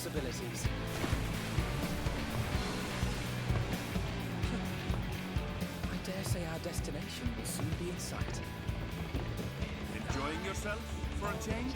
possibilities. I dare say our destination will soon be in sight. Enjoying yourself for a change?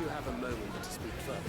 You have a moment to speak further.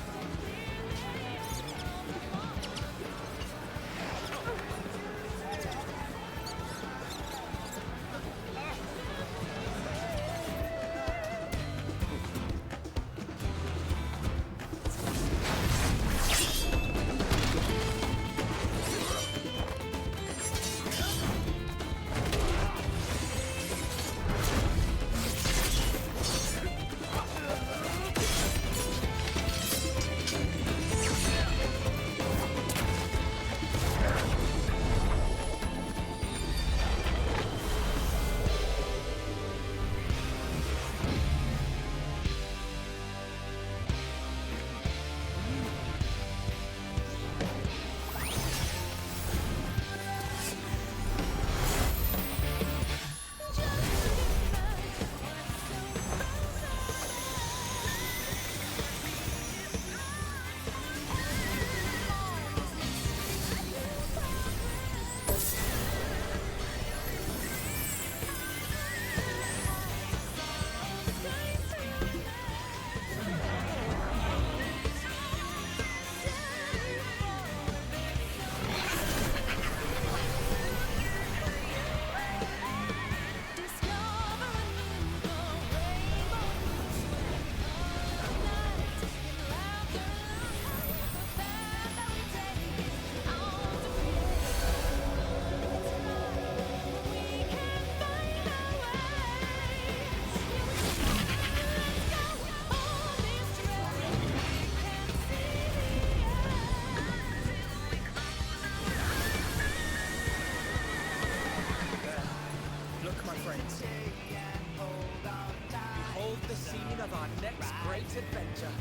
Adventure.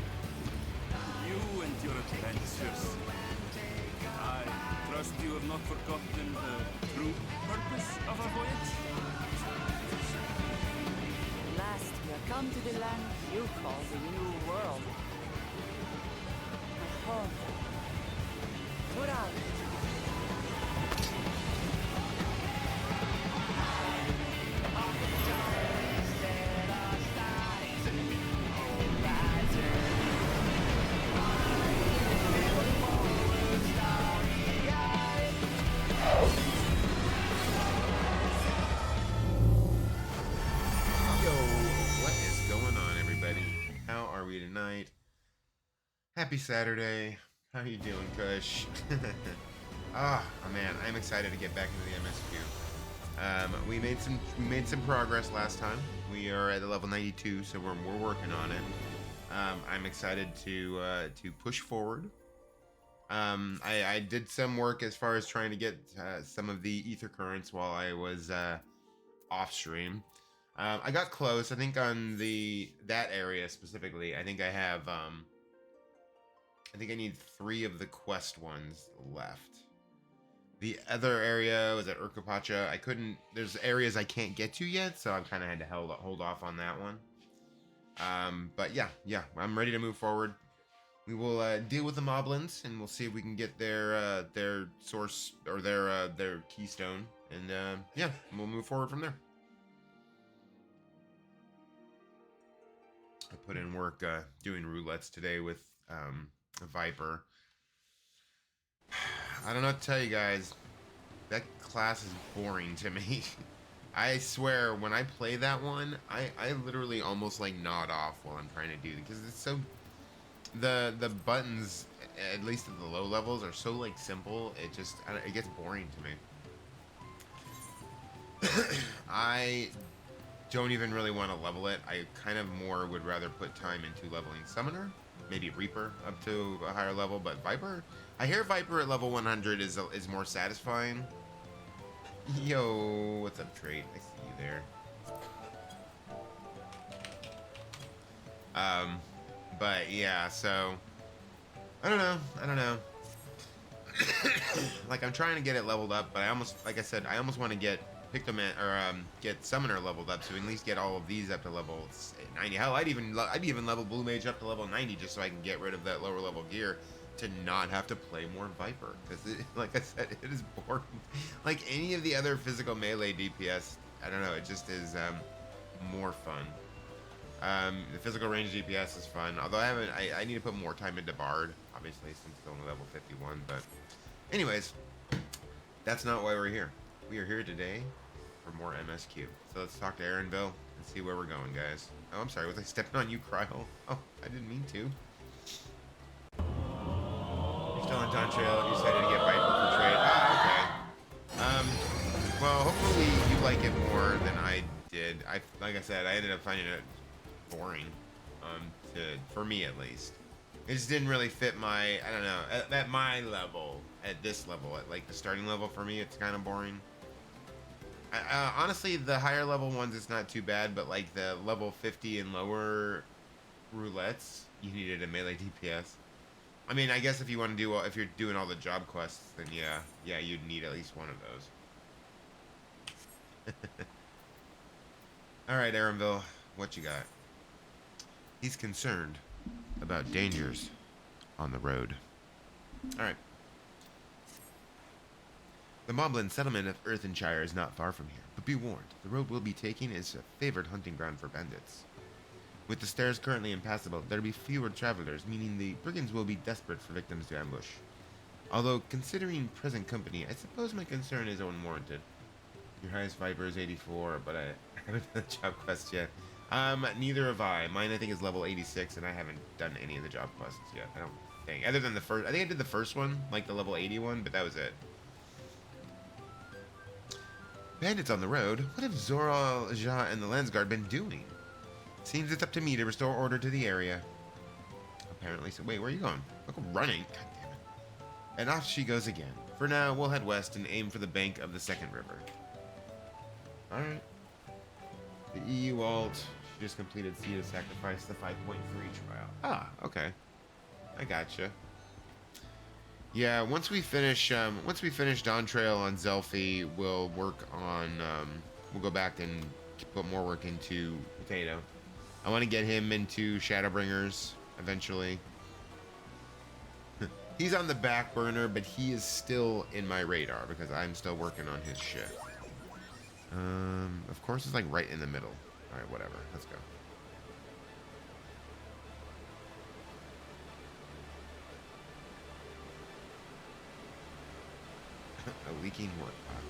You and your adventures. I trust you have not forgotten the true purpose of our voyage? At last we have come to the land you call the New World. My home. Tural. Happy Saturday. How you doing, Kush? Man, I'm excited to get back into the MSQ. We made some progress last time. We are at the level 92, so we're working on it. I'm excited to push forward. I did some work as far as trying to get some of the ether currents while I was off stream. I got close. I think on that area specifically, I think I have I think I need 3 of the quest ones left. The other area was at Urkapacha. I couldn't. There's areas I can't get to yet, so I've kind of had to hold off on that one. But yeah, I'm ready to move forward. We will deal with the moblins, and we'll see if we can get their source or their keystone, and yeah, we'll move forward from there. I put in work doing roulettes today with Viper. I don't know what to tell you guys. That class is boring to me. I swear, when I play that one, I literally almost like nod off while I'm trying to do it, because it's so... The buttons, at least at the low levels, are so like simple. It gets boring to me. I don't even really want to level it. I kind of more would rather put time into leveling Summoner, maybe Reaper up to a higher level, but Viper, I hear Viper at level 100 is more satisfying. Yo, what's up, Trait? I see you there. But yeah, so I don't know. Like, I'm trying to get it leveled up, but I almost want to get Pictoman or get Summoner leveled up, so we at least get all of these up to level 90. Hell, I'd even level Blue Mage up to level 90 just so I can get rid of that lower level gear to not have to play more Viper, because like I said, it is boring. Like any of the other physical melee DPS, I don't know, it just is more fun. The physical range DPS is fun, although I need to put more time into Bard, obviously, since it's only level 51, but anyways, that's not why we're here. We are here today for more MSQ. So let's talk to Aaronville and see where we're going, guys. Oh, I'm sorry, was I stepping on you, Cryo? Oh, I didn't mean to. You're still on Dawntrail, you decided to get Viper for trade. Ah, okay. Well, hopefully you like it more than I did. Like I said, I ended up finding it boring, for me at least. It just didn't really fit my, I don't know, at my level, at this level, at like the starting level for me, it's kind of boring. Honestly, the higher level ones, it's not too bad, but like the level 50 and lower roulettes, you needed a melee DPS. I mean, I guess if you want to do, if you're doing all the job quests, then yeah, you'd need at least one of those. All right, Aaronville, what you got? He's concerned about dangers on the road. All right. The Moblin settlement of Earthenshire is not far from here, but be warned, the road we'll be taking is a favored hunting ground for bandits. With the stairs currently impassable, there will be fewer travelers, meaning the brigands will be desperate for victims to ambush. Although, considering present company, I suppose my concern is unwarranted. Your highest Viper is 84, but I haven't done the job quest yet. Neither have I. Mine, I think, is level 86, and I haven't done any of the job quests yet. I don't think. Other than the first, I think I did the first one, like the level 81, but that was it. Bandits on the road? What have Zoral, Ja, and the Landsguard been doing? Seems it's up to me to restore order to the area. Apparently so. Wait, where are you going? Look, running. God damn it. And off she goes again. For now, we'll head west and aim for the bank of the second river. Alright. The EU alt. She just completed Seed of Sacrifice, the 5.3 trial. Ah, okay. I gotcha. Yeah, once we finish Dawntrail on Zelfie, we'll work on, we'll go back and put more work into Potato. I want to get him into Shadowbringers eventually. He's on the back burner, but he is still in my radar because I'm still working on his shit. Of course, it's like right in the middle. All right, whatever. Let's go. A leaking work pot.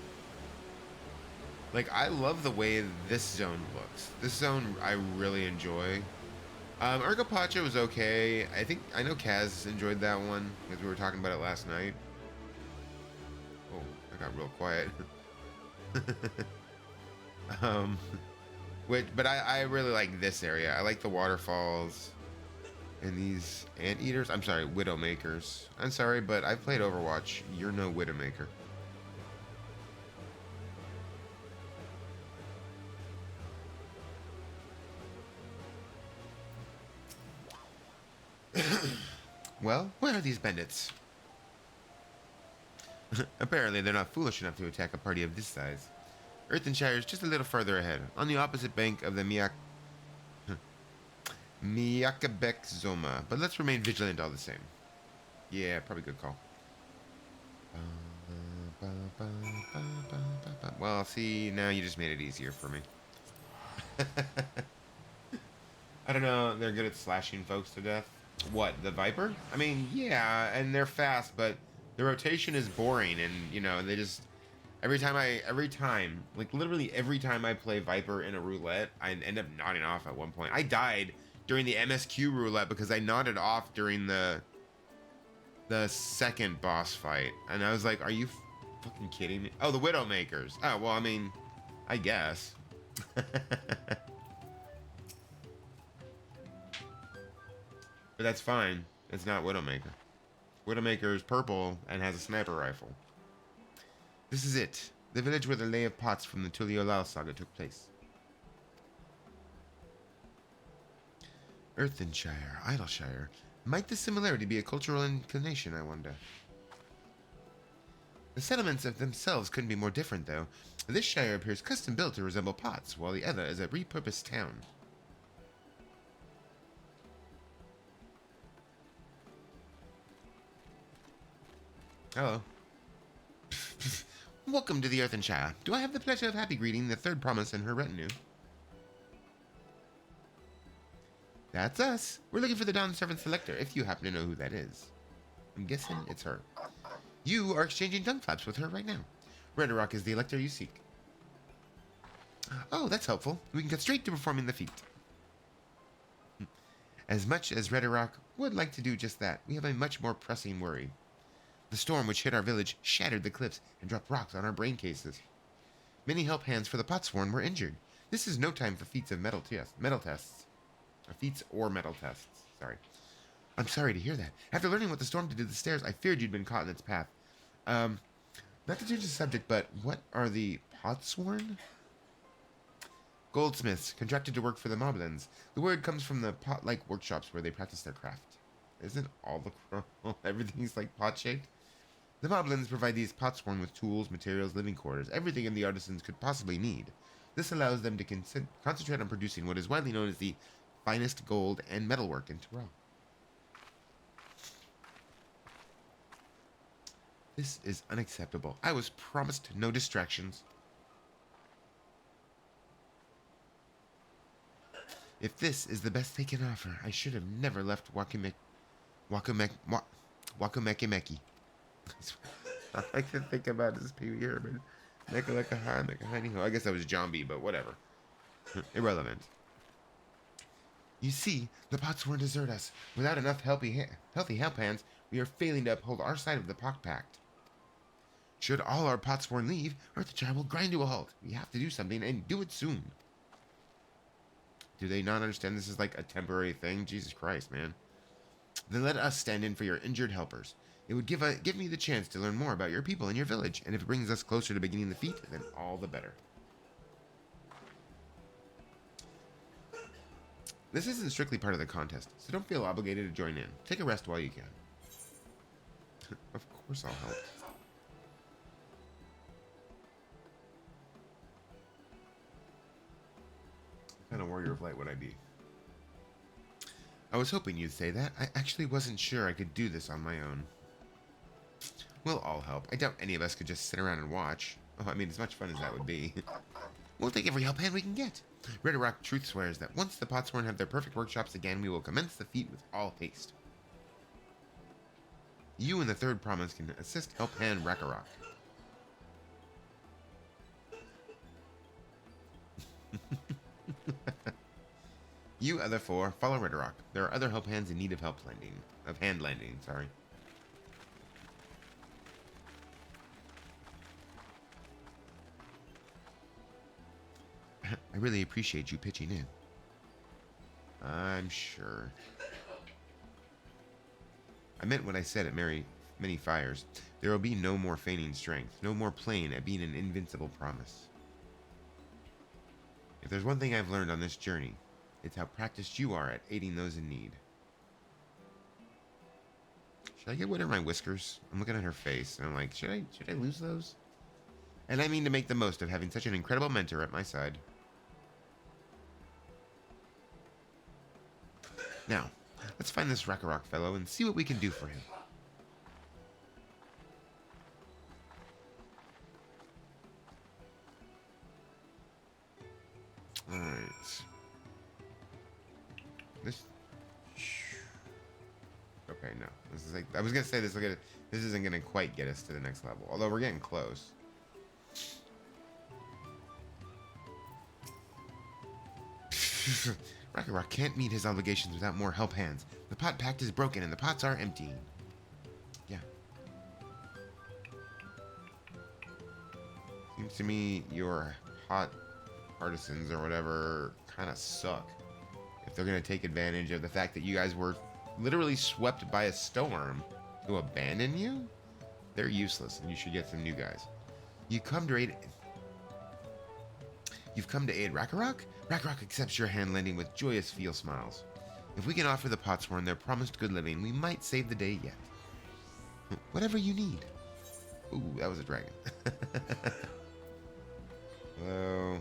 Like, I love the way this zone looks. This zone I really enjoy. Ergopacha was okay. I know Kaz enjoyed that one because we were talking about it last night. Oh, I got real quiet. um, but I really like this area. I like the waterfalls and these anteaters. I'm sorry, widowmakers. I'm sorry, but I've played Overwatch. You're no widowmaker. Well, where are these bandits? Apparently, they're not foolish enough to attack a party of this size. Earthenshire is just a little further ahead, on the opposite bank of the Miyakabek Zoma, but let's remain vigilant all the same. Yeah, probably good call. Well, see, now you just made it easier for me. I don't know, they're good at slashing folks to death. What, the Viper? I mean, yeah, and they're fast, but the rotation is boring, and, you know, they just... Every time, like literally every time I play Viper in a roulette, I end up nodding off at one point. I died during the MSQ roulette because I nodded off during the second boss fight. And I was like, are you fucking kidding me? Oh, the Widowmakers. Oh, well, I mean, I guess. But that's fine. It's not Widowmaker. Widowmaker is purple and has a sniper rifle. This is it. The village where the Lay of Pots from the Tuliolal saga took place. Earthenshire, Idleshire. Might the similarity be a cultural inclination, I wonder? The settlements of themselves couldn't be more different, though. This shire appears custom-built to resemble Pots, while the other is a repurposed town. Hello. Welcome to the Earthenshire. Do I have the pleasure of happy greeting the third promise and her retinue? That's us. We're looking for the Dawn Servant Selector, if you happen to know who that is. I'm guessing it's her. You are exchanging tongue flaps with her right now. Redrock is the elector you seek. Oh, that's helpful. We can get straight to performing the feat. As much as Redrock would like to do just that, we have a much more pressing worry. The storm which hit our village shattered the cliffs and dropped rocks on our brain cases. Many help hands for the Potsworn were injured. This is no time for feats of metal tests. Feats or metal tests. Sorry. I'm sorry to hear that. After learning what the storm did to the stairs, I feared you'd been caught in its path. Not to change the subject, but what are the Potsworn? Goldsmiths, contracted to work for the Moblins. The word comes from the pot-like workshops where they practice their craft. Isn't all the everything's like pot-shaped? The Moblins provide these Potsworn with tools, materials, living quarters, everything the artisans could possibly need. This allows them to concentrate on producing what is widely known as the finest gold and metalwork in Tyrell. This is unacceptable. I was promised no distractions. If this is the best they can offer, I should have never left Wakamekimeki. I like to think about this Pee Wee Herman. I guess that was Jambi, but whatever. Irrelevant. You see, the Potsworn desert us. Without enough healthy help hands, we are failing to uphold our side of the Pock Pact. Should all our Potsworn leave, Earthenshire will grind to a halt. We have to do something, and do it soon. Do they not understand this is like a temporary thing? Jesus Christ, man. Then let us stand in for your injured helpers. It would give me the chance to learn more about your people and your village, and if it brings us closer to beginning the feat, then all the better. This isn't strictly part of the contest, so don't feel obligated to join in. Take a rest while you can. Of course I'll help. What kind of warrior of light would I be? I was hoping you'd say that. I actually wasn't sure I could do this on my own. We'll all help. I doubt any of us could just sit around and watch. Oh, I mean, as much fun as that would be. We'll take every help hand we can get. Redrock truth swears that once the Potsworn have their perfect workshops again, we will commence the feat with all haste. You and the third promise can assist help hand Rakarok. You other four, follow Red Rock. There are other help hands in need of hand landing, sorry. I really appreciate you pitching in. I'm sure. I meant what I said at many fires. There will be no more feigning strength, no more playing at being an invincible promise. If there's one thing I've learned on this journey, it's how practiced you are at aiding those in need. Should I get rid of my whiskers? I'm looking at her face, and I'm like, should I lose those? And I mean to make the most of having such an incredible mentor at my side. Now, let's find this Rakarok fellow and see what we can do for him. Alright. This... Okay, no. This is like... I was gonna say this isn't gonna quite get us to the next level. Although we're getting close. Rakarok can't meet his obligations without more help hands. The pot pact is broken and the pots are emptying. Yeah. Seems to me your hot artisans or whatever kind of suck. If they're going to take advantage of the fact that you guys were literally swept by a storm to abandon you, they're useless and you should get some new guys. You've come to aid Rakarok? Rakarok accepts your hand lending with joyous feel smiles. If we can offer the Potsworn their promised good living, we might save the day yet. Whatever you need. Ooh, that was a dragon. Hello.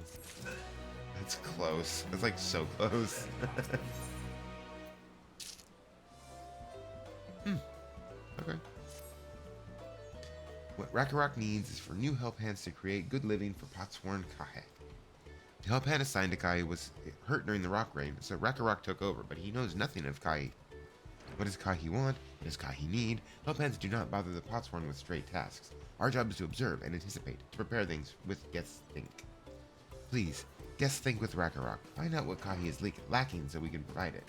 That's close. That's like so close. Okay. What Rakarok needs is for new help hands to create good living for Potsworn Kahe. The help hand assigned to Kai was hurt during the rock rain, so Rakarok took over, but he knows nothing of Kai. What does Kai want? What does Kai need? Help hands do not bother the Potsworn with straight tasks. Our job is to observe and anticipate, to prepare things with guess think. Please, guess think with Rakarok. Find out what Kai is lacking so we can provide it.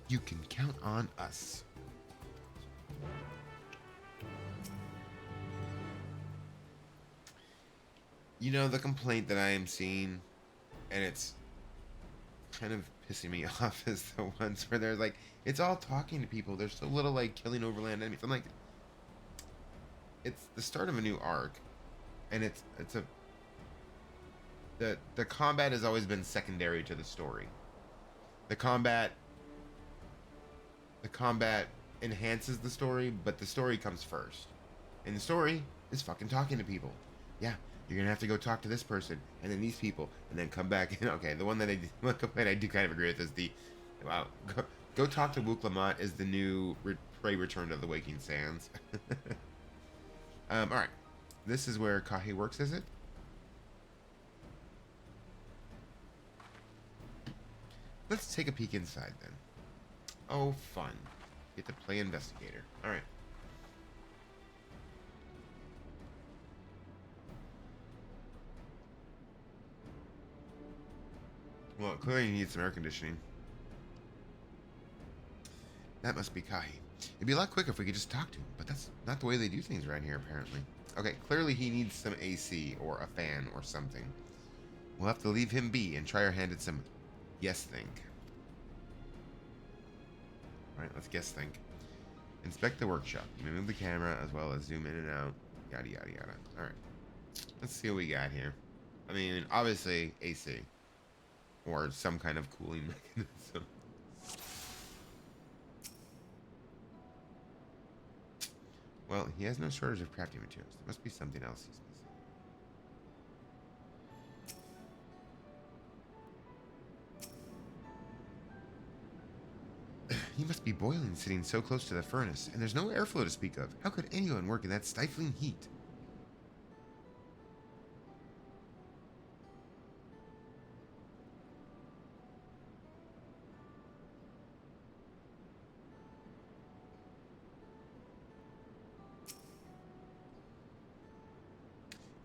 You can count on us. You know, the complaint that I am seeing, and it's kind of pissing me off, is the ones where they're like, it's all talking to people. There's so little, like, killing overland enemies. I'm like, it's the start of a new arc, and the combat has always been secondary to the story. The combat enhances the story, but the story comes first. And the story is fucking talking to people. Yeah. You're gonna have to go talk to this person, and then these people, and then come back. And okay, the one complaint I do kind of agree with is the, wow, go talk to Wuklamot is the new Prey Return to the Waking Sands. All right, this is where Kahi works, is it? Let's take a peek inside then. Oh, fun! Get to play investigator. All right. Well, clearly you need some air conditioning. That must be Kahi. It'd be a lot quicker if we could just talk to him, but that's not the way they do things around here, apparently. Okay, clearly he needs some AC or a fan or something. We'll have to leave him be and try our hand at some guess think. Alright, let's guess think. Inspect the workshop. You may move the camera as well as zoom in and out. Yada, yada, yada. Alright. Let's see what we got here. I mean, obviously, AC. Or some kind of cooling mechanism. Well, he has no shortage of crafting materials. There must be something else he's missing. He must be boiling sitting so close to the furnace, and there's no airflow to speak of. How could anyone work in that stifling heat?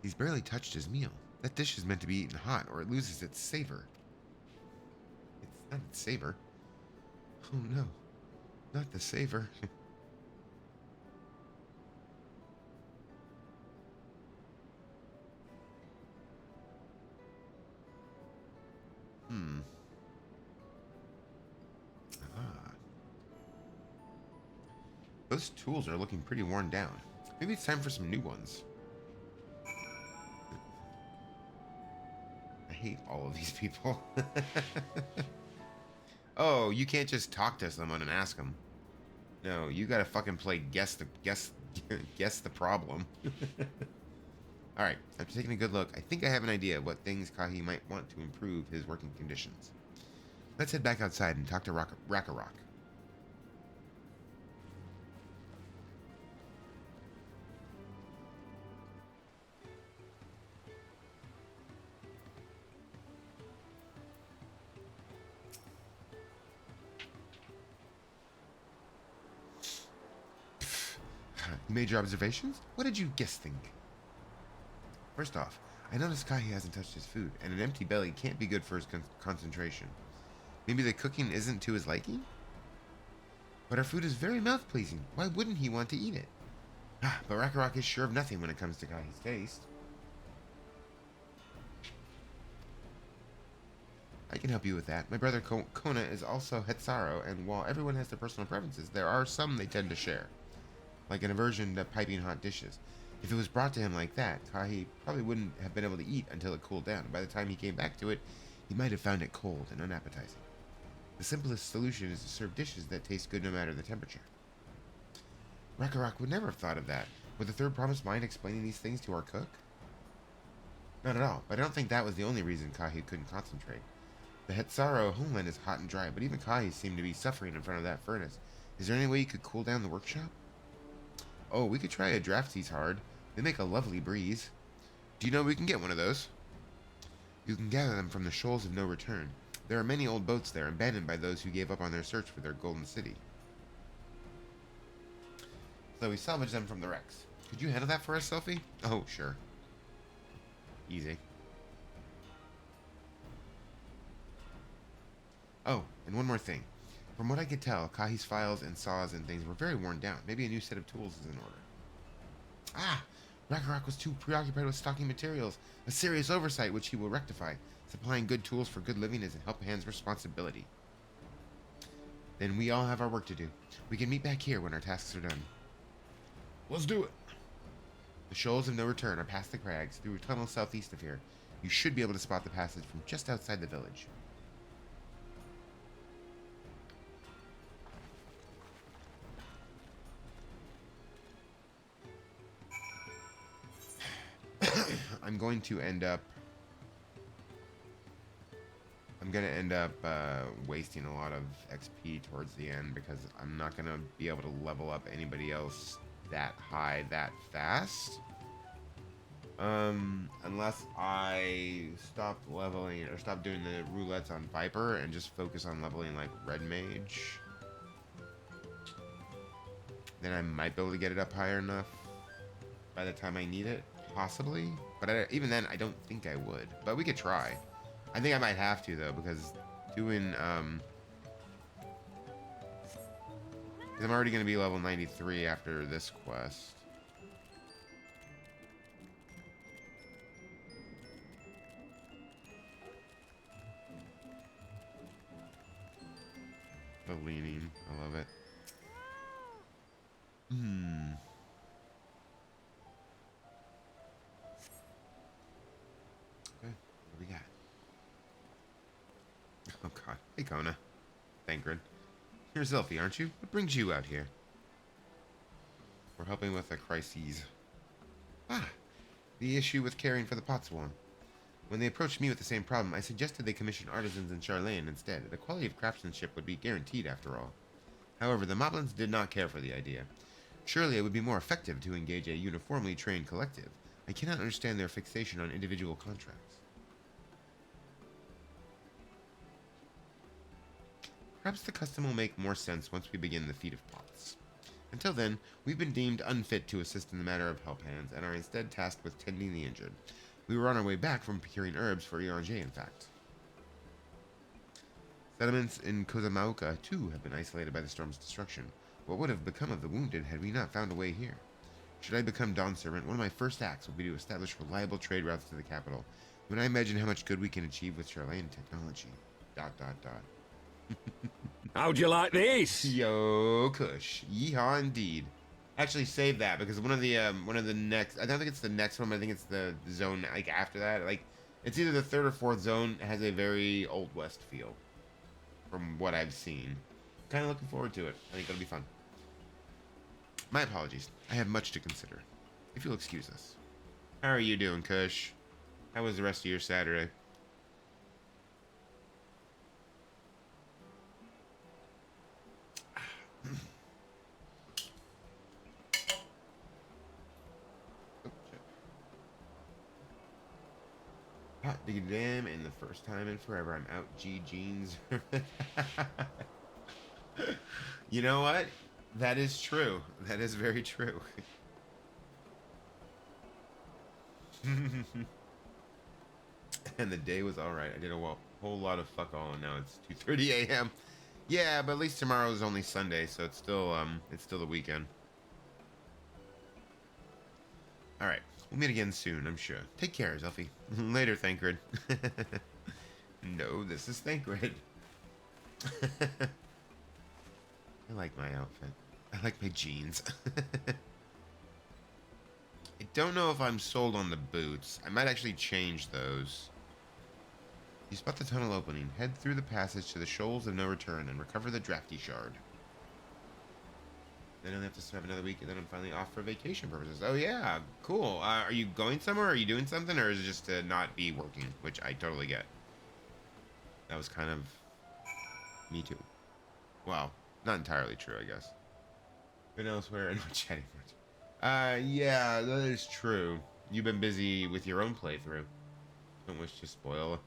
He's barely touched his meal. That dish is meant to be eaten hot, or it loses its savor. Not the saber. Oh no. Not the saber. Hmm. Ah. Those tools are looking pretty worn down. Maybe it's time for some new ones. I hate all of these people. Oh, you can't just talk to someone and ask them. No, you gotta fucking play guess the problem. All right, after taking a good look, I think I have an idea of what things Kahi might want to improve his working conditions. Let's head back outside and talk to Rakarok. You made your observations? What did you guess think? First off, I noticed Kahi hasn't touched his food, and an empty belly can't be good for his concentration. Maybe the cooking isn't to his liking? But our food is very mouth-pleasing. Why wouldn't he want to eat it? But Rakarok is sure of nothing when it comes to Kahi's taste. I can help you with that. My brother Kona is also Hetsaro, and while everyone has their personal preferences, there are some they tend to share. Like an aversion to piping hot dishes. If it was brought to him like that, Kahi probably wouldn't have been able to eat until it cooled down. By the time he came back to it, he might have found it cold and unappetizing. The simplest solution is to serve dishes that taste good no matter the temperature. Rakarok would never have thought of that. Would the third promise mind explaining these things to our cook? Not at all, but I don't think that was the only reason Kahi couldn't concentrate. The Hetsaro homeland is hot and dry, but even Kahi seemed to be suffering in front of that furnace. Is there any way you could cool down the workshop? Oh, we could try a Draftsy's hard. They make a lovely breeze. Do you know we can get one of those? You can gather them from the shoals of no return. There are many old boats there, abandoned by those who gave up on their search for their golden city. So we salvage them from the wrecks. Could you handle that for us, Sophie? Oh, sure. Easy. Oh, and one more thing. From what I could tell, Kahi's files and saws and things were very worn down. Maybe a new set of tools is in order. Ah! Rakarok was too preoccupied with stocking materials. A serious oversight which he will rectify. Supplying good tools for good living is a help hand's responsibility. Then we all have our work to do. We can meet back here when our tasks are done. Let's do it! The shoals of no return are past the crags, through a tunnel southeast of here. You should be able to spot the passage from just outside the village. I'm going to end up wasting a lot of XP towards the end because I'm not going to be able to level up anybody else that high that fast. Unless I stop leveling or stop doing the roulettes on Viper and just focus on leveling like Red Mage. Then I might be able to get it up higher enough by the time I need it. Possibly, but even then, I don't think I would. But we could try. I think I might have to though, because doing I'm already going to be level 93 after this quest. The leaning, I love it. What do we got? Oh god. Hey Kona. Thancred. You're Zelfie, aren't you? What brings you out here? We're helping with a crisis. Ah! The issue with caring for the Potsworn. When they approached me with the same problem, I suggested they commission artisans in Charlene instead. The quality of craftsmanship would be guaranteed after all. However, the Moblins did not care for the idea. Surely it would be more effective to engage a uniformly trained collective. I cannot understand their fixation on individual contracts. Perhaps the custom will make more sense once we begin the feat of pots. Until then, we've been deemed unfit to assist in the matter of help hands, and are instead tasked with tending the injured. We were on our way back from procuring herbs for Erange, in fact. Settlements in Kozamauka, too, have been isolated by the storm's destruction. What would have become of the wounded had we not found a way here? Should I become Dawn Servant, one of my first acts will be to establish reliable trade routes to the capital. When I imagine how much good we can achieve with Charlayan technology. ... How'd you like this? Yo, Kush. Yeehaw indeed. Actually, save that because one of the next. I don't think it's the next one, but I think it's the zone like after that. Like, it's either the third or fourth zone has a very Old West feel, from what I've seen. Kind of looking forward to it. I think it'll be fun. My apologies. I have much to consider. If you'll excuse us. How are you doing, Kush? How was the rest of your Saturday? Hot diggity damn, and the first time in forever I'm out G jeans. You know what? That is true. That is very true. And the day was alright. I did a whole lot of fuck all, and now it's 2:30 a.m. Yeah, but at least tomorrow is only Sunday, so it's still the weekend. Alright. We'll meet again soon, I'm sure. Take care, Zelfie. Later, Thancred. No, this is Thancred. I like my outfit. I like my jeans. I don't know if I'm sold on the boots. I might actually change those. You spot the tunnel opening. Head through the passage to the shoals of no return and recover the drafty shard. Then I only have to survive another week, and then I'm finally off for vacation purposes. Oh yeah, cool. Are you going somewhere? Are you doing something? Or is it just to not be working? Which I totally get. That was kind of me too. Well, not entirely true, I guess. Been elsewhere and not chatting much. Yeah, that is true. You've been busy with your own playthrough. Don't wish to spoil.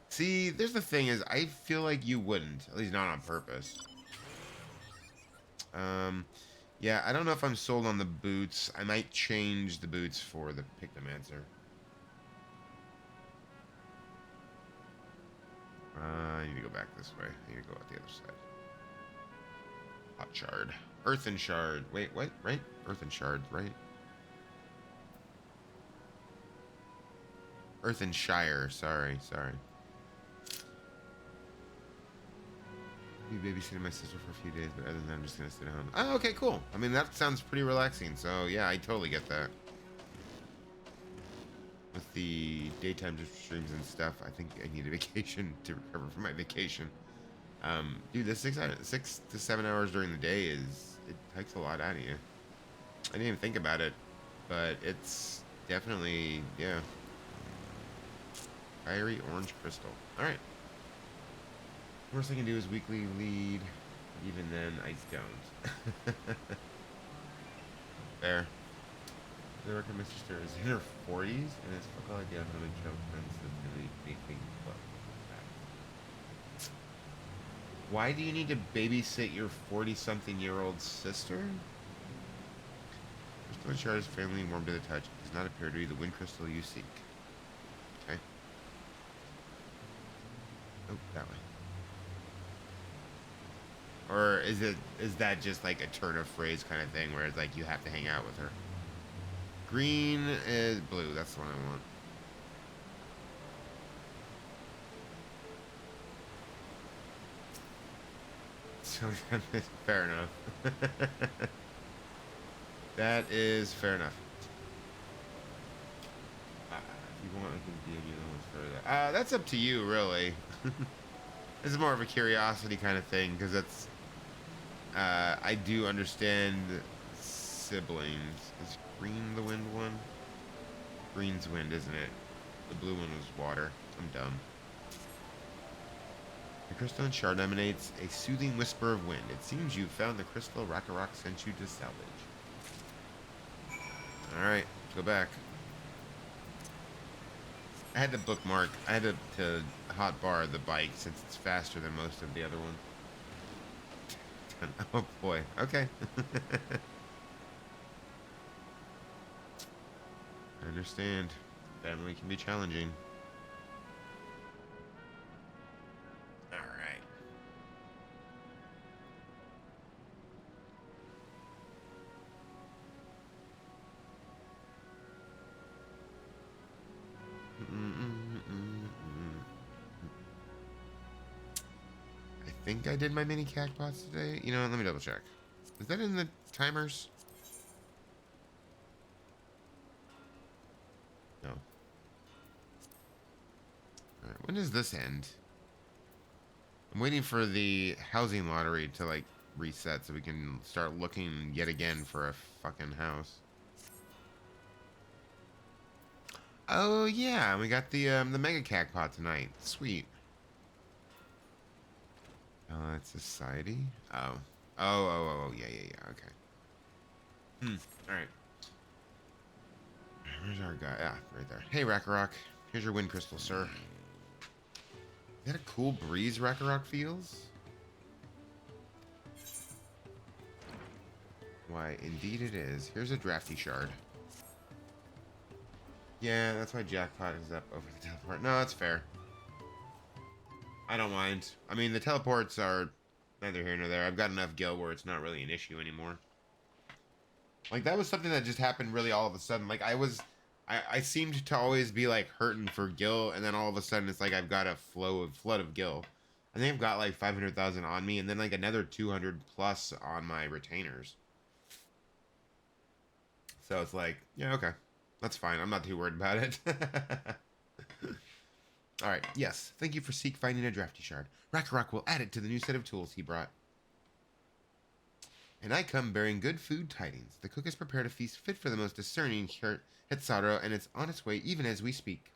See, there's the thing is, I feel like you wouldn't. At least not on purpose. Yeah, I don't know if I'm sold on the boots. I might change the boots for the Pictomancer. I need to go back this way. I need to go out the other side. Hot shard. Earthen shard. Wait, what? Right? Earthen shard, right? Earthenshire. Sorry. Be babysitting my sister for a few days, but other than that, I'm just gonna sit at home. Oh, okay, cool. I mean, that sounds pretty relaxing. So yeah, I totally get that. With the daytime streams and stuff, I think I need a vacation to recover from my vacation. Dude, this 6 to 7 hours during the day it takes a lot out of you. I didn't even think about it, but it's definitely, yeah. Fiery orange crystal. All right. Worst I can do is weekly lead. Even then, I don't. Fair. The work of my sister is in her 40s, and it's fuck all idea how many travel friends that really big club. Why do you need to babysit your 40-something-year-old sister? Crystal Shard is family and warm to the touch. It does not appear to be the wind crystal you seek. Okay. Oh, that way. Or is that just like a turn of phrase kind of thing where it's like you have to hang out with her? Green is blue. That's the one I want. So fair enough. That is fair enough. If you want, I can DM you the ones further. That's up to you, really. This is more of a curiosity kind of thing because it's. I do understand siblings. Is green the wind one? Green's wind, isn't it? The blue one was water. I'm dumb. The crystalline shard emanates a soothing whisper of wind. It seems you've found the crystal Rakarok sent you to salvage. Alright, go back. I had to bookmark. I had to hotbar the bike since it's faster than most of the other ones. Oh boy. Okay. I understand. Family can be challenging. think I did my mini cacpots today. You know what? Let me double check. Is that in the timers? No. Alright, when does this end? I'm waiting for the housing lottery to, like, reset so we can start looking yet again for a fucking house. Oh, yeah, we got the mega cacpot tonight. Sweet. That's society? Oh. Oh, yeah, okay. Alright. Where's our guy? Ah, right there. Hey, Rakarok. Here's your wind crystal, sir. Is that a cool breeze Rakarok feels? Why, indeed it is. Here's a drafty shard. Yeah, that's why Jackpot is up over the teleport. No, that's fair. I don't mind. I mean, the teleports are neither here nor there. I've got enough gil where it's not really an issue anymore. Like, that was something that just happened really all of a sudden. Like, I seemed to always be, like, hurting for gil, and then all of a sudden it's like I've got a flood of gil. I think I've got, like, 500,000 on me, and then, like, another 200 plus on my retainers. So it's like, yeah, okay. That's fine. I'm not too worried about it. Alright, yes. Thank you for finding a drafty shard. Rakarok will add it to the new set of tools he brought. And I come bearing good food tidings. The cook has prepared a feast fit for the most discerning Hetsaro, and it's on its way even as we speak.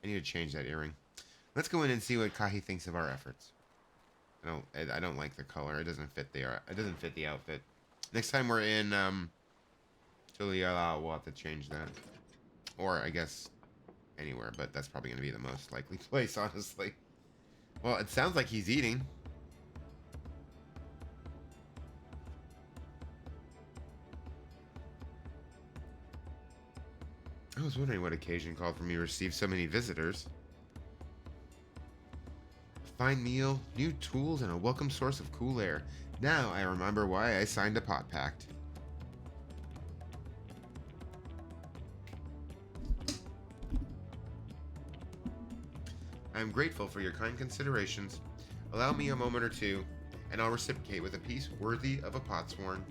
I need to change that earring. Let's go in and see what Kahi thinks of our efforts. I don't like the color. It doesn't fit the outfit. Next time we're in Tuliala, we'll have to change that. Or I guess anywhere, but that's probably going to be the most likely place, honestly. Well, it sounds like he's eating. I was wondering what occasion called for me to receive so many visitors. A fine meal, new tools, and a welcome source of cool air. Now I remember why I signed a pot pact. I am grateful for your kind considerations. Allow me a moment or two, and I'll reciprocate with a piece worthy of a potsworn.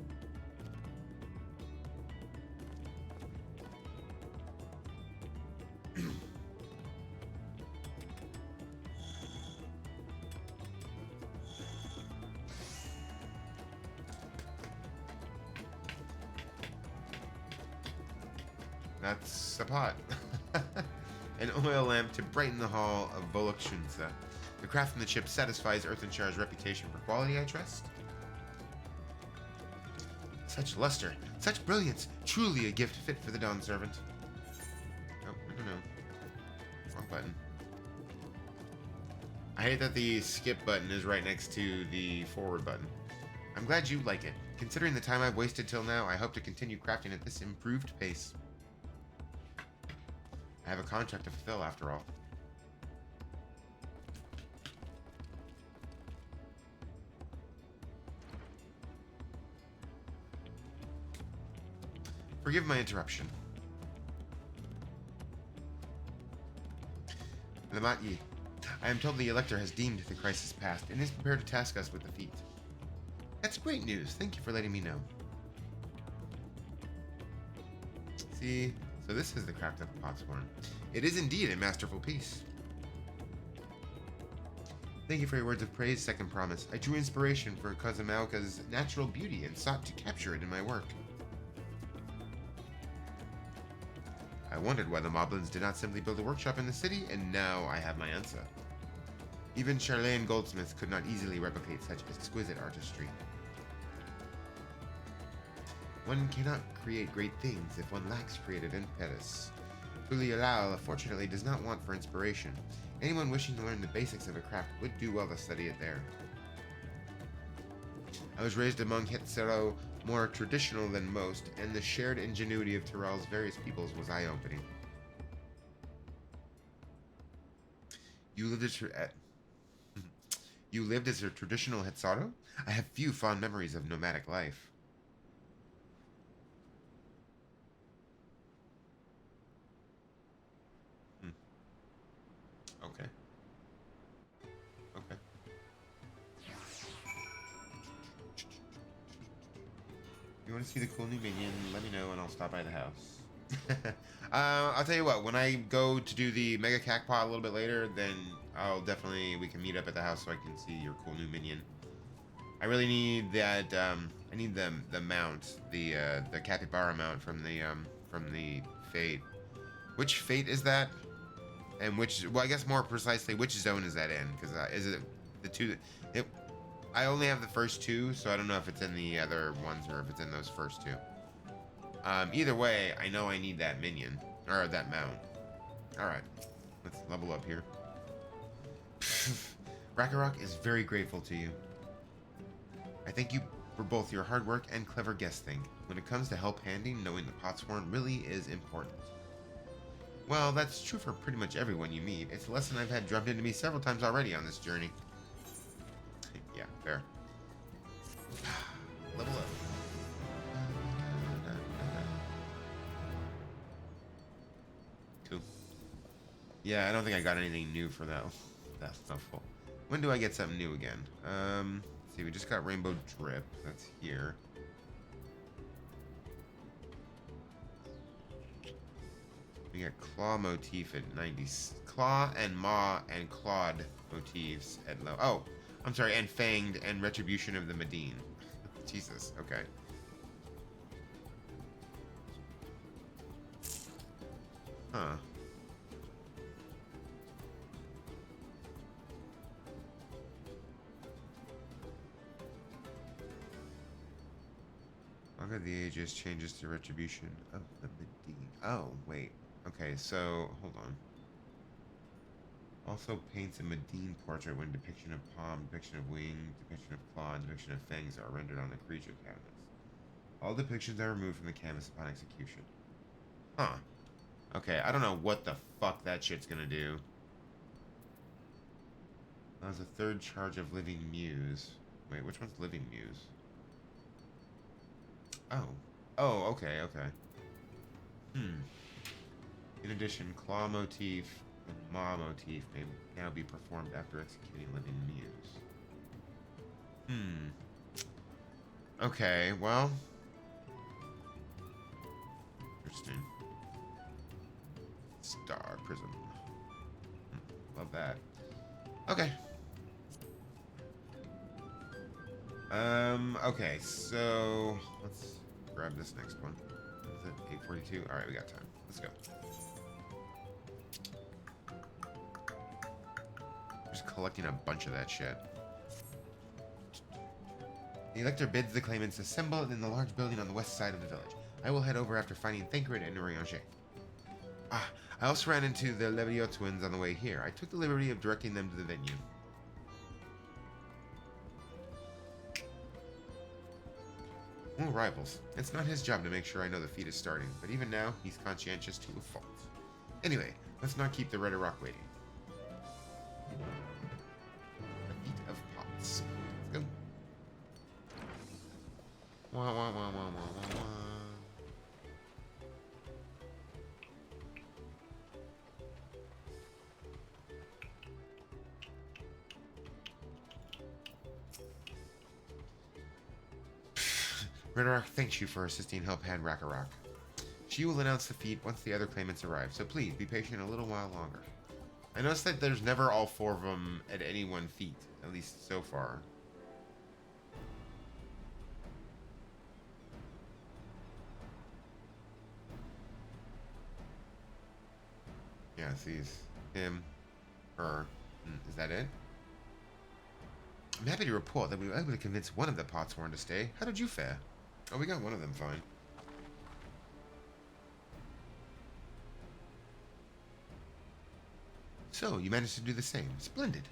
That's a pot. An oil lamp to brighten the hall of Volokshunsa. The craftsmanship satisfies Earthenshar's reputation for quality, I trust. Such luster, such brilliance, truly a gift fit for the Dawn Servant. Oh, I don't know. Wrong button. I hate that the skip button is right next to the forward button. I'm glad you like it. Considering the time I've wasted till now, I hope to continue crafting at this improved pace. I have a contract to fulfill, after all. Forgive my interruption. Lamatyi, I am told the Elector has deemed the crisis past and is prepared to task us with the feat. That's great news. Thank you for letting me know. See, so this is the craft of the potsworn. It is indeed a masterful piece. Thank you for your words of praise, Second Promise. I drew inspiration for Kozumauka's natural beauty and sought to capture it in my work. I wondered why the Moblins did not simply build a workshop in the city, and now I have my answer. Even Charlene goldsmiths could not easily replicate such exquisite artistry. One cannot create great things if one lacks creative impetus. Tulialal, fortunately, does not want for inspiration. Anyone wishing to learn the basics of a craft would do well to study it there. I was raised among Hetsaro, more traditional than most, and the shared ingenuity of Tyrell's various peoples was eye-opening. You lived as a traditional Hetsaro? I have few fond memories of nomadic life. Okay. you want to see the cool new minion, let me know and I'll stop by the house. I'll tell you what, when I go to do the Mega Cactpot a little bit later, then we can meet up at the house so I can see your cool new minion. I really need that, I need the mount, the Capybara mount from the Fate. Which Fate is that? And well, I guess more precisely, which zone is that in? Because is it the two, I only have the first two, so I don't know if it's in the other ones or if it's in those first two. Either way, I know I need that minion, or that mount. Alright, let's level up here. Rakarok is very grateful to you. I thank you for both your hard work and clever guessing. When it comes to help handing, knowing the Potsworn really is important. Well, that's true for pretty much everyone you meet. It's a lesson I've had drummed into me several times already on this journey. Yeah, fair. Level up. Cool. Yeah, I don't think I got anything new for that. That's not full. When do I get something new again? Let's see, we just got Rainbow Drip. That's here. We got Claw motif at 90. Claw and Maw and Clawed motifs at low. Oh, I'm sorry, and Fanged and Retribution of the Medine. Jesus, okay. Huh. Longer the ages changes to Retribution of the Medine. Oh, wait. Okay, so, hold on. Also paints a Medine portrait when depiction of palm, depiction of wing, depiction of claw, and depiction of fangs are rendered on the creature cabinets. All depictions are removed from the canvas upon execution. Huh. Okay, I don't know what the fuck that shit's gonna do. That was a third charge of Living Muse. Wait, which one's Living Muse? Oh. Oh, okay, okay. In addition, Claw motif and Maw motif may now be performed after executing Living Muse. Okay, well. Interesting. Star Prism. Love that. Okay. Okay, so let's grab this next one. Is it 8:42? Alright, we got time. Let's go. Just collecting a bunch of that shit. The elector bids the claimants assemble in the large building on the west side of the village. I will head over after finding Thancred and Urianger. Ah, I also ran into the Leviot twins on the way here. I took the liberty of directing them to the venue. More rivals. It's not his job to make sure I know the feat is starting, but even now, he's conscientious to a fault. Anyway, let's not keep the Red Rock waiting. The feat of pots. Let's go. Wah, wah, wah, wah, wah, wah, wah. Redarach thanks you for assisting help hand Rakarok. She will announce the feat once the other claimants arrive, so please be patient a little while longer. I noticed that there's never all four of them at any one feat, at least so far. Yeah, it sees him, her. Is that it? I'm happy to report that we were able to convince one of the Potsworn to stay. How did you fare? Oh, we got one of them fine. So, you managed to do the same. Splendid.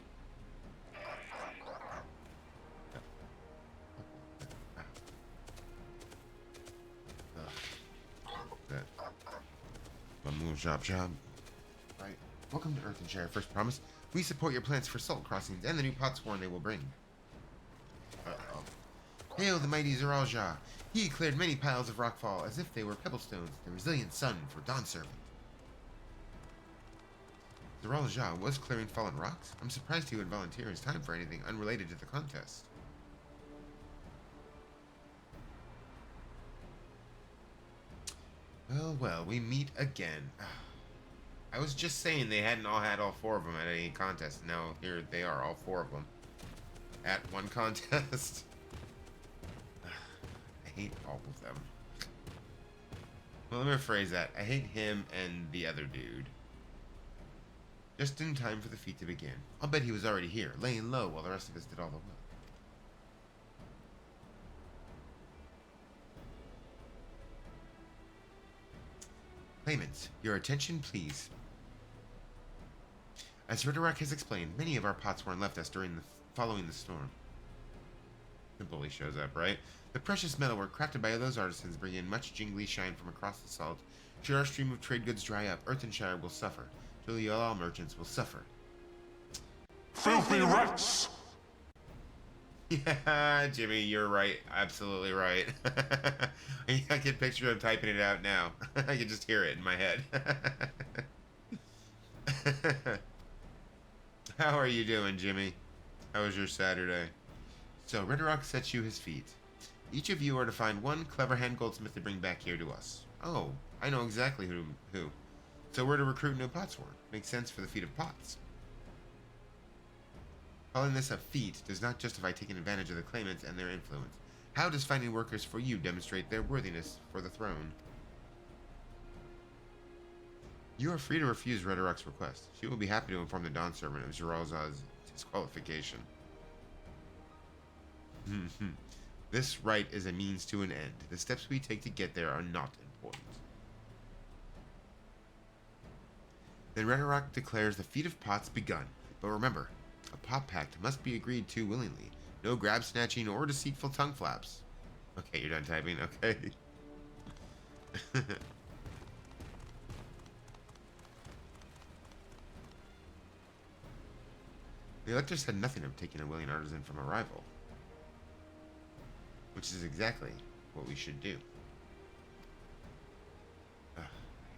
That. One move, job. Right. Welcome to Earthenshire. First promise, we support your plans for salt crossings and the new Potsworn they will bring. Hail the mighty Zeralja. He cleared many piles of rockfall as if they were pebblestones, the resilient sun for Dawn Servant. Zeralja was clearing fallen rocks? I'm surprised he would volunteer his time for anything unrelated to the contest. Well, well, we meet again. I was just saying they hadn't all had all four of them at any contest. Now here they are, all four of them. At one contest. I hate all of them. Well, let me rephrase that. I hate him and the other dude. Just in time for the feat to begin. I'll bet he was already here, laying low while the rest of us did all the work. Claimants, your attention, please. As Ridderock has explained, many of our pots weren't left us following the storm. The bully shows up, right? The precious metalwork crafted by those artisans bring in much jingly shine from across the salt. Should our stream of trade goods dry up, Earthenshire will suffer. All merchants will suffer. Filthy rats! Yeah, Jimmy, you're right. Absolutely right. I can picture him typing it out now. I can just hear it in my head. How are you doing, Jimmy? How was your Saturday? So, Ridderock sets you his feet. Each of you are to find one clever hand goldsmith to bring back here to us. Oh, I know exactly who. So we're to recruit new potsworn. Makes sense for the feat of pots. Calling this a feat does not justify taking advantage of the claimants and their influence. How does finding workers for you demonstrate their worthiness for the throne? You are free to refuse Ridderock's request. She will be happy to inform the Dawn servant of Geralza's disqualification. This right is a means to an end. The steps we take to get there are not important. Then Ridderock declares the feat of pots begun. But remember, a pot pact must be agreed to willingly. No grab snatching or deceitful tongue flaps. Okay, you're done typing. Okay. The elector said nothing of taking a willing artisan from a rival. Which is exactly what we should do.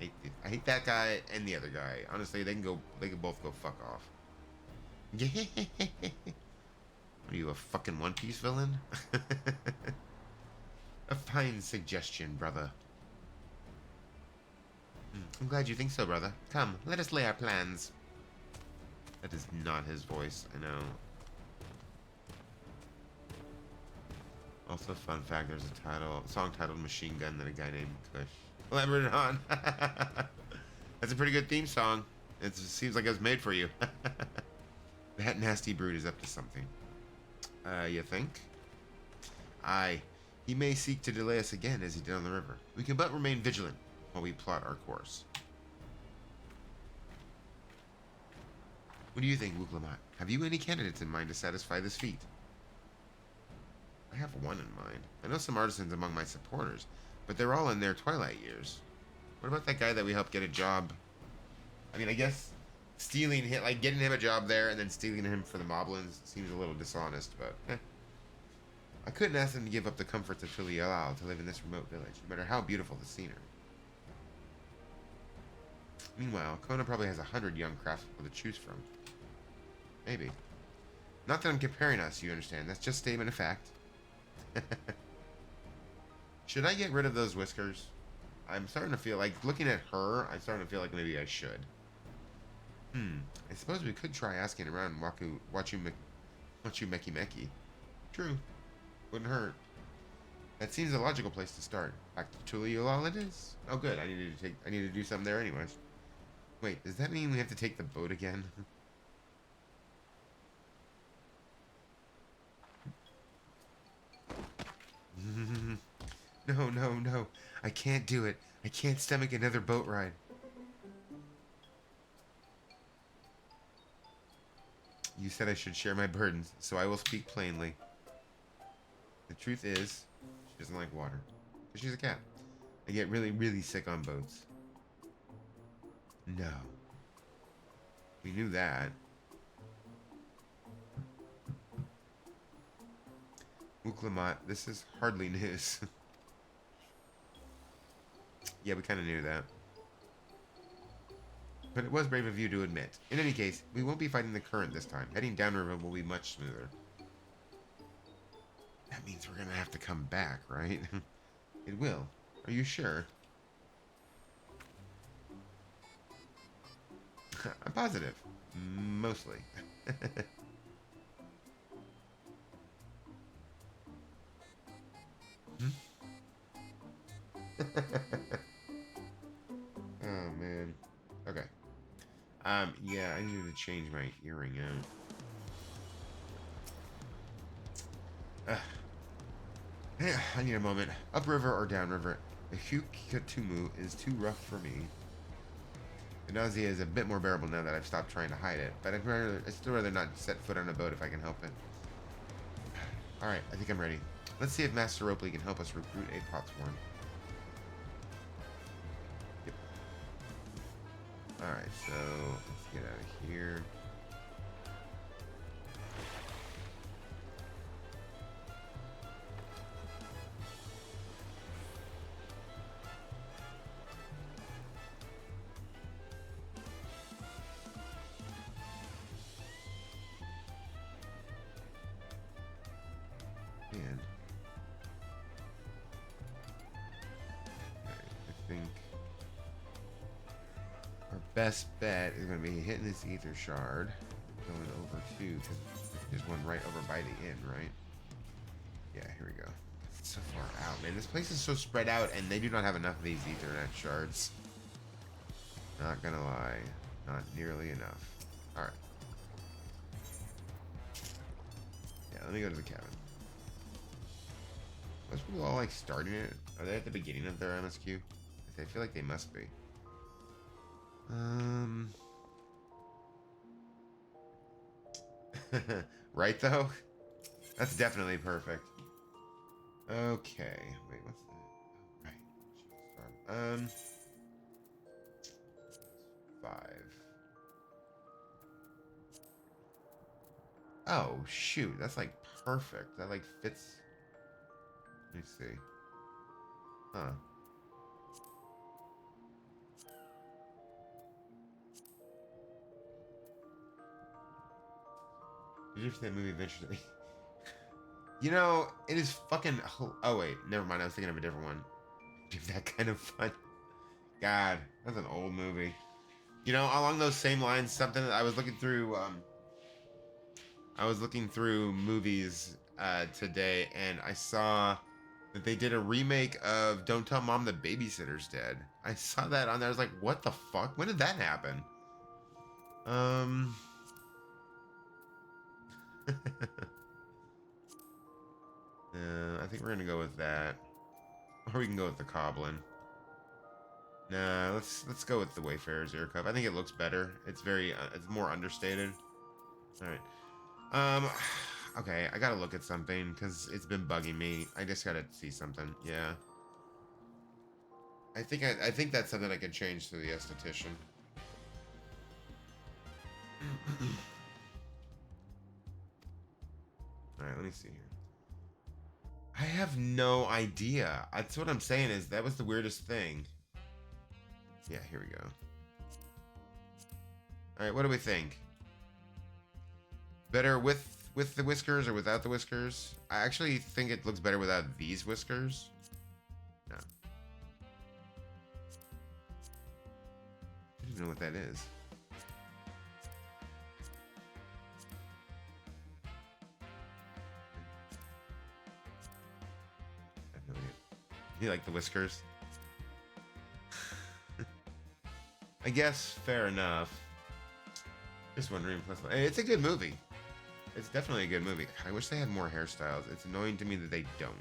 I hate that guy and the other guy. Honestly, they can both go fuck off. Are you a fucking One Piece villain? A fine suggestion, brother. I'm glad you think so, brother. Come, let us lay our plans. That is not his voice, I know. Also, fun fact, there's a song titled Machine Gun that a guy named Kush elaborated on. That's a pretty good theme song. It seems like it was made for you. That nasty brute is up to something. You think? Aye. He may seek to delay us again as he did on the river. We can but remain vigilant while we plot our course. What do you think, Wuklamot? Have you any candidates in mind to satisfy this feat? I have one in mind. I know some artisans among my supporters, but they're all in their twilight years. What about that guy that we helped get a job? I mean, I guess stealing him, like getting him a job there and then stealing him for the moblins seems a little dishonest, but I couldn't ask them to give up the comforts of Tulialal to live in this remote village, no matter how beautiful the scenery. Meanwhile, Kona probably has 100 young craftspeople to choose from. Maybe. Not that I'm comparing us, you understand. That's just a statement of fact. Should I get rid of those whiskers? I'm starting to feel like, looking at her, I'm starting to feel like maybe I should. I suppose we could try asking around Wachu Meki. True. Wouldn't hurt. That seems a logical place to start. Back to Tulialal it is. Oh good, I need to do something there anyways. Wait, does that mean we have to take the boat again? No. I can't do it. I can't stomach another boat ride. You said I should share my burdens, so I will speak plainly. The truth is, she doesn't like water. Because she's a cat. I get really, really sick on boats. No. We knew that. Wuklamot, this is hardly news. Yeah, we kind of knew that. But it was brave of you to admit. In any case, we won't be fighting the current this time. Heading downriver will be much smoother. That means we're going to have to come back, right? It will. Are you sure? I'm positive. Mostly. Oh man. Okay. Yeah, I need to change my earring out. I need a moment. Upriver or downriver? The Hukatumu is too rough for me. The nausea is a bit more bearable now that I've stopped trying to hide it, but I'd still rather not set foot on a boat if I can help it. Alright, I think I'm ready. Let's see if Master Ropley can help us recruit a Potsworn. Yep. Alright, so let's get out of here. And I think our best bet is going to be hitting this ether shard, going over to, because there's one right over by the inn, right? Yeah, here we go. It's so far out, man. This place is so spread out, and they do not have enough of these Ethernet shards. Not gonna lie, not nearly enough. All right. Yeah, let me go to the cabin. Most people all like starting it. Are they at the beginning of their MSQ? I feel like they must be. Right though? That's definitely perfect. Okay. Wait, what's that? Oh, right. 5. Oh shoot, that's like perfect. That like fits. Let me see. Huh. Did you see that movie eventually? You know, it is fucking. Oh wait, never mind. I was thinking of a different one. Give that kind of fun. God, that's an old movie. You know, along those same lines, something that I was looking through. I was looking through movies today, and I saw that they did a remake of "Don't Tell Mom the Babysitter's Dead." I saw that on there. I was like, "What the fuck? When did that happen?" I think we're gonna go with that, or we can go with the Coblin. Nah, let's go with the Wayfarer's Ear Cup. I think it looks better. It's very, it's more understated. All right. Okay, I gotta look at something because it's been bugging me. I just gotta see something. Yeah. I think that's something I can change to the esthetician. All right, let me see here. I have no idea. That's what I'm saying. Is that was the weirdest thing. Yeah, here we go. All right, what do we think? Better with the whiskers or without the whiskers? I actually think it looks better without these whiskers. No. I don't even know what that is. I have no idea. You like the whiskers? I guess fair enough. Just wondering. Plus, hey, it's a good movie. It's definitely a good movie. I wish they had more hairstyles. It's annoying to me that they don't.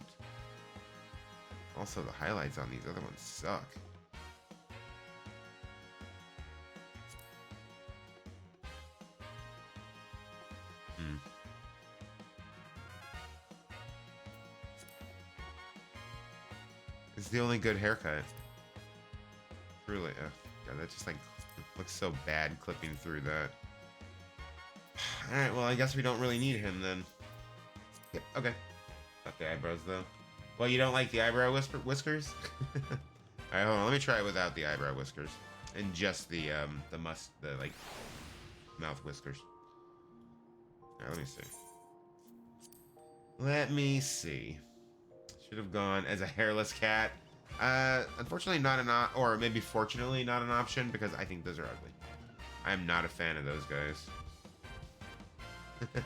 Also, the highlights on these other ones suck. It's the only good haircut. Truly. God, that just like looks so bad clipping through that. Alright, well, I guess we don't really need him then. Yep, okay. Not the eyebrows, though. Well, you don't like the eyebrow whiskers? Alright, hold on. Let me try it without the eyebrow whiskers. And just the like, mouth whiskers. Alright, let me see. Let me see. Should have gone as a hairless cat. Unfortunately not or maybe fortunately not an option, because I think those are ugly. I'm not a fan of those guys. I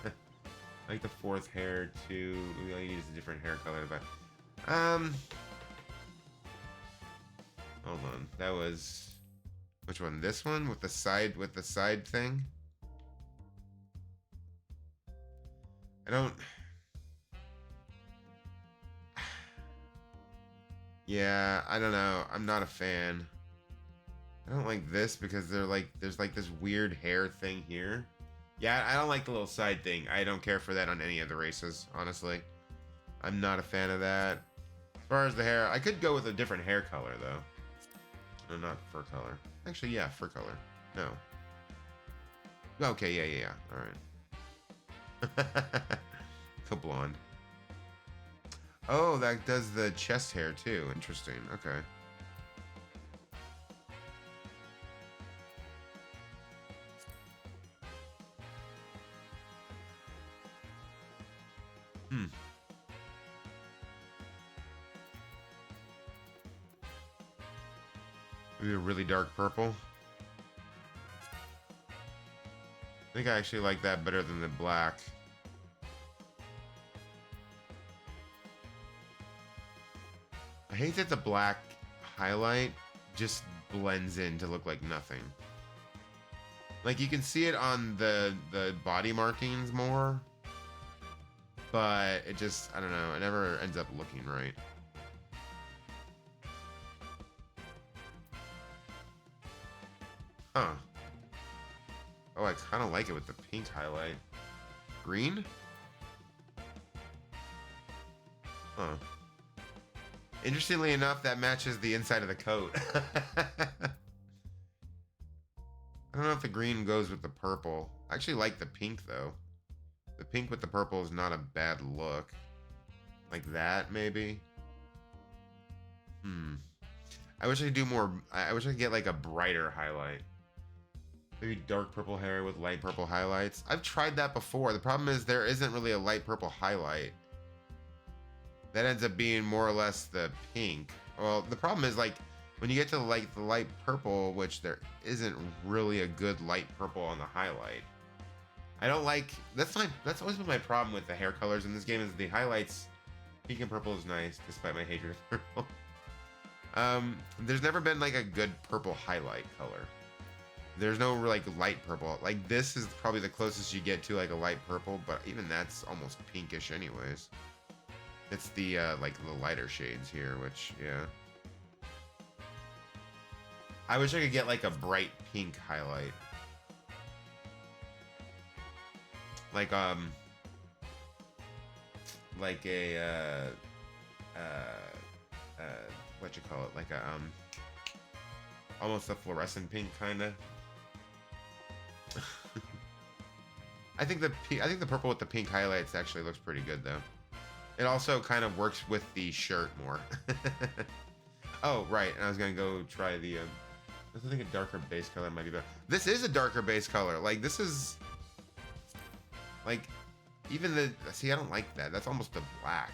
like the fourth hair too. We only use a different hair color, but hold on. That was which one? This one with the side thing? I don't. Yeah, I don't know. I'm not a fan. I don't like this because there's like this weird hair thing here. Yeah, I don't like the little side thing. I don't care for that on any of the races, honestly. I'm not a fan of that. As far as the hair, I could go with a different hair color though. No, not fur color. Actually, yeah, fur color. No. Okay, yeah. All right. Go blonde. Oh, that does the chest hair too. Interesting. Okay. Maybe a really dark purple. I think I actually like that better than the black. I hate that the black highlight just blends in to look like nothing. Like you can see it on the body markings more, but it just, I don't know, it never ends up looking right. Huh. Oh, I kind of like it with the pink highlight. Green? Huh. Interestingly enough, that matches the inside of the coat. I don't know if the green goes with the purple. I actually like the pink, though. The pink with the purple is not a bad look. Like that, maybe? I wish I could do more. I wish I could get like a brighter highlight. Maybe dark purple hair with light purple highlights. I've tried that before. The problem is there isn't really a light purple highlight. That ends up being more or less the pink. Well, the problem is like when you get to like the light purple, which there isn't really a good light purple on the highlight. I don't like, that's always been my problem with the hair colors in this game is the highlights. Pink and purple is nice, despite my hatred of purple. There's never been like a good purple highlight color. There's no like light purple. Like this is probably the closest you get to like a light purple, but even that's almost pinkish anyways. It's the like the lighter shades here, which yeah. I wish I could get like a bright pink highlight. Like a what you call it? Like a almost a fluorescent pink kinda. I think the purple with the pink highlights actually looks pretty good though. It also kind of works with the shirt more. Oh right, and I was gonna go try the. I think a darker base color might be better. This is a darker base color. Like this is. Like, even the see, I don't like that. That's almost a black.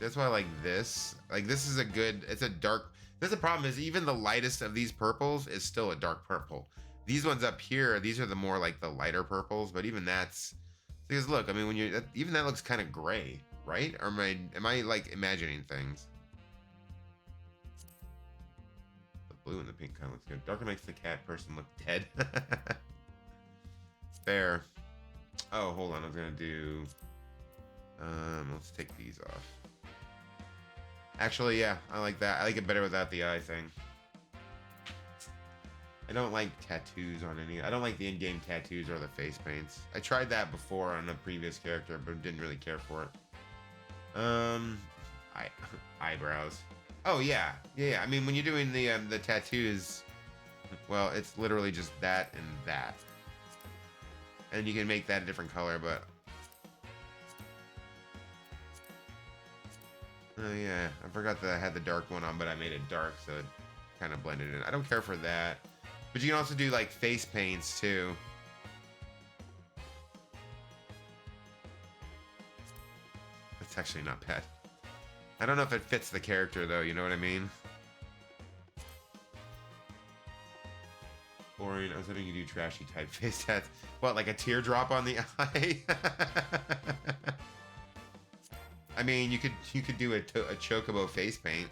That's why I like this. Like this is a good. It's a dark. That's the problem is even the lightest of these purples is still a dark purple. These ones up here, these are the more like the lighter purples, but even that's because look, I mean, when you even that looks kind of gray, right? Or am I like imagining things? The blue and the pink kind of looks good. Darker makes the cat person look dead. Fair. Oh, hold on. I was gonna do. Let's take these off. Actually, yeah, I like that. I like it better without the eye thing. I don't like tattoos on any. I don't like the in-game tattoos or the face paints. I tried that before on a previous character, but didn't really care for it. Eyebrows. Oh yeah. I mean, when you're doing the tattoos, well, it's literally just that and that, and you can make that a different color, but. Oh yeah, I forgot that I had the dark one on, but I made it dark, so it kind of blended in. I don't care for that. But you can also do like face paints too. That's actually not bad. I don't know if it fits the character though, you know what I mean? Boring. I was hoping you do trashy typeface tats. What, like a teardrop on the eye? I mean, you could do a chocobo face paint.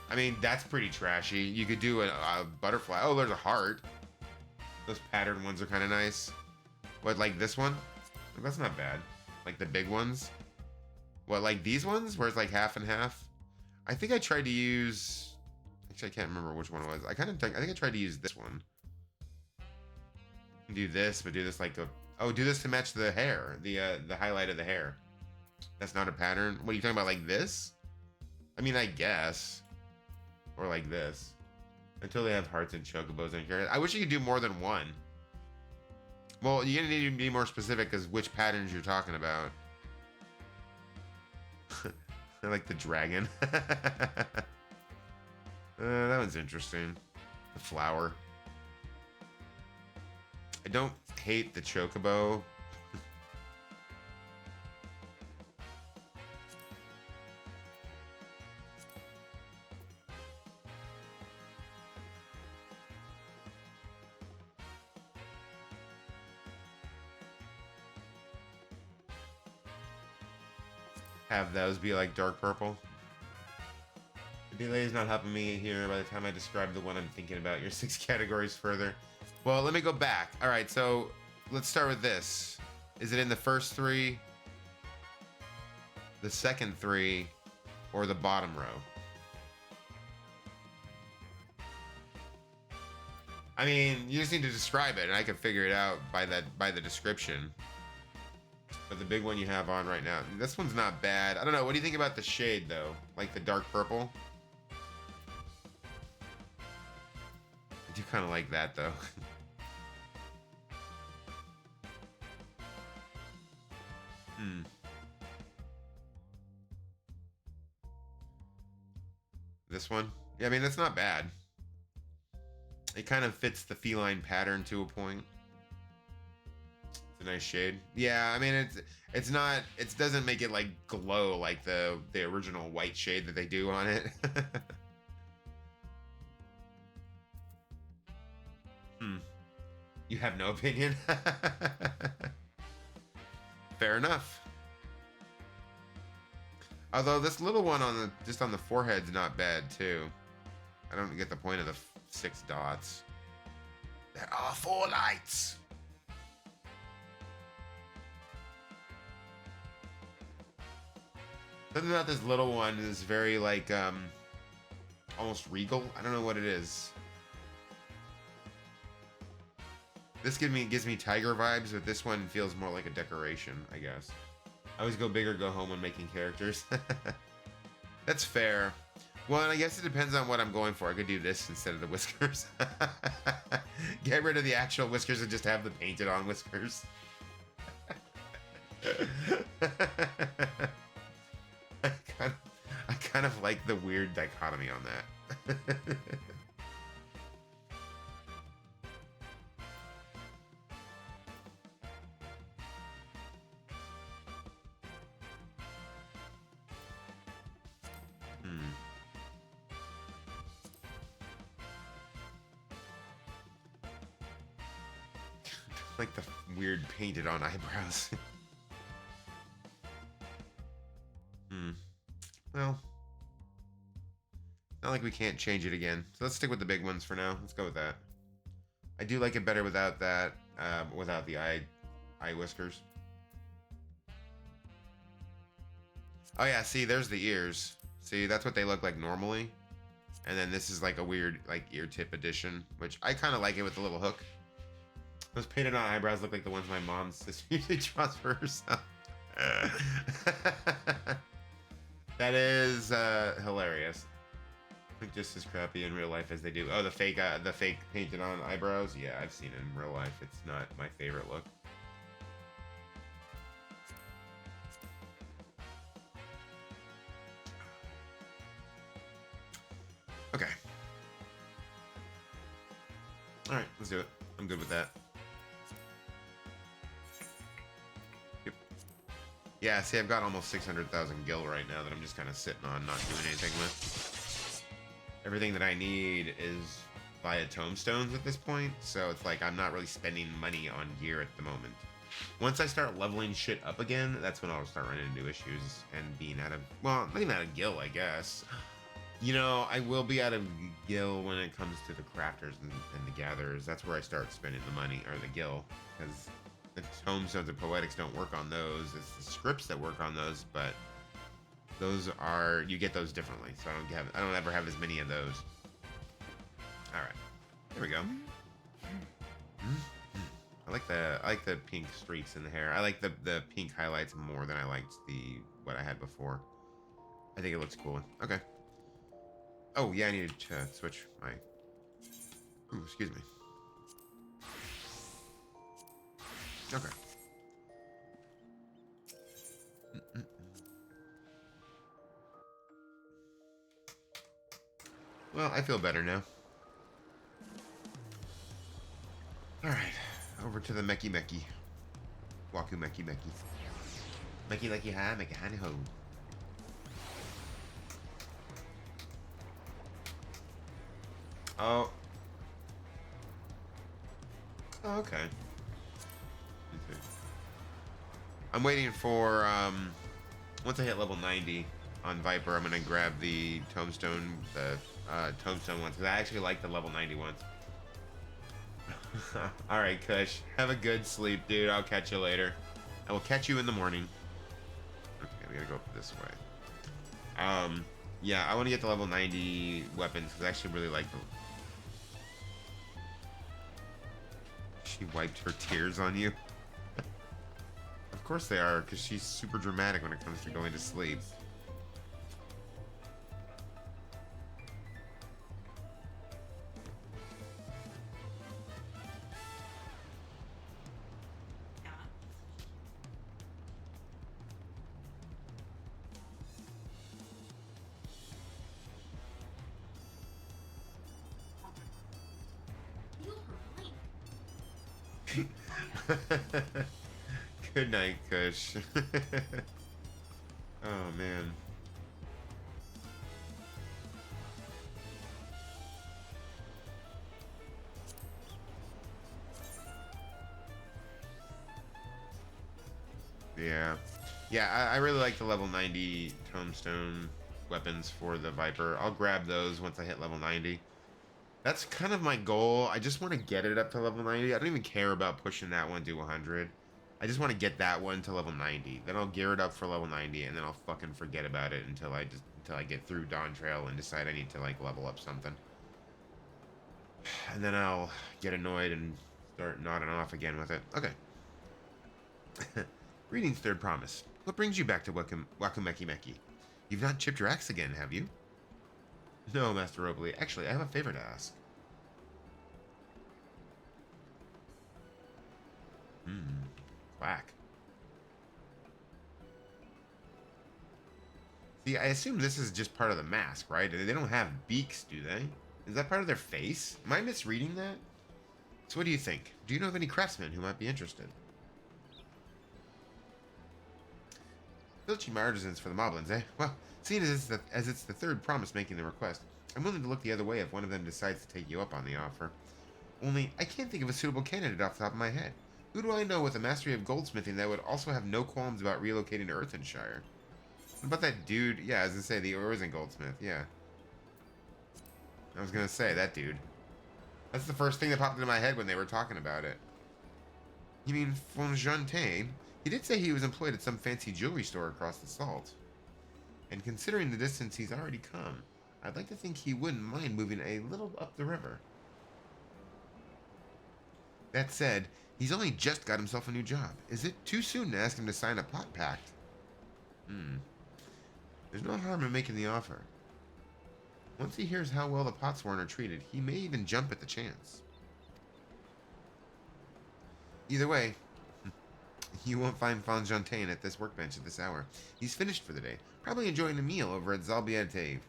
I mean, that's pretty trashy. You could do a butterfly. Oh, there's a heart. Those patterned ones are kind of nice. What, like this one? That's not bad. Like the big ones. What, like these ones? Where it's like half and half? I think I tried to use... Actually, I can't remember which one it was. I think I tried to use this one. Do this, but do this like the... Oh, do this to match the hair. The highlight of the hair. That's not a pattern. What are you talking about, like this? I mean, I guess. Or like this. Until they have hearts and chocobos and carrots. I wish you could do more than one. Well, you're gonna need to be more specific because which patterns you're talking about. I like the dragon. That one's interesting. The flower. I don't hate the chocobo. Have those be like dark purple. The delay is not helping me here by the time I describe the one I'm thinking about. You're 6 categories further. Well, let me go back. All right, so let's start with this. Is it in the first 3, the second 3, or the bottom row? I mean, you just need to describe it, and I can figure it out by the description. But the big one you have on right now, this one's not bad. I don't know. What do you think about the shade, though? Like the dark purple? I do kind of like that, though. This one? Yeah, I mean, that's not bad. It kind of fits the feline pattern to a point. Nice shade. Yeah, I mean it's not, it doesn't make it like glow like the original white shade that they do on it. You have no opinion? Fair enough. Although this little one on the forehead's not bad too. I don't get the point of the 6 dots. There are 4 lights. Something about this little one is very like almost regal. I don't know what it is. This gives me tiger vibes, but this one feels more like a decoration, I guess. I always go big or go home when making characters. That's fair. Well, and I guess it depends on what I'm going for. I could do this instead of the whiskers. Get rid of the actual whiskers and just have the painted on whiskers. I kind of like the weird dichotomy on that. Like the weird painted on eyebrows. Well, not like we can't change it again. So let's stick with the big ones for now. Let's go with that. I do like it better without that, without the eye whiskers. Oh yeah, see, there's the ears. See, that's what they look like normally. And then this is like a weird, like, ear tip addition, which I kind of like it with the little hook. Those painted on eyebrows look like the ones my mom's sister usually draws for herself. That is hilarious. Look just as crappy in real life as they do. Oh, the fake painted on eyebrows. Yeah, I've seen it in real life. It's not my favorite look. Okay. All right, let's do it. I'm good with that. Yeah, see, I've got almost 600,000 gil right now that I'm just kind of sitting on, not doing anything with. everything that I need is via tombstones at this point, so it's like I'm not really spending money on gear at the moment. Once I start leveling shit up again, that's when I'll start running into issues and being out of, well, not even out of gil, I guess. You know, I will be out of gil when it comes to the crafters and the gatherers. That's where I start spending the money, or the gil, because the tombstones and poetics don't work on those. It's the scripts that work on those, but those are, you get those differently. So I don't ever have as many of those. All right, there we go. I like the pink streaks in the hair. I like the pink highlights more than I liked what I had before. I think it looks cool. Okay. Oh yeah, I needed to switch my. Ooh, excuse me. Okay. Well, I feel better now. All right, over to the Meki Meki. Waku Meki Meki. Meki Leki Ha, Meki Hani Ho. Oh. Oh, okay. I'm waiting for, once I hit level 90 on Viper, I'm gonna grab the tombstone ones, because I actually like the level 90 ones. Alright, Kush. Have a good sleep, dude. I'll catch you later. I will catch you in the morning. Okay, we gotta go this way. Yeah, I want to get the level 90 weapons, because I actually really like them. She wiped her tears on you. Of course they are, because she's super dramatic when it comes to going to sleep. Good night, Kush. Oh, man. Yeah. Yeah, I really like the level 90 tombstone weapons for the Viper. I'll grab those once I hit level 90. That's kind of my goal. I just want to get it up to level 90. I don't even care about pushing that one to 100. I just want to get that one to level 90. Then I'll gear it up for level 90, and then I'll fucking forget about it until I get through Dawntrail and decide I need to like level up something. And then I'll get annoyed and start nodding off again with it. Okay. Greetings, Third Promise. What brings you back to Waku Meki Meki? You've not chipped your axe again, have you? No, Master Robley. Actually, I have a favor to ask. Whack. See, I assume this is just part of the mask, right? They don't have beaks, do they? Is that part of their face? Am I misreading that? So what do you think? Do you know of any craftsmen who might be interested? Filching my artisans for the moblins, eh? Well, seeing as it's the Third Promise making the request, I'm willing to look the other way if one of them decides to take you up on the offer. Only, I can't think of a suitable candidate off the top of my head. Who do I know with a mastery of goldsmithing that would also have no qualms about relocating to Earthenshire? What about that dude? Yeah, I was gonna say, the Orison goldsmith, yeah. I was gonna say, that dude. That's the first thing that popped into my head when they were talking about it. You mean Fontaine? He did say he was employed at some fancy jewelry store across the salt. And considering the distance he's already come, I'd like to think he wouldn't mind moving a little up the river. That said, he's only just got himself a new job. Is it too soon to ask him to sign a pot pact? There's no harm in making the offer. Once he hears how well the Potsworn are treated, he may even jump at the chance. Either way, you won't find Fontaine at this workbench at this hour. He's finished for the day, probably enjoying a meal over at Zalbiatai.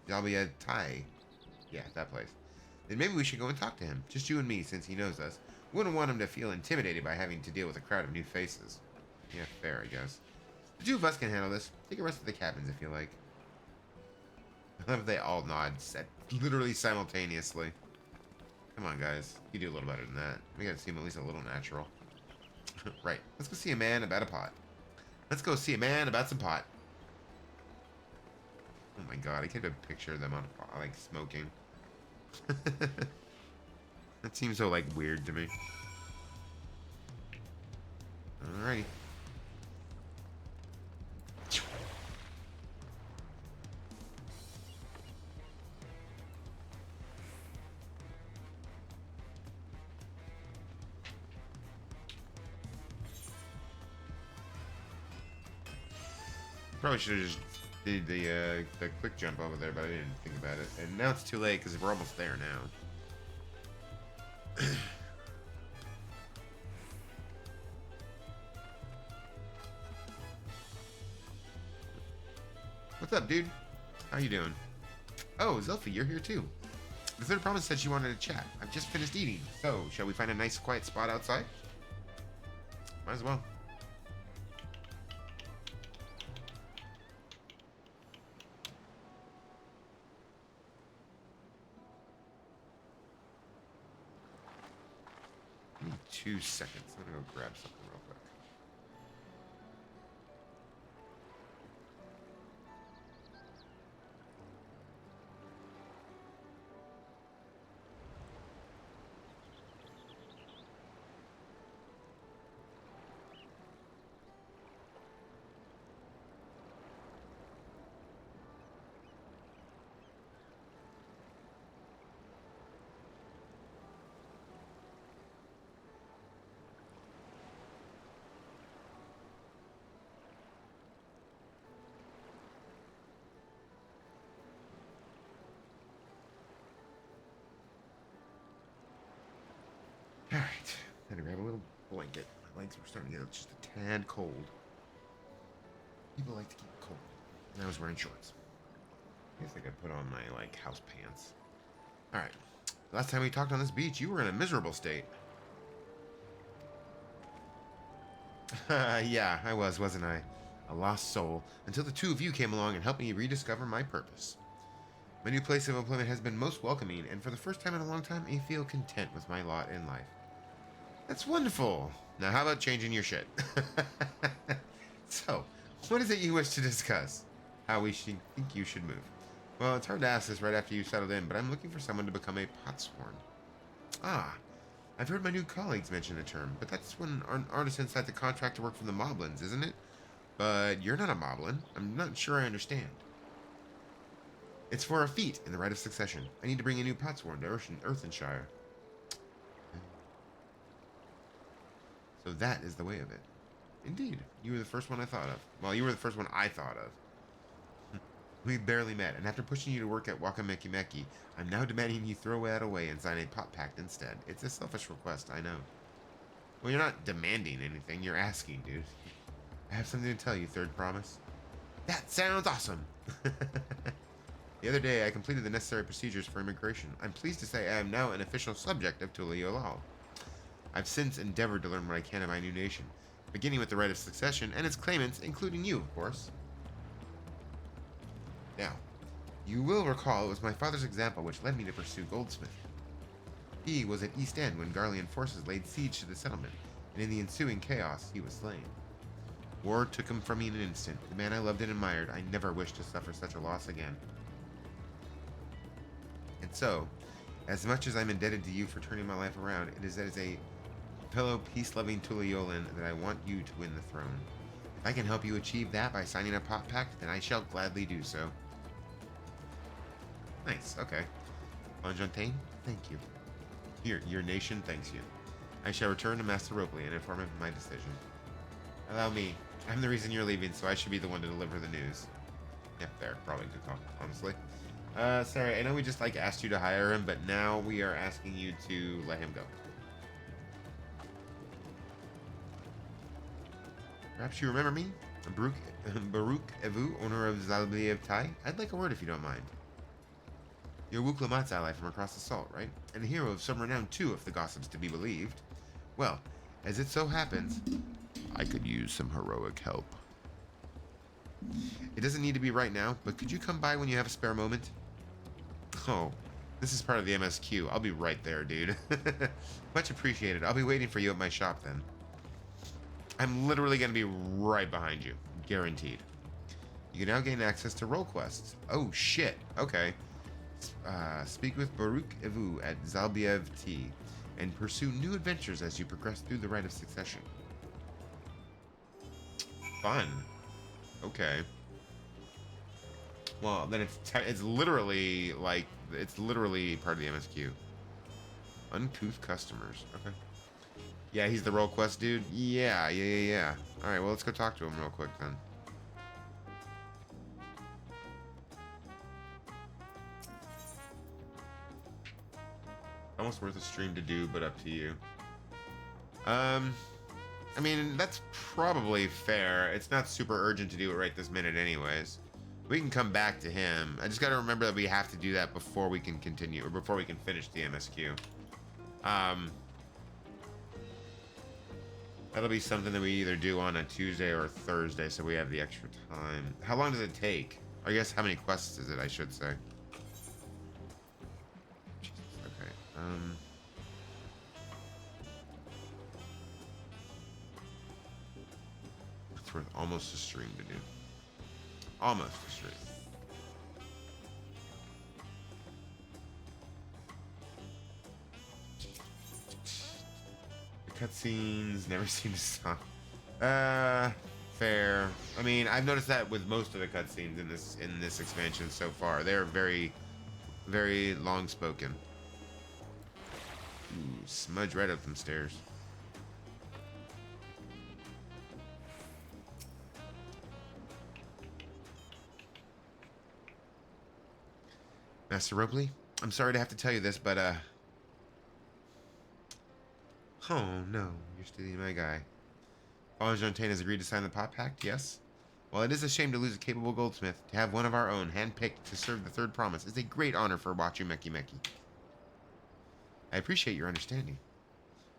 Yeah, that place. Then maybe we should go and talk to him, just you and me, since he knows us. Wouldn't want him to feel intimidated by having to deal with a crowd of new faces. Yeah, fair, I guess. The two of us can handle this. Take a rest at the cabins if you like. I love they all nod literally simultaneously. Come on, guys. You do a little better than that. We gotta seem at least a little natural. Right. Let's go see a man about a pot. Let's go see a man about some pot. Oh my god, I can't even picture them on a pot, like smoking. That seems so like weird to me. Alrighty. Probably should have just did the quick jump over there, but I didn't think about it. And now it's too late because we're almost there now. What's up, dude? How you doing? Oh, Zelfie, you're here too. The third promise said she wanted to chat. I've just finished eating, so shall we find a nice quiet spot outside? Might as well. Give me 2 seconds. I'm gonna go grab something real quick. Alright, had to grab a little blanket. My legs were starting to get just a tad cold. People like to keep it cold. And I was wearing shorts. I guess I could put on my, like, house pants. Alright. Last time we talked on this beach, you were in a miserable state. Yeah, I was, wasn't I? A lost soul, until the two of you came along and helped me rediscover my purpose. My new place of employment has been most welcoming, and for the first time in a long time, I feel content with my lot in life. That's wonderful. Now, how about changing your shit? So, what is it you wish to discuss? How we think you should move? Well, it's hard to ask this right after you settled in, but I'm looking for someone to become a potsworn. Ah, I've heard my new colleagues mention the term, but that's when an artisan signs a contract to work for the Moblins, isn't it? But you're not a Moblin. I'm not sure I understand. It's for a feat in the rite of succession. I need to bring a new potsworn to Earthenshire. So that is the way of it. Indeed. You were the first one I thought of. Well, you were the first one I thought of. We barely met, and after pushing you to work at Wakamekimeki, I'm now demanding you throw that away and sign a pot pact instead. It's a selfish request, I know. Well, you're not demanding anything. You're asking, dude. I have something to tell you, third promise. That sounds awesome! The other day, I completed the necessary procedures for immigration. I'm pleased to say I am now an official subject of Tuliolal. I've since endeavored to learn what I can of my new nation, beginning with the right of succession and its claimants, including you, of course. Now, you will recall it was my father's example which led me to pursue goldsmithing. He was at East End when Garlean forces laid siege to the settlement, and in the ensuing chaos, he was slain. War took him from me in an instant. The man I loved and admired, I never wished to suffer such a loss again. And so, as much as I'm indebted to you for turning my life around, it is as a fellow peace-loving Tuliolan that I want you to win the throne. If I can help you achieve that by signing a pot pact, then I shall gladly do so. Nice, okay. Enjante, thank you. Here, your nation thanks you. I shall return to Master Ropley and inform him of my decision. Allow me. I'm the reason you're leaving, so I should be the one to deliver the news. Yep, fair. Probably good call, honestly. Sorry, I know we just, like, asked you to hire him, but now we are asking you to let him go. Perhaps you remember me? Baruch Evu, owner of Zalbi Tai? I'd like a word if you don't mind. You're Wuklamat's ally from across the salt, right? And a hero of some renown too, if the gossip's to be believed. Well, as it so happens, I could use some heroic help. It doesn't need to be right now, but could you come by when you have a spare moment? Oh, this is part of the MSQ. I'll be right there, dude. Much appreciated. I'll be waiting for you at my shop then. I'm literally going to be right behind you. Guaranteed. You can now gain access to role quests. Oh, shit. Okay. Speak with Baruch Evu at Zalbiev T and pursue new adventures as you progress through the Rite of Succession. Fun. Okay. Well, then it's literally like it's literally part of the MSQ. Uncouth customers. Okay. Yeah, he's the role quest dude. Yeah. All right, well, let's go talk to him real quick then. Almost worth a stream to do, but up to you. I mean, that's probably fair. It's not super urgent to do it right this minute anyways. We can come back to him. I just got to remember that we have to do that before we can continue, or before we can finish the MSQ. That'll be something that we either do on a Tuesday or a Thursday, so we have the extra time. How long does it take? I guess how many quests is it, I should say. Okay, it's worth almost a stream to do. Almost a stream. The cutscenes never seem to stop. Fair. I mean, I've noticed that with most of the cutscenes in this expansion so far. They're very, very long spoken. Ooh, smudge right up them stairs. Master Robley, I'm sorry to have to tell you this, but, oh, no. You're stealing my guy. Fontaine has agreed to sign the Pot Pact, yes? While it is a shame to lose a capable goldsmith, to have one of our own handpicked to serve the Third Promise is a great honor for Wachu Meki Meki. I appreciate your understanding.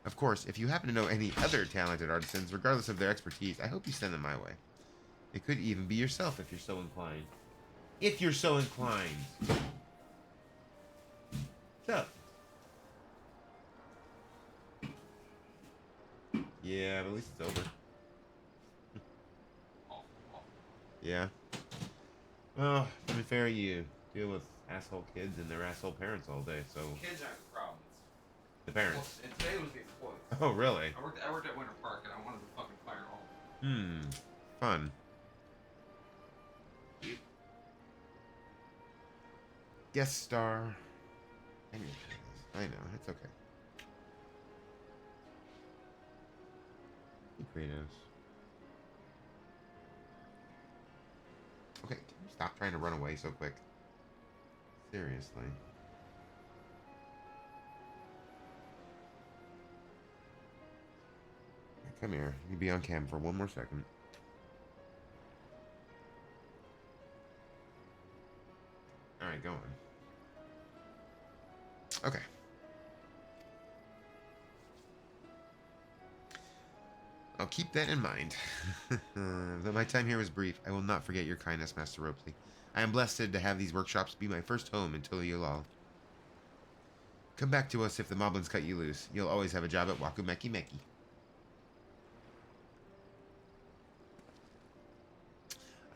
Of course, if you happen to know any other talented artisans, regardless of their expertise, I hope you send them my way. It could even be yourself if you're so inclined. If you're so inclined. What's up? Yeah, but at least it's over. Yeah. Well, to be fair, you deal with asshole kids and their asshole parents all day, so... Kids aren't the problem. The parents. Well, and today was the employees. Oh, really? I worked at Winter Park and I wanted to fucking fire all of them. Fun. Guest star. I know, it's okay. Kratos. Okay, can you stop trying to run away so quick? Seriously. Come here. You be on cam for one more second. Alright, go on. Okay. I'll keep that in mind. Though my time here was brief, I will not forget your kindness, Master Ropley. I am blessed to have these workshops be my first home until you all. Come back to us if the moblins cut you loose. You'll always have a job at Wachu Meki Meki.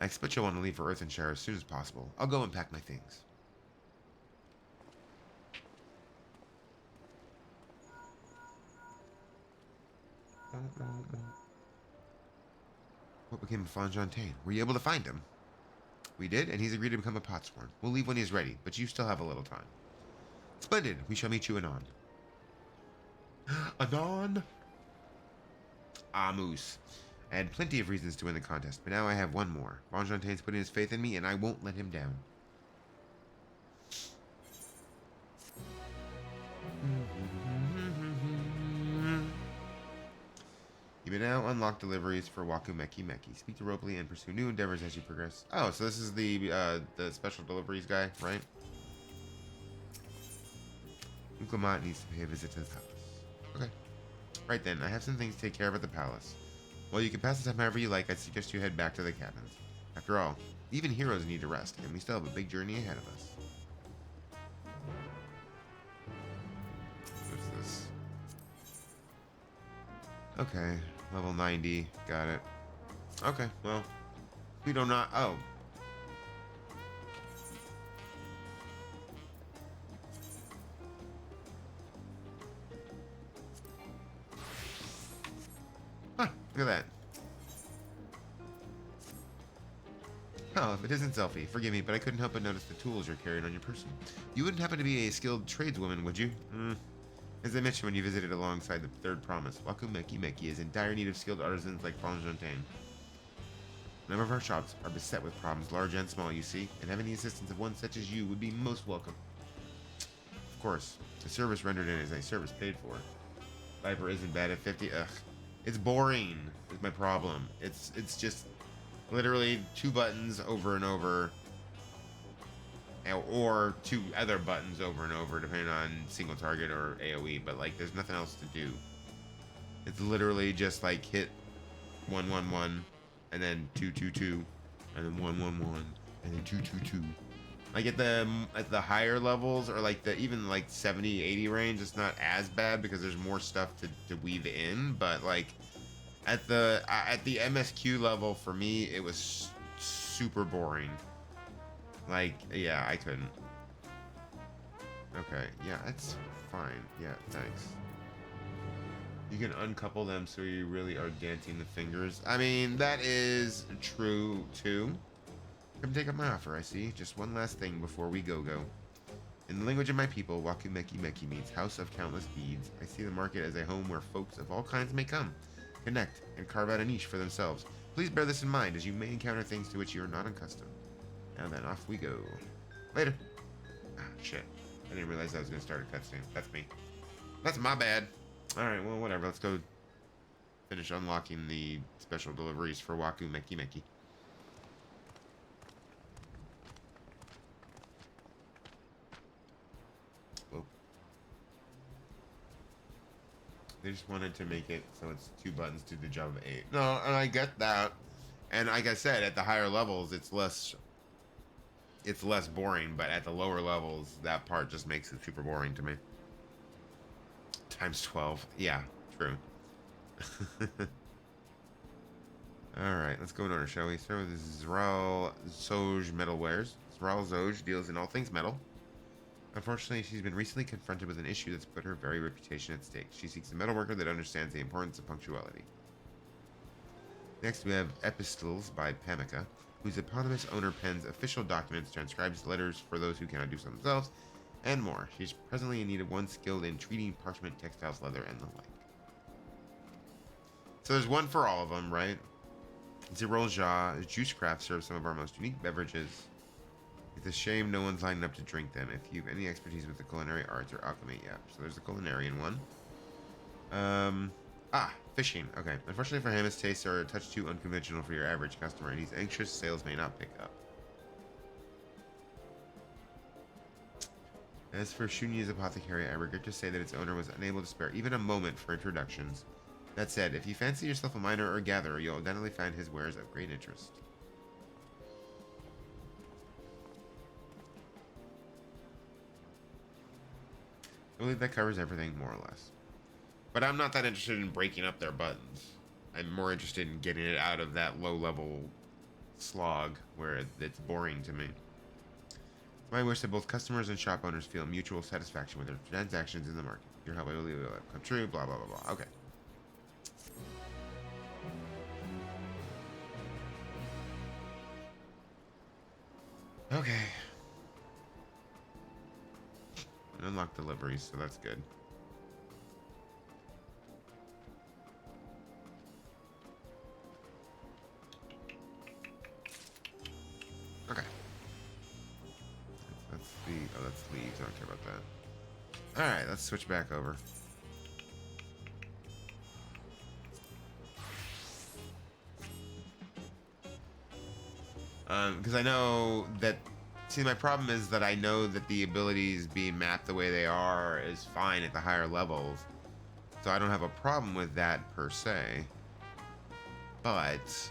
I expect you'll want to leave for Earthenshire as soon as possible. I'll go and pack my things. What became of Fontaine? Were you able to find him? We did, and he's agreed to become a potsworn. We'll leave when he's ready, but you still have a little time. Splendid. We shall meet you anon. Anon? Ah, Moose. I had plenty of reasons to win the contest, but now I have one more. Fontaine's putting his faith in me, and I won't let him down. You may now unlock deliveries for Wachu Meki Meki. Speak to Ropley and pursue new endeavors as you progress. Oh, so this is the special deliveries guy, right? Uncle Mott needs to pay a visit to the palace. Okay. Right then, I have some things to take care of at the palace. Well, you can pass the time however you like. I'd suggest you head back to the cabins. After all, Even heroes need to rest, and we still have a big journey ahead of us. What's this? Okay, level 90. Got it. Okay, well, we don't not. Oh. Huh, look at that. Oh, if it isn't Selfie, forgive me, but I couldn't help but notice the tools you're carrying on your person. You wouldn't happen to be a skilled tradeswoman, would you? As I mentioned when you visited alongside the third promise, Waku Meki Meki is in dire need of skilled artisans like Fontaine. A number of our shops are beset with problems, large and small, you see, and having the assistance of one such as you would be most welcome. Of course, the service rendered in is a service paid for. Viper isn't bad at 50. Ugh. It's boring, is my problem. It's just literally 2 buttons over and over, or 2 other buttons over and over, depending on single target or AoE, but like there's nothing else to do. It's literally just like hit 111 and then 222 and then 111 and then 222. Like at the higher levels, or like the even like 70-80 range, it's not as bad because there's more stuff to weave in, but like at the MSQ level, for me, it was super boring. Like, yeah, I couldn't. Okay, yeah, that's fine. Yeah, thanks. You can uncouple them so you really are dancing the fingers. I mean, that is true, too. Come take up my offer, I see. Just one last thing before we go. In the language of my people, Waku Meki Meki means House of Countless Beads. I see the market as a home where folks of all kinds may come, connect, and carve out a niche for themselves. Please bear this in mind, as you may encounter things to which you are not accustomed. Now then, off we go. Later. Ah, shit. I didn't realize I was going to start a cutscene. That's me. That's my bad. Alright, well, whatever. Let's go finish unlocking the special deliveries for Waku Meki Meki. Whoa. They just wanted to make it so it's 2 buttons do the job of 8. No, and I get that. And like I said, at the higher levels, it's less boring, but at the lower levels, that part just makes it super boring to me. Times 12. Yeah, true. Alright, let's go in order, shall we? Start with Zral Zoj Metalwares. Zral Zoj deals in all things metal. Unfortunately, she's been recently confronted with an issue that's put her very reputation at stake. She seeks a metalworker that understands the importance of punctuality. Next, we have Epistles by Pamika, whose eponymous owner pens official documents, transcribes letters for those who cannot do so themselves, and more. She's presently in need of one skilled in treating parchment, textiles, leather, and the like. So there's one for all of them, right? Zirol Ja Juicecraft serves some of our most unique beverages. It's a shame no one's lining up to drink them. If you have any expertise with the culinary arts or alchemy, yeah. So there's the culinarian one. Fishing. Okay. Unfortunately for him, his tastes are a touch too unconventional for your average customer, and he's anxious sales may not pick up. As for Shunya's apothecary, I regret to say that its owner was unable to spare even a moment for introductions. That said, if you fancy yourself a miner or gatherer, you'll undoubtedly find his wares of great interest. I believe that covers everything, more or less. But I'm not that interested in breaking up their buttons. I'm more interested in getting it out of that low-level slog where it's boring to me. It's my wish that both customers and shop owners feel mutual satisfaction with their transactions in the market. Your help will come true, blah, blah, blah, blah. Okay. Okay. Unlock deliveries, so that's good. Okay. That's leaves. I don't care about that. Alright, let's switch back over. Because I know that... See, my problem is that I know that the abilities being mapped the way they are is fine at the higher levels. So I don't have a problem with that per se. But...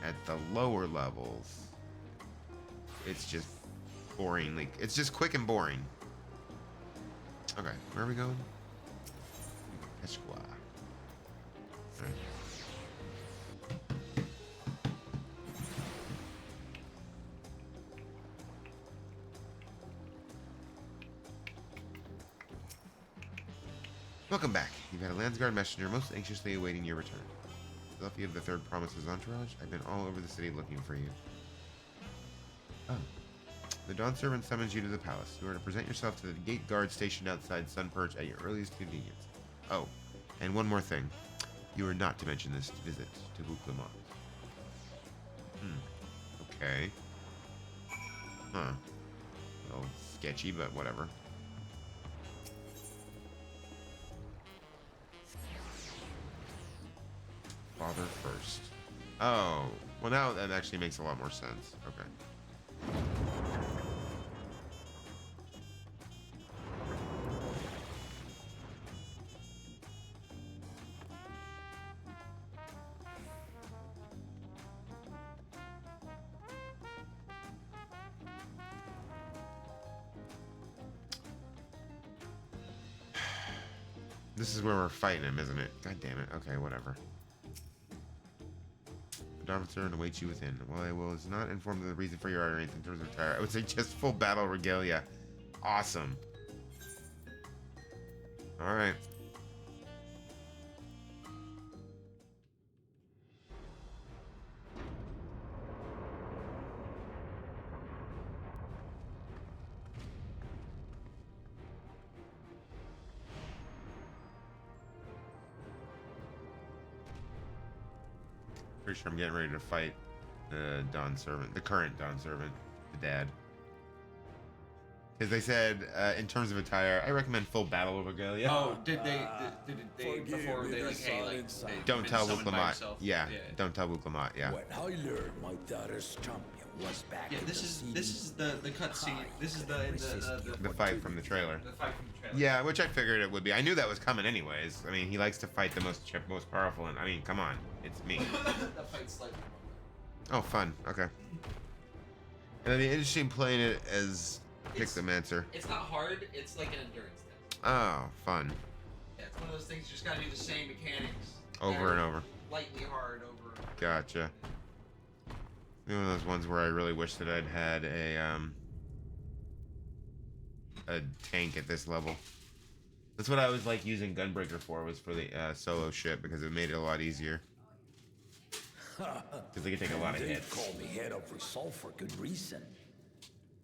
at the lower levels, it's just boring. Like, it's just quick and boring. Okay, where are we going? Esqua. Right. Welcome back. You've had a Landsguard messenger most anxiously awaiting your return. Philadelphia of the Third Promises Entourage, I've been all over the city looking for you. Oh. The Dawn Servant summons you to the palace. You are to present yourself to the gate guard stationed outside Sunperch at your earliest convenience. Oh, and one more thing. You are not to mention this visit to Vuklamont. Okay. Huh. A little sketchy, but whatever. Father first. Oh, well now that actually makes a lot more sense. Okay. This is where we're fighting him, isn't it? God damn it. Okay, whatever. The Dawn Servant awaits you within. While I is not informed of the reason for your order or anything in terms of retire, I would say just full battle regalia. Awesome. Alright. Pretty sure I'm getting ready to fight the Dawn Servant, the current Dawn Servant, the dad. Because they said, in terms of attire, I recommend full battle regalia. Oh, did they before they like, hey, like, Don't tell Vuklamont. Yeah, don't tell Vuklamont. Yeah. When I learned my daughter's champion was back. Yeah, this is the cutscene. This is The fight from the trailer. the fight from the trailer. Yeah, which I figured it would be. I knew that was coming anyways. I mean, he likes to fight the most powerful, and I mean, come on, it's me. The fight's slightly Oh, fun. Okay. And it'd be interesting playing it as Pixomancer. It's not hard. It's like an endurance test. Oh, fun. Yeah, it's one of those things. You just gotta do the same mechanics Over and over. Lightly hard over. Gotcha. One of those ones where I really wish that I'd had a tank at this level. That's what I was like using Gunbreaker for, was for the solo ship, because it made it a lot easier. Because they could take a lot of They hits. call me head of resolve for good reason.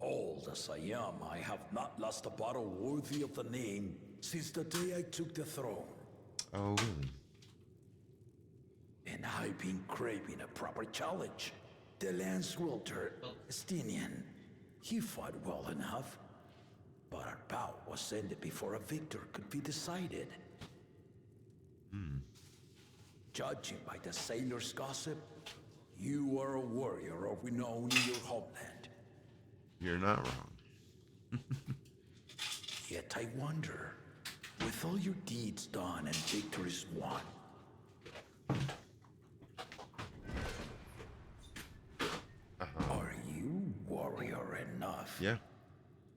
Old as I am, I have not lost a battle worthy of the name since the day I took the throne. Oh, really? And I've been craving a proper challenge. The lance wielder, Estinian, he fought well enough, but our bout was ended before a victor could be decided. Judging by the sailors' gossip, you are a warrior of renown in your homeland. You're not wrong. Yet I wonder, with all your deeds done and victories won, are you warrior enough Yeah.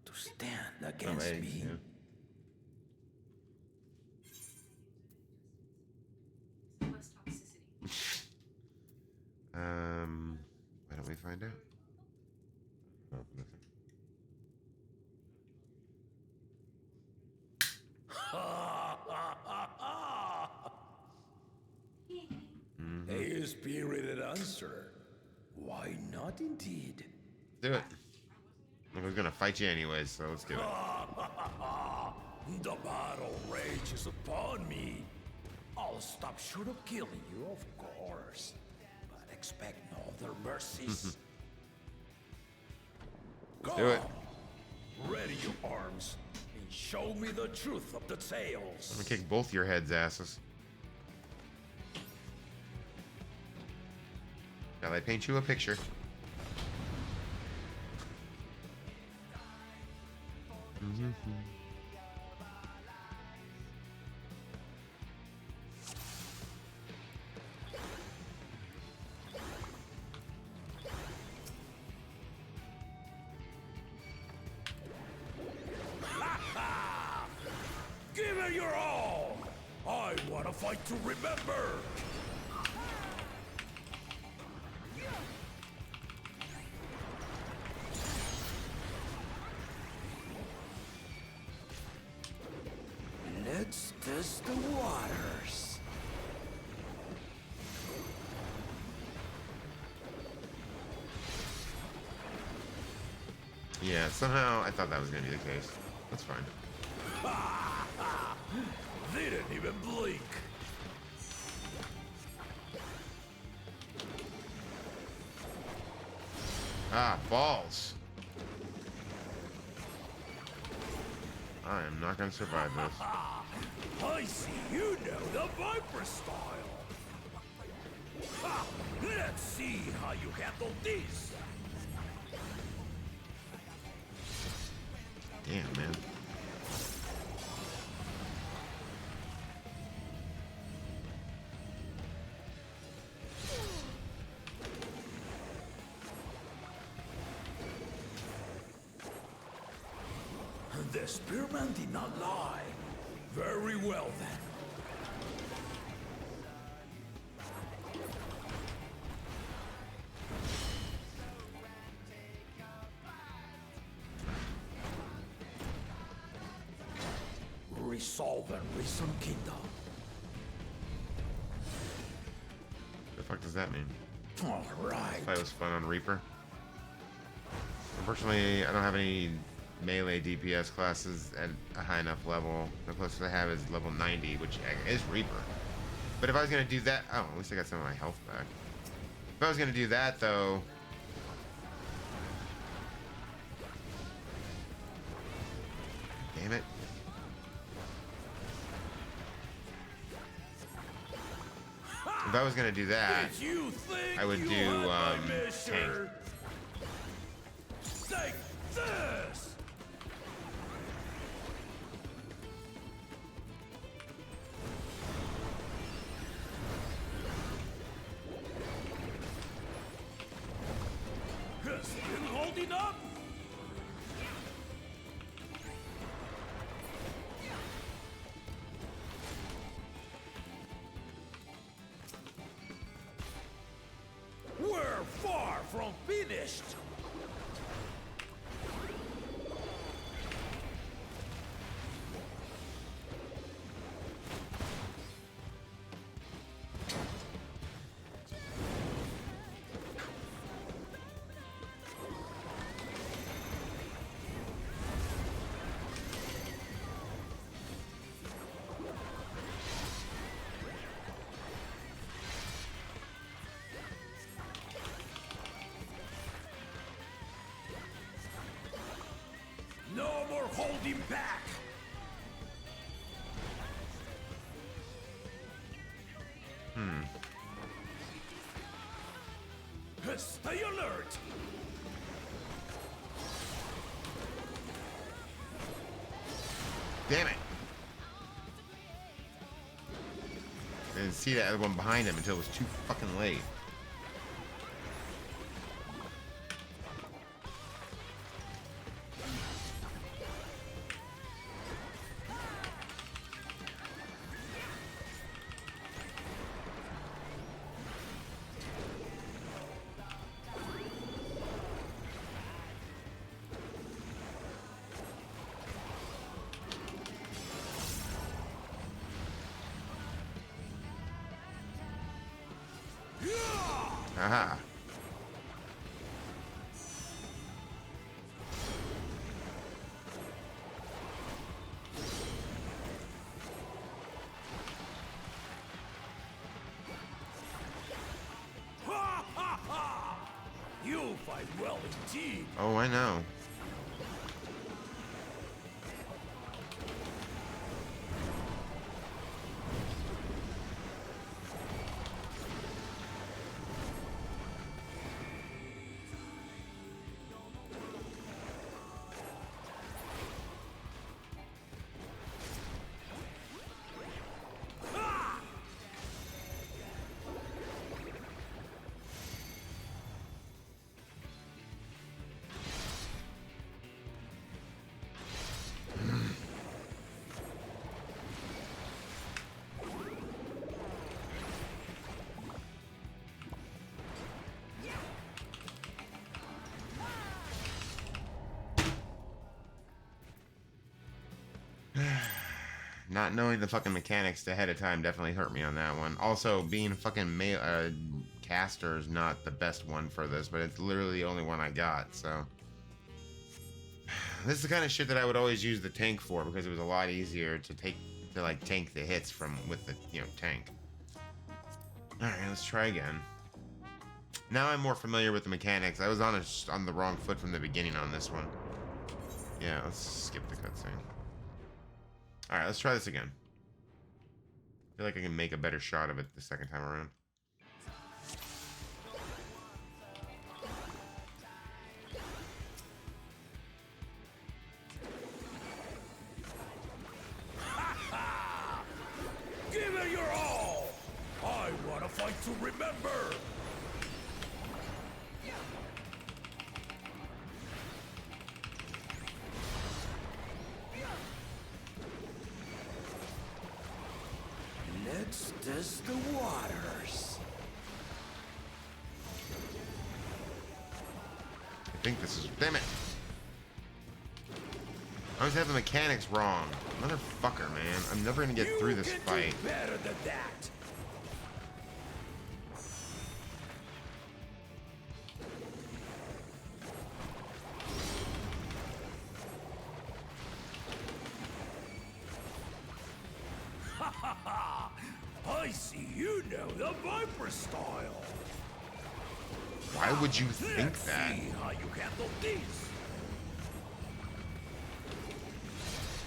to stand against Hey, me? yeah. Why don't we find out? Oh, nothing. A spirited answer. Why not indeed? Do it. I was gonna fight you anyways, so let's do it. The battle rages upon me. I'll stop short of killing you, of course. But expect no other mercies. Go. Do it. Ready your arms and show me the truth of the I'm tales. gonna kick both your heads' asses. Shall I paint you a picture? your all! I want to fight to remember! Let's test the waters. Yeah, somehow I thought that was gonna be the case. That's fine. They didn't even blink. Ah, balls. I am not gonna survive this. I see you know the Viper style. Ha! Let's see how you handle this. Damn, man. The spearman did not lie. Very well then. Resolve and reason kingdom. The fuck does that mean? All right. Fight was fun on Reaper. Unfortunately, I don't have any melee DPS classes at a high enough level. The closest I have is level 90, which is Reaper. But if I was gonna do that, oh, at least I got some of my health back. If I was gonna do that, though, damn it. If I was gonna do that, Did you think I would you do had my tank. measure? Take this! Still holding up? We're far from finished. No more holding back. Stay alert. Damn it. I didn't see that other one behind him until it was too fucking late. Aha. Ha ha ha! You fight well indeed. Oh, I know. Not knowing the fucking mechanics ahead of time definitely hurt me on that one. Also, being a fucking caster is not the best one for this, but it's literally the only one I got, so. This is the kind of shit that I would always use the tank for, because it was a lot easier to tank the hits from with the, tank. Alright, let's try again. Now I'm more familiar with the mechanics. I was on the wrong foot from the beginning on this one. Yeah, let's skip the cutscene. Alright, let's try this again. I feel like I can make a better shot of it the second time around. Give it your all! I wanna fight to remember! Let's test the waters. I think this is... Damn it! I always have the mechanics wrong. Motherfucker, man. I'm never gonna get through this fight. Do better than that. I see you know the Viper style. Why would you think Let's that? see how you handle this.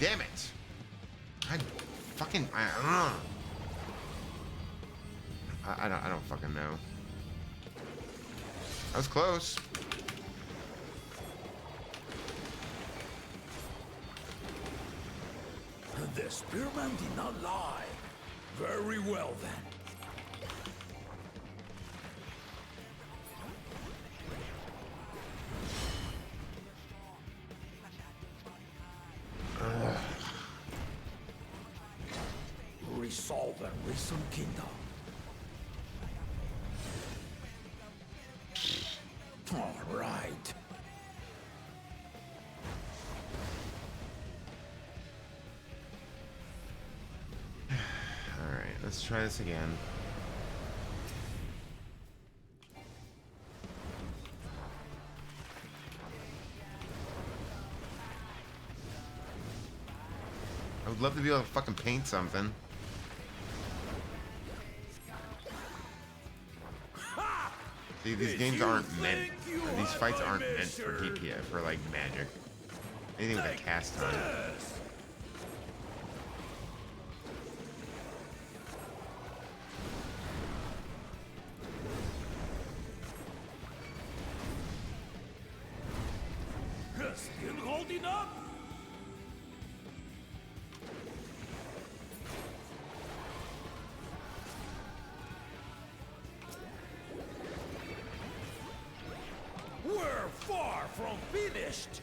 Damn it! I don't fucking know. That was close. The spearman did not lie. Very well then. Resolve and reason kingdom. All right. All right, let's try this again. I would love to be able to fucking paint something. See, these games aren't meant, or these fights aren't meant for DPS, for like magic. Anything with a cast time. Still holding up? We're far from finished.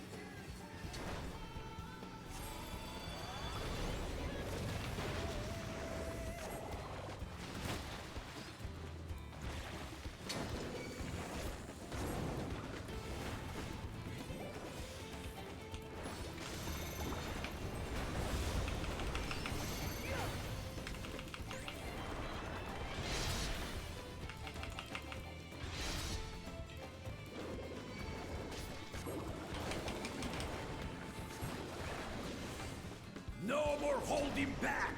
No more holding back!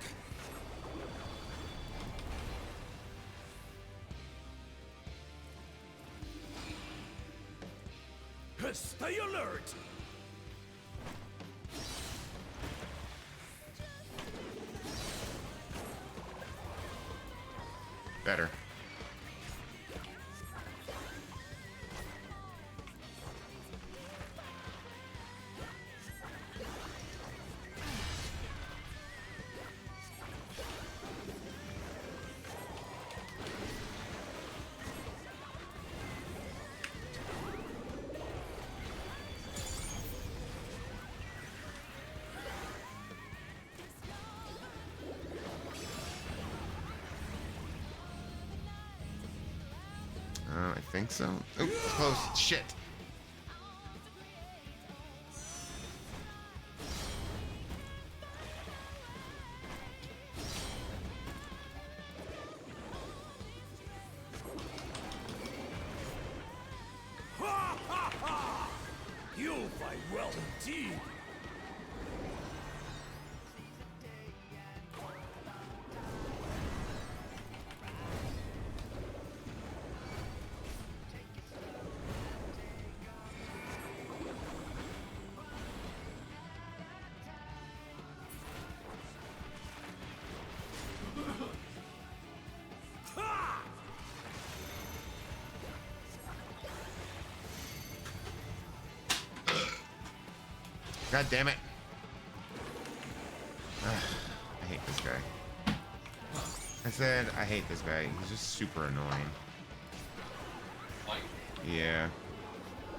Stay alert! Better. I think so. Oh, close. Shit. You fight well indeed. God damn it. I hate this guy. I said I hate this guy. He's just super annoying. Like, Yeah.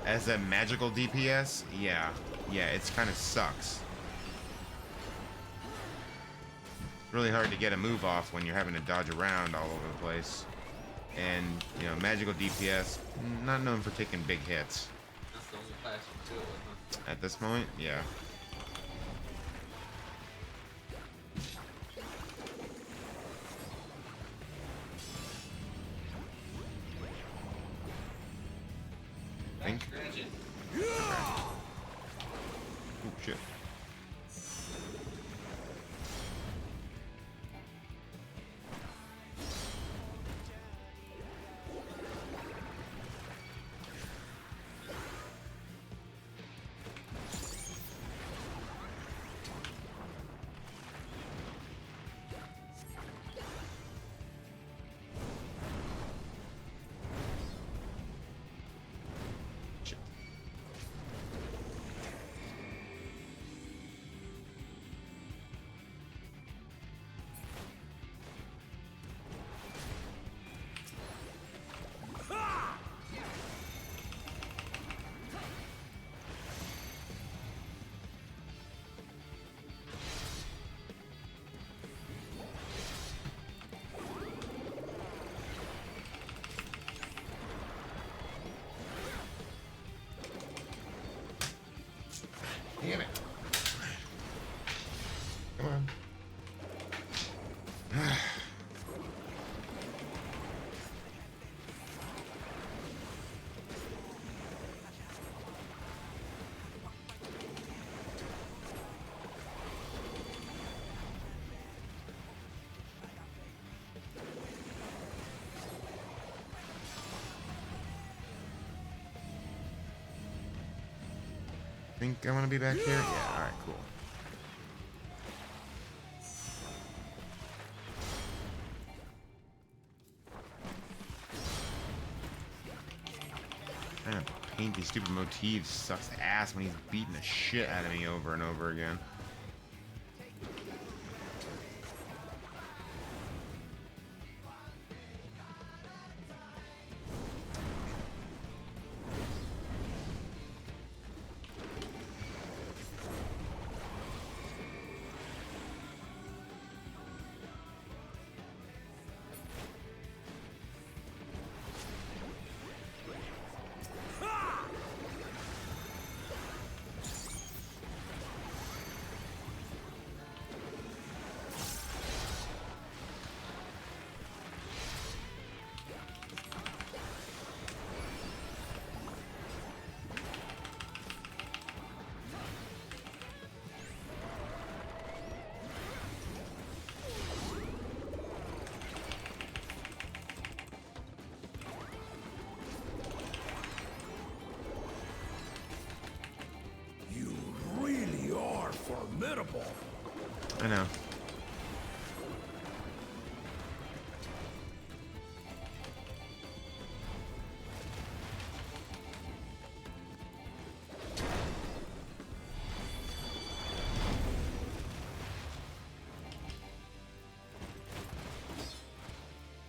As a magical DPS, yeah. Yeah, it's kind of sucks. It's really hard to get a move off when you're having to dodge around all over the place. And, you know, magical DPS, not known for taking big hits. that's the only class you do it with, huh? At this point, yeah. Think. Granted. Oh shit. Shit. Damn it. Come on. Think I want to be back here? Yeah, alright, cool. Trying to paint these stupid motifs sucks ass when he's beating the shit out of me over and over again. You really are formidable. I know.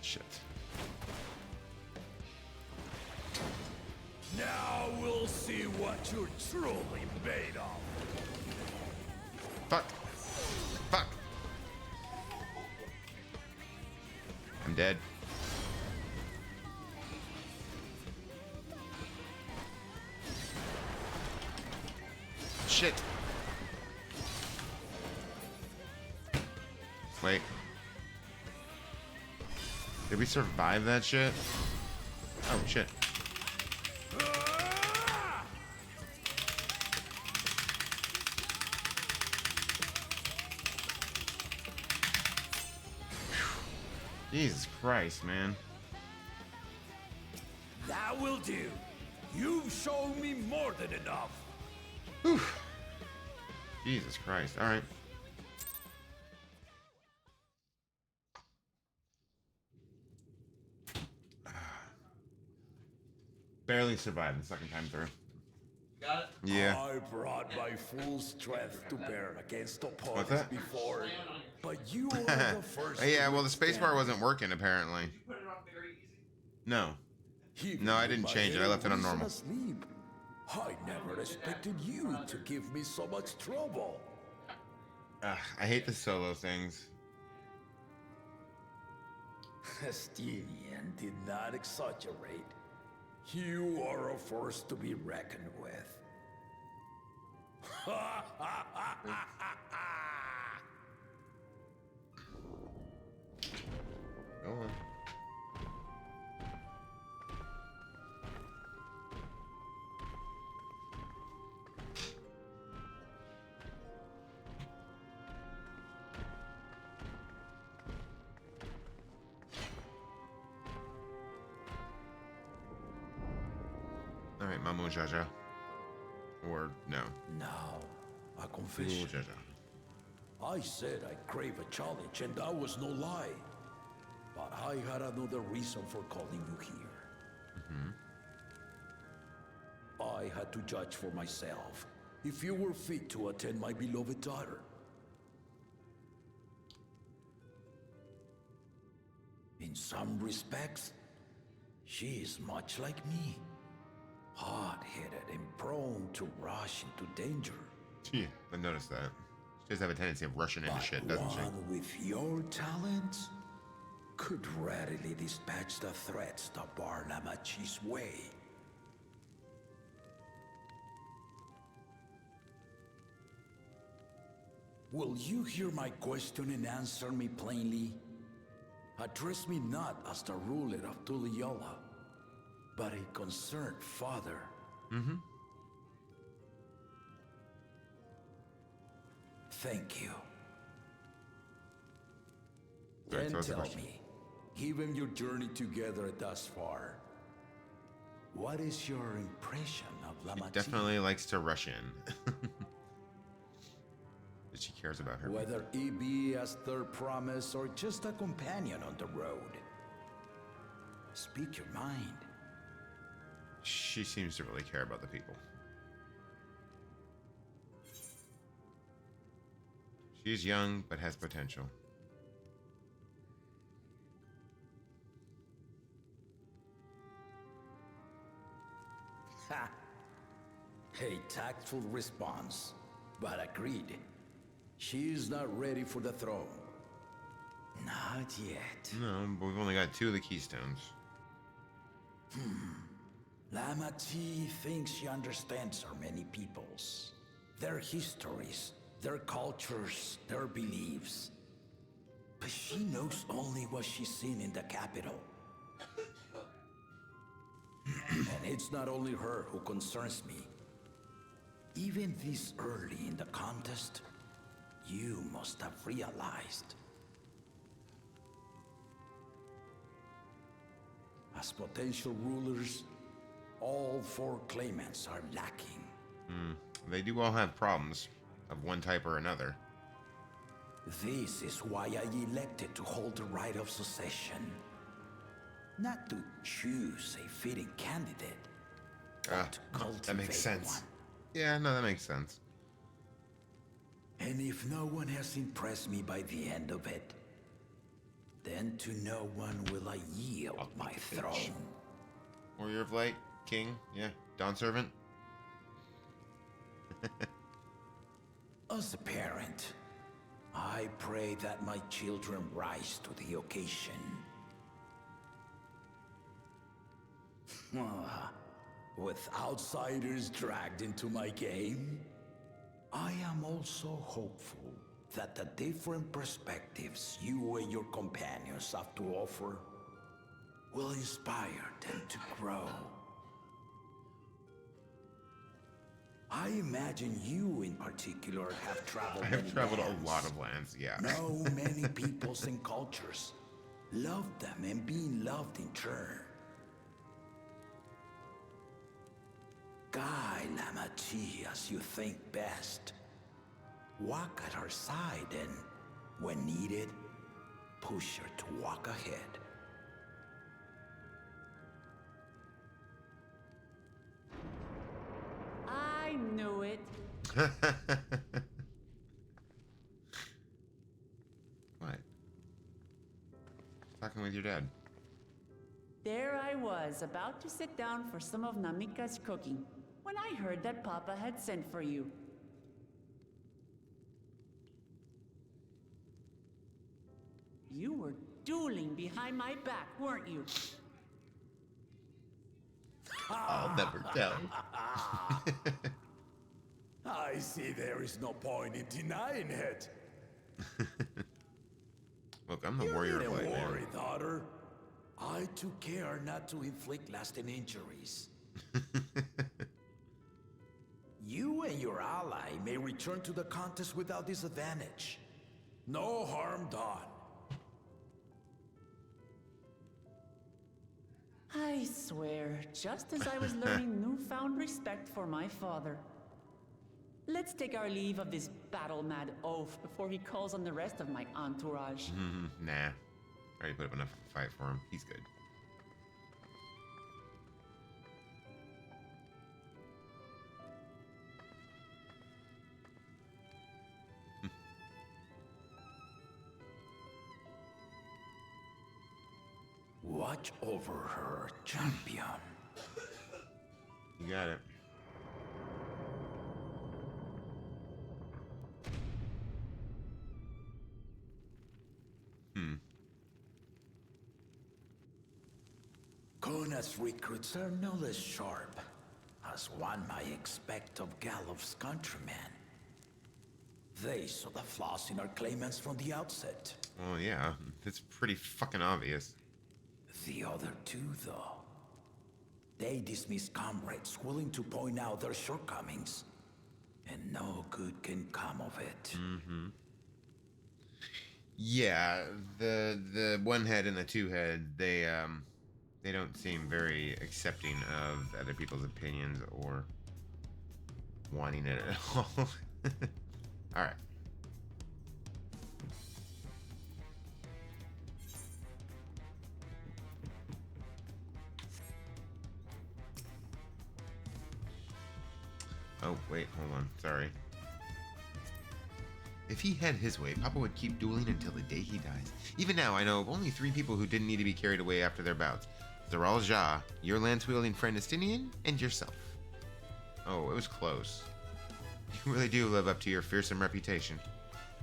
Shit. Now we'll see what you're truly made of. Fuck. Fuck. I'm dead. Shit. Wait. Did we survive that shit? Oh shit. Jesus Christ, man. That will do. You've shown me more than enough. Whew. Jesus Christ. All right. Barely survived the second time through. Got it? Yeah. I brought my full strength to bear against opponents that? before, but you are the first. Yeah, well, the spacebar wasn't working, apparently. You put it on very easy? No. Even No, I with didn't my change it. I left it on reason normal. asleep, I never expected you to give me so much trouble. I hate the solo things. Estinian did not exaggerate. You are a force to be reckoned with. Go on. All right, Mamu Jaja. Or no. Now, a Ooh, confession. Jaja. I said I crave a challenge, and that was no lie. But I had another reason for calling you here. I had to judge for myself if you were fit to attend my beloved daughter. In some respects, she is much like me. Hot-headed and prone to rush into danger. Yeah, I noticed that. She does have a tendency of rushing into But shit, doesn't she? one with your talents could readily dispatch the threats that bar Lamachi's way. Will you hear my question and answer me plainly? Address me not as the ruler of Tuliola, but a concerned father. Thank you. Right, Then so what's the tell question? me, given your journey together thus far, what is your impression of Lamachi? Definitely likes to rush in. But she cares about her. Whether he be as third promise or just a companion on the road. Speak your mind. She seems to really care about the people. She's young, but has potential. Ha! A tactful response, but agreed. She is not ready for the throne. Not yet. No, but we've only got 2 of the keystones. Lamachi thinks she understands our many peoples, their histories, their cultures, their beliefs. But she knows only what she's seen in the capital. And it's not only her who concerns me. Even this early in the contest, you must have realized. As potential rulers, all 4 claimants are lacking. They do all have problems of one type or another. This is why I elected to hold the right of succession. Not to choose a fitting candidate, but to cultivate That makes sense. one. Yeah, no, that makes sense. And if no one has impressed me by the end of it, then to no one will I yield my throne. Warrior of Light, King, yeah, Dawn Servant. As a parent, I pray that my children rise to the occasion. With outsiders dragged into my game, I am also hopeful that the different perspectives you and your companions have to offer will inspire them to grow. I imagine you in particular have traveled I have many traveled lands, a lot of lands, yeah. know many peoples and cultures, Love them and being loved in turn. Guide Lamachi as you think best. Walk at her side and, when needed, push her to walk ahead. I knew it. What? Talking with your dad. There I was, about to sit down for some of Namika's cooking, when I heard that Papa had sent for you. You were dueling behind my back, weren't you? I'll never tell. I see there is no point in denying it. Look, I'm the warrior of light, Don't man. worry, daughter. I took care not to inflict lasting injuries. You and your ally may return to the contest without disadvantage. No harm done. I swear, just as I was learning newfound respect for my father. Let's take our leave of this battle-mad oaf before he calls on the rest of my entourage. Nah. I already put up enough of a fight for him. He's good. Watch over her, champion. You got it. Kona's recruits are no less sharp, as one might expect of Galloff's countrymen. They saw the flaws in our claimants from the outset. Well, yeah. It's pretty fucking obvious. The other two, though, they dismiss comrades willing to point out their shortcomings, and no good can come of it. Yeah, the one head and the two head, they don't seem very accepting of other people's opinions or wanting it at all. All right. Oh, wait, hold on. Sorry. If he had his way, Papa would keep dueling until the day he dies. Even now, I know of only 3 people who didn't need to be carried away after their bouts. Thoral Jah, your lance-wielding friend Estinian, and yourself. Oh, it was close. You really do live up to your fearsome reputation.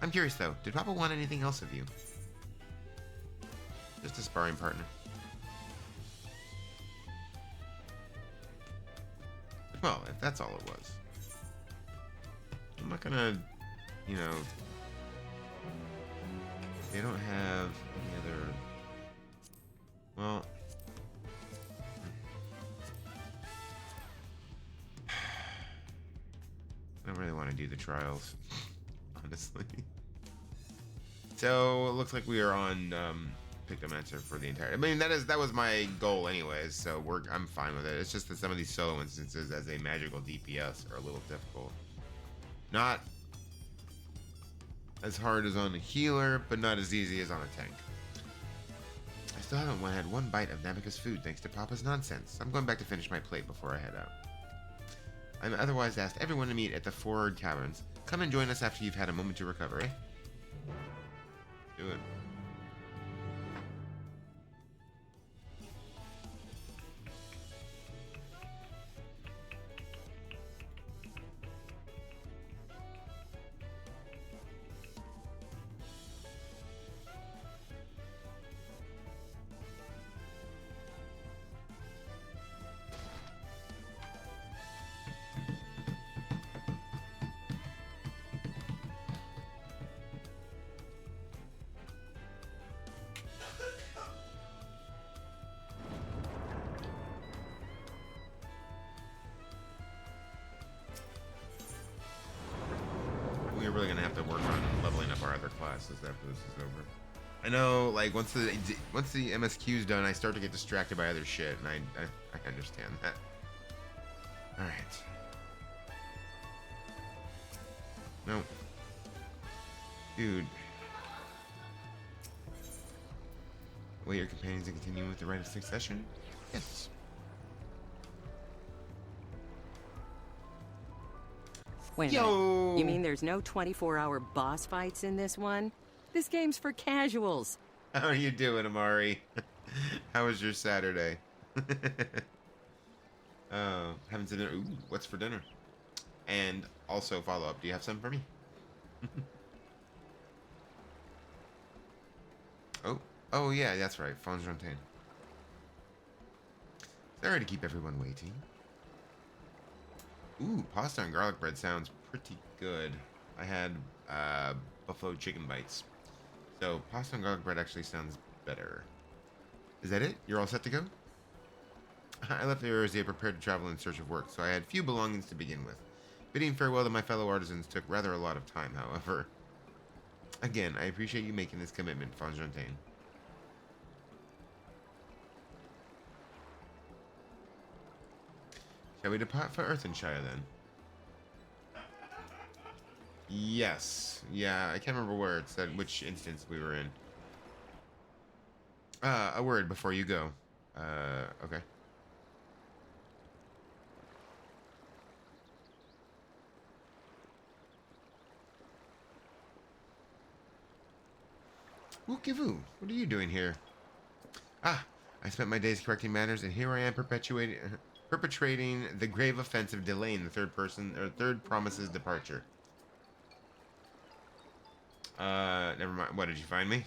I'm curious, though. Did Papa want anything else of you? Just a sparring partner. Well, if that's all it was. I'm not gonna, you know... They don't have any other... Well... I don't really want to do the trials, honestly. So it looks like we are on Pictomancer for the entire. I mean, that was my goal anyways. So I'm fine with it. It's just that some of these solo instances as a magical DPS are a little difficult. Not as hard as on a healer, but not as easy as on a tank. I still haven't had one bite of Namika's food thanks to Papa's nonsense. I'm going back to finish my plate before I head out. I'm otherwise asked everyone to meet at the Forward Caverns. Come and join us after you've had a moment to recover, eh? Do it. We're really gonna have to work on leveling up our other classes after this is over. I know, like, once the MSQ is done, I start to get distracted by other shit, and I understand that. All right. No. Dude. Wait your companions to continue with the rite of succession? Yes. Wait a minute. You mean there's no 24-hour boss fights in this one? This game's for casuals. How are you doing, Amari? How was your Saturday? Having dinner. Ooh, what's for dinner? And also follow up. Do you have something for me? Oh yeah, that's right. Phone's Fontaine. Sorry to keep everyone waiting. Ooh, pasta and garlic bread sounds pretty good. I had buffalo chicken bites. So pasta and garlic bread actually sounds better. Is that it? You're all set to go? I left the Erzea prepared to travel in search of work, so I had few belongings to begin with. Bidding farewell to my fellow artisans took rather a lot of time, however. Again, I appreciate you making this commitment, Fontaine. Shall we depart for Earthenshire, then? Yes. Yeah, I can't remember where it said, which instance we were in. A word before you go. Okay. Wookivu, what are you doing here? Ah, I spent my days correcting matters, and here I am perpetrating the grave offense of delaying the third promise's departure. Never mind. What, did you find me?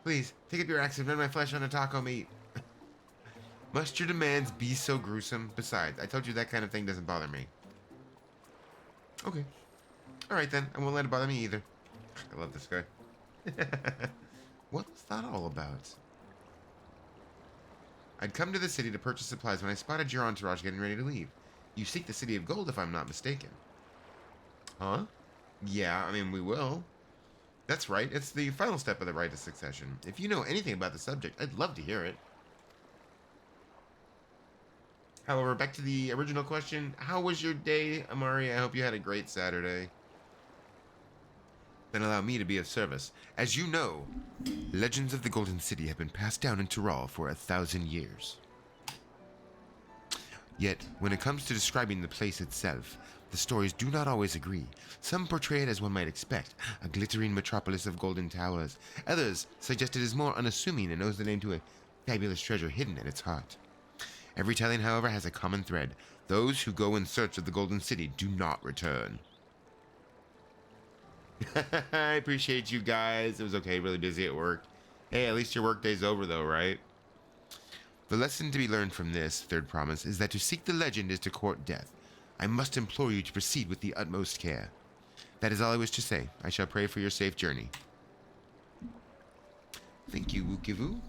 Please, take up your axe and rend my flesh on a taco meat. Must your demands be so gruesome? Besides, I told you that kind of thing doesn't bother me. Okay. Alright then, I won't let it bother me either. I love this guy. What was that all about? I'd come to the city to purchase supplies when I spotted your entourage getting ready to leave. You seek the City of Gold, if I'm not mistaken. Huh? Yeah, I mean, we will. That's right, it's the final step of the rite of succession. If you know anything about the subject, I'd love to hear it. However, back to the original question. How was your day, Amari? I hope you had a great Saturday. Then allow me to be of service. As you know, legends of the Golden City have been passed down in Tyrol for 1,000 years. Yet, when it comes to describing the place itself, the stories do not always agree. Some portray it as one might expect, a glittering metropolis of golden towers. Others suggest it is more unassuming and owes the name to a fabulous treasure hidden at its heart. Every telling, however, has a common thread. Those who go in search of the Golden City do not return. I appreciate you guys. It was okay, really busy at work. Hey, at least your work day's over though, right? The lesson to be learned from this third promise is that to seek the legend is to court death. I must implore you to proceed with the utmost care. That is all I wish to say. I shall pray for your safe journey. Thank you, Wookivu.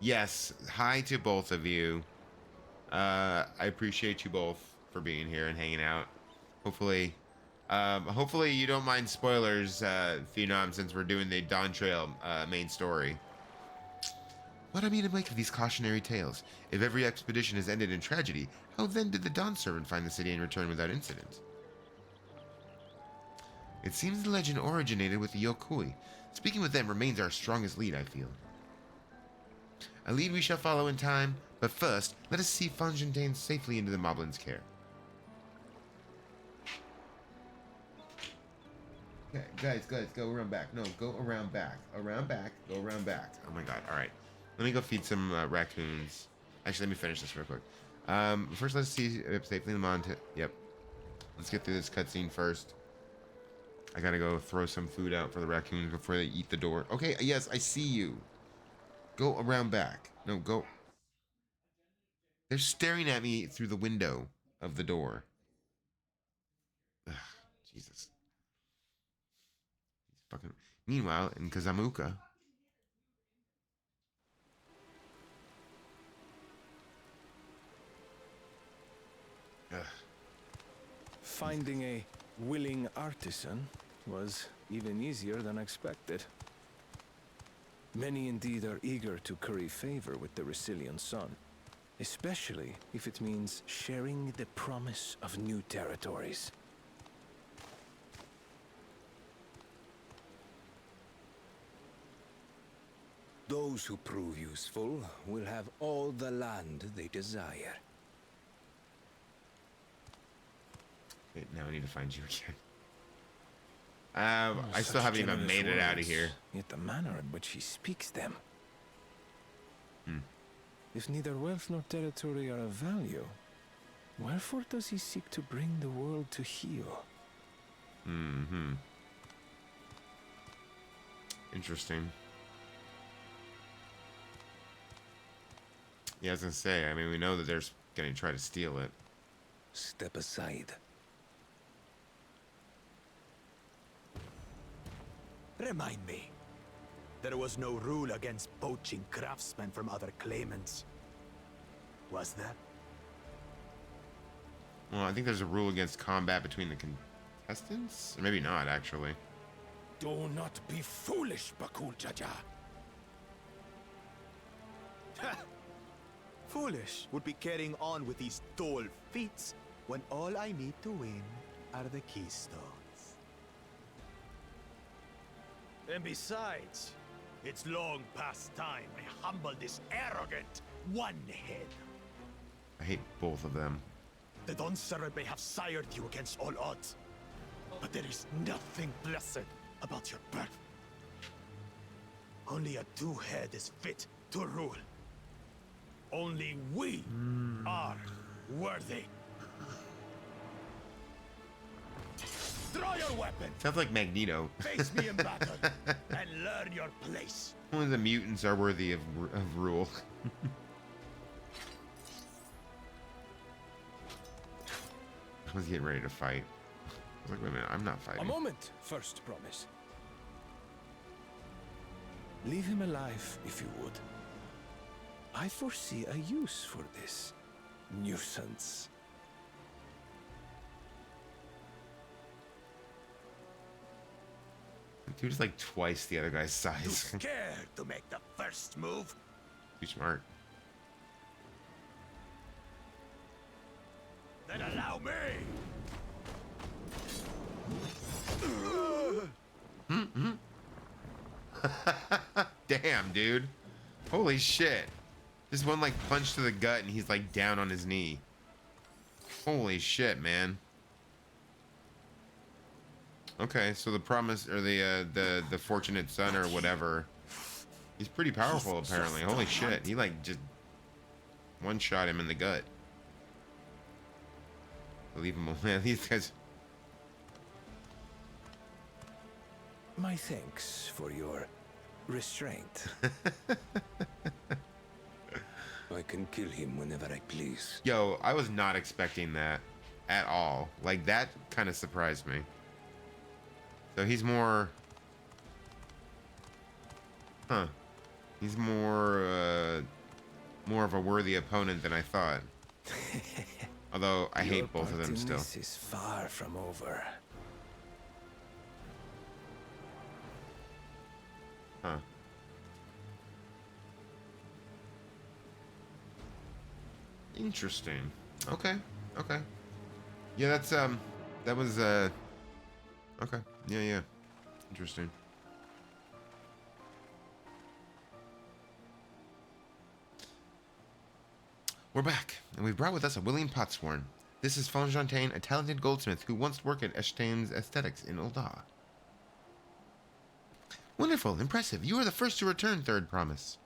Yes, hi to both of you. I appreciate you both for being here and hanging out. Hopefully you don't mind spoilers, Phenom, since we're doing the Dawntrail main story. What I mean to make of these cautionary tales? If every expedition has ended in tragedy, how then did the Dawn Servant find the city and return without incident? It seems the legend originated with the Yokoi. Speaking with them remains our strongest lead, I feel. A lead we shall follow in time, but first, let us see Fontaine safely into the Moblin's care. Okay, guys, go around back. No, go around back. Around back, go around back. Oh my god, alright. Let me go feed some raccoons. Actually, let me finish this real quick. First, let's see if safely in the mountain. Yep. Let's get through this cutscene first. I gotta go throw some food out for the raccoons before they eat the door. Okay, yes, I see you. Go around back. No, go. They're staring at me through the window of the door. Ugh, Jesus. Fucking. Meanwhile, in Kazamuka. Finding a willing artisan was even easier than expected. Many indeed are eager to curry favor with the Resilient Sun, especially if it means sharing the promise of new territories. Those who prove useful will have all the land they desire. Wait, now I need to find you again. I still haven't even made it out of here. Yet the manner in which he speaks them. Hmm. If neither wealth nor territory are of value, wherefore does he seek to bring the world to heel? Mm-hmm. Interesting. Yeah, I was gonna say, I mean, we know that they're gonna try to steal it. Step aside. Remind me. There was no rule against poaching craftsmen from other claimants. Was there? Well, I think there's a rule against combat between the contestants? Or maybe not, actually. Do not be foolish, Bakul Jaja. Foolish would be carrying on with these dull feats when all I need to win are the keystones. And besides, it's long past time I humble this arrogant one-head. I hate both of them. The Dawntrail may have sired you against all odds, but there is nothing blessed about your birth. Only a two-head is fit to rule. Only we are worthy. Draw your weapon. Sounds like Magneto. Face me in battle and learn your place. Only the mutants are worthy of rule. I was getting ready to fight. I was like, wait a minute, I'm not fighting. A moment, First Promise. Leave him alive, if you would. I foresee a use for this nuisance. Dude is like twice the other guy's Too size. scared to make the first move? Too smart. Then allow me. Damn, dude. Holy shit. Just one like punch to the gut and he's like down on his knee. Holy shit, man. Okay, so the promise or the fortunate son or whatever. He's pretty powerful apparently. Holy shit. He like just one shot him in the gut. Leave him alone. These guys. My thanks for your restraint. I can kill him whenever I please. Yo, I was not expecting that at all. Like that kind of surprised me. So he's more, he's more of a worthy opponent than I thought. Although I hate both of them still. This is far from over. Huh. Interesting. Okay. Okay. Yeah, that's that was okay. Yeah. Interesting. We're back, and we've brought with us a willing potsworn. This is Fonjontaine, a talented goldsmith who once worked at Eshtain's Aesthetics in Ul'dah. Wonderful, impressive. You are the first to return, Third Promise.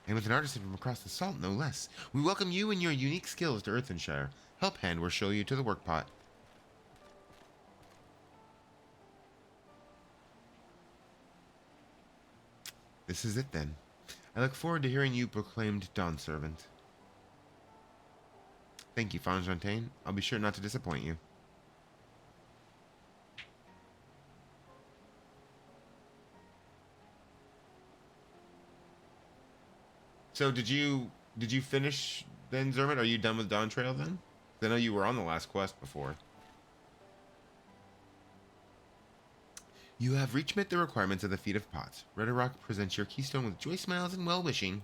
And with an artisan from across the salt, no less. We welcome you and your unique skills to Earthenshire. Help hand will show you to the workpot. This is it then. I look forward to hearing you proclaimed Dawn Servant. Thank you, Fonjontaine. I'll be sure not to disappoint you. So did you finish then, Zermit? Are you done with Dawntrail then? I know you were on the last quest before. You have reached met the requirements of the feat of pots. Red Rock presents your keystone with joy smiles and well-wishing.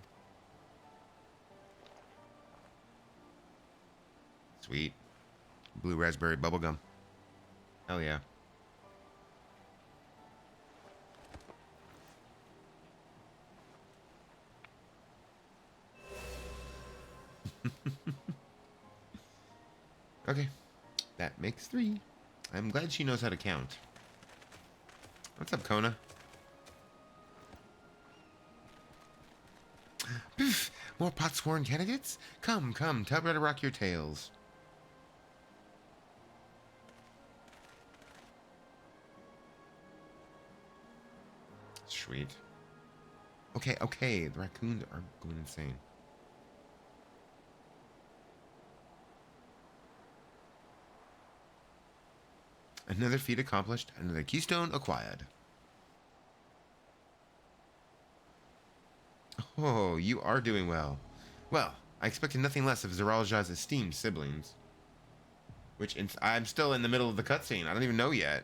Sweet. Blue raspberry bubblegum. Hell yeah. Okay. That makes 3. I'm glad she knows how to count. What's up, Kona? Poof! More pot-sworn candidates? Come, come, tell Red Rock your tales. Sweet. Okay, okay, the raccoons are going insane. Another feat accomplished, another keystone acquired. Oh, you are doing well. Well, I expected nothing less of Zeralja's esteemed siblings. I'm still in the middle of the cutscene. I don't even know yet.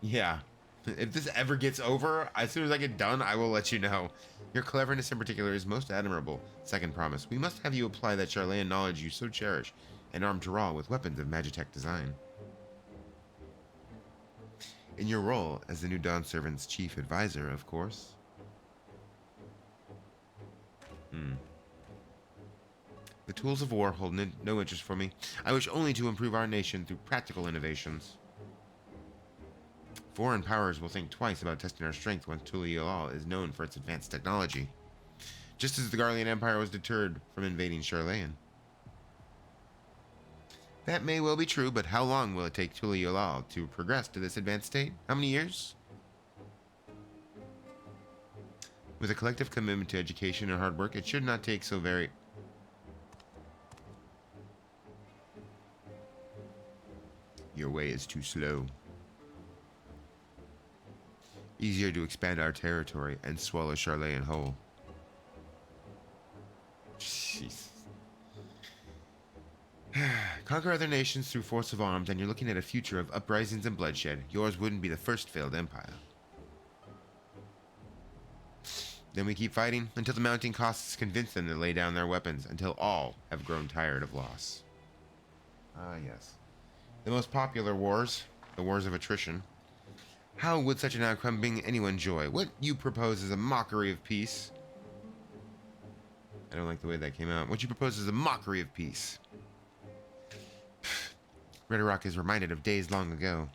Yeah. If this ever gets over, as soon as I get done, I will let you know. Your cleverness in particular is most admirable. Second promise, we must have you apply that Charlayan knowledge you so cherish and arm Taral with weapons of Magitech design. In your role as the new Dawn Servant's chief advisor, of course. The tools of war hold no interest for me. I wish only to improve our nation through practical innovations. Foreign powers will think twice about testing our strength once Tulial is known for its advanced technology. Just as the Garlean Empire was deterred from invading Charlayan. That may well be true, but how long will it take Tulial to progress to this advanced state? How many years? With a collective commitment to education and hard work, it should not take so very... Your way is too slow. Easier to expand our territory and swallow Charlayan whole. Jeez. Conquer other nations through force of arms, and you're looking at a future of uprisings and bloodshed. Yours wouldn't be the first failed empire. Then we keep fighting until the mounting costs convince them to lay down their weapons, until all have grown tired of loss. Ah, yes. The most popular wars, the wars of attrition. How would such an outcome bring anyone joy? What you propose is a mockery of peace. I don't like the way that came out. What you propose is a mockery of peace. Red Rock is reminded of days long ago.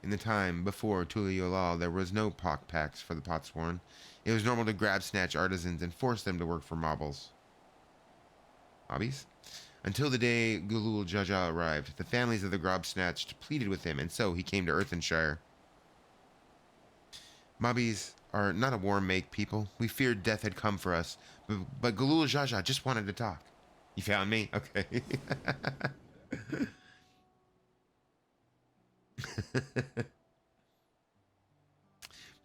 In the time before Tuliolal, there was no pock packs for the Potsworn. It was normal to grab snatch artisans and force them to work for mobbles. Hobbies? Until the day Gulul Jaja arrived, the families of the Grob Snatched pleaded with him, and so he came to Earthenshire. Mobbies are not a warm-make people. We feared death had come for us, but Gulul Jaja just wanted to talk. You found me? Okay.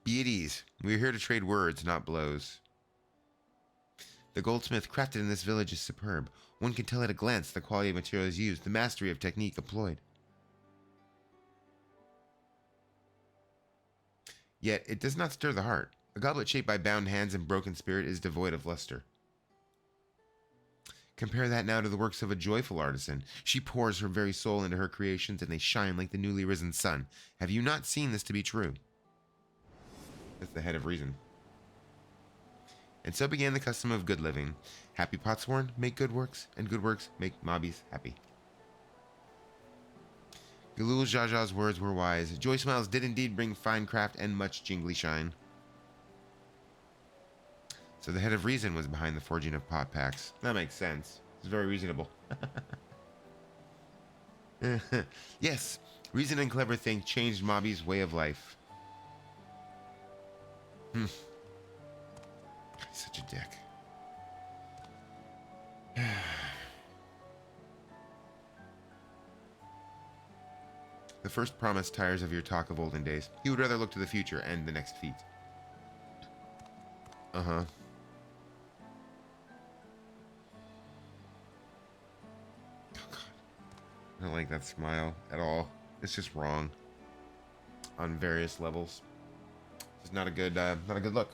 Be at ease. We are here to trade words, not blows. The goldsmith crafted in this village is superb. One can tell at a glance the quality of materials used, the mastery of technique employed. Yet it does not stir the heart. A goblet shaped by bound hands and broken spirit is devoid of luster. Compare that now to the works of a joyful artisan. She pours her very soul into her creations, and they shine like the newly risen sun. Have you not seen this to be true? That's the head of reason. And so began the custom of good living. Happy Potsworn make good works, and good works make mobbies happy. Gulul Jaja's words were wise. Joy Smiles did indeed bring fine craft and much jingly shine. So the head of reason was behind the forging of pot packs. That makes sense. It's very reasonable. Yes, reason and clever think changed Mobby's way of life. He's such a dick. The first promise tires of your talk of olden days. He would rather look to the future and the next feat. Uh-huh. Oh, God. I don't like that smile at all. It's just wrong on various levels. It's not a good look.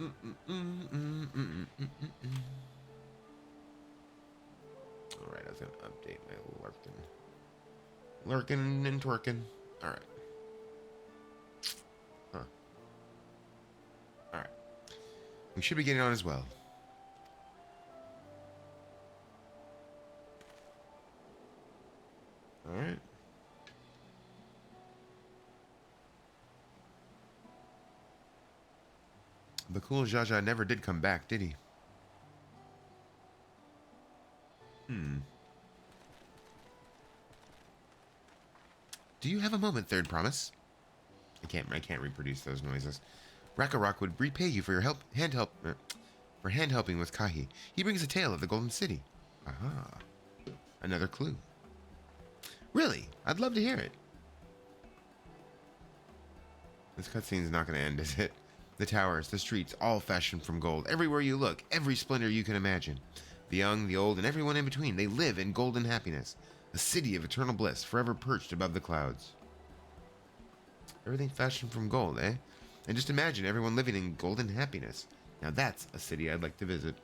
All right, I was gonna update my lurking and twerking. All right. Huh. All right. We should be getting on as well. All right. The cool Zsa Zsa never did come back, did he? Do you have a moment, Third Promise? I can't reproduce those noises. Rakarok would repay you for your hand helping with Kahi. He brings a tale of the Golden City. Aha. Another clue. Really? I'd love to hear it. This cutscene's not going to end, is it? The towers, the streets, all fashioned from gold. Everywhere you look, every splendor you can imagine. The young, the old, and everyone in between, they live in golden happiness. A city of eternal bliss, forever perched above the clouds. Everything fashioned from gold, eh? And just imagine everyone living in golden happiness. Now that's a city I'd like to visit.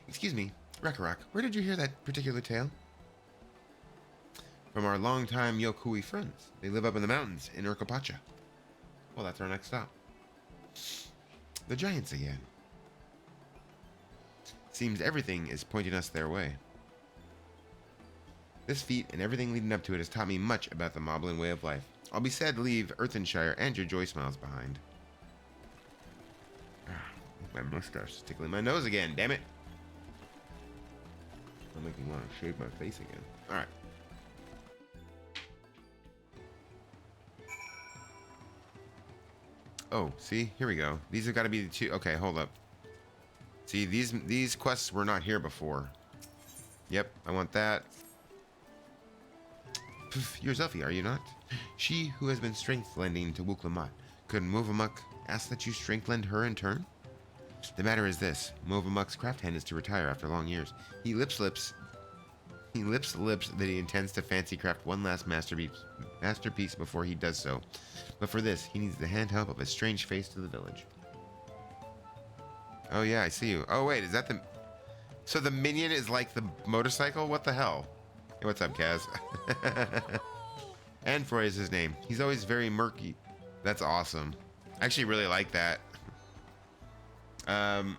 Excuse me, Rakarok, where did you hear that particular tale? From our longtime Yokui friends. They live up in the mountains in Urkapacha. Well, that's our next stop. The giants again. Seems everything is pointing us their way. This feat and everything leading up to it has taught me much about the Moblin way of life. I'll be sad to leave Earthenshire and your Joy Smiles behind. My mustache is tickling my nose again, damn it. I'll make me want to shave my face again. Alright. Oh, see? Here we go. These have got to be the two. Okay, hold up. See, these quests were not here before. Yep, I want that. Poof, you're Zelfie, are you not? She who has been strength-lending to Wuklamat. Could Movamuk ask that you strength-lend her in turn? The matter is this. Movamuk's craft hand is to retire after long years. He lips that he intends to fancy craft one last masterpiece before he does so. But for this, he needs the hand help of a strange face to the village. Oh yeah, I see you. Oh wait, is that the... So the minion is like the motorcycle? What the hell? Hey, what's up, Kaz? Anfroy is his name. He's always very murky. That's awesome. I actually really like that.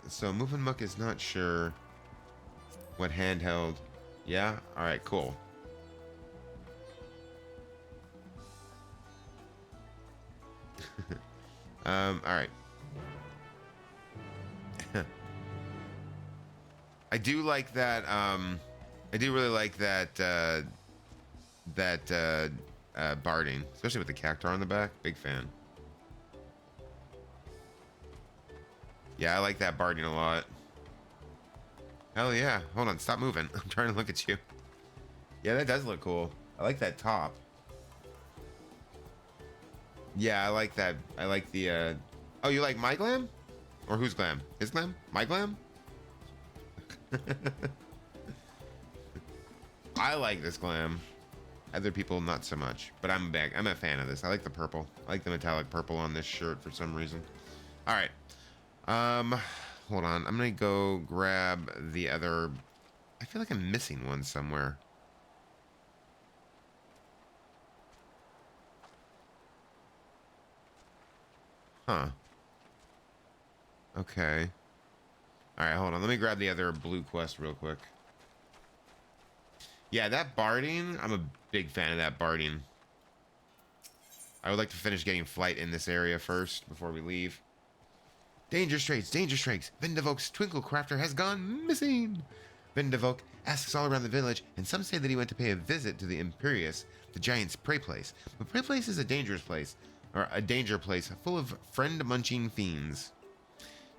So Movamuk is not sure what handheld... Yeah? Alright, cool. Alright. I do like that, I do really like that, barding. Especially with the cactar on the back. Big fan. Yeah, I like that barding a lot. Hell yeah. Hold on, stop moving. I'm trying to look at you. Yeah, that does look cool. I like that top. Yeah, I like that. I like the, Oh, you like my glam? Or whose glam? His glam? My glam? I like this glam. Other people, not so much. But I'm a fan of this. I like the purple. I like the metallic purple on this shirt for some reason. Alright. Hold on. I'm gonna go grab the other... I feel like I'm missing one somewhere. Huh. Okay. Alright, hold on. Let me grab the other blue quest real quick. Yeah, that barding, I'm a big fan of that barding. I would like to finish getting flight in this area first before we leave. Danger Straits, Danger Straits. Vendavok's Twinkle Crafter has gone missing. Vendavok asks all around the village, and some say that he went to pay a visit to the Imperious, the giant's prey place. But prey place is a dangerous place, or a danger place full of friend-munching fiends.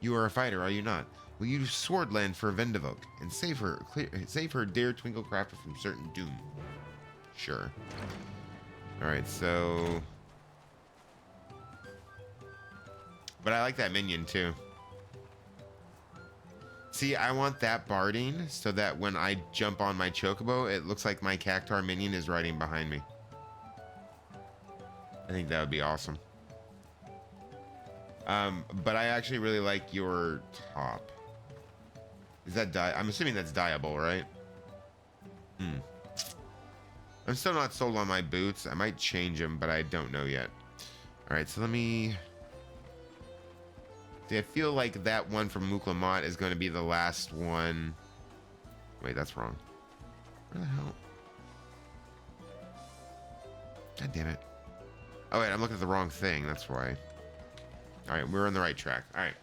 You are a fighter, are you not? Will you swordland for Vendavok and save her dear Twinkle Crafter from certain doom? Sure. Alright, so... But I like that minion, too. See, I want that barding so that when I jump on my chocobo, it looks like my cactar minion is riding behind me. I think that would be awesome. But I actually really like your top. Is that I'm assuming that's dyeable, right? I'm still not sold on my boots. I might change them, but I don't know yet. All right, so let me... See, I feel like that one from Muklamat is going to be the last one. Wait, that's wrong. Where the hell? God damn it. Oh, wait, I'm looking at the wrong thing. That's why. All right, we're on the right track. All right.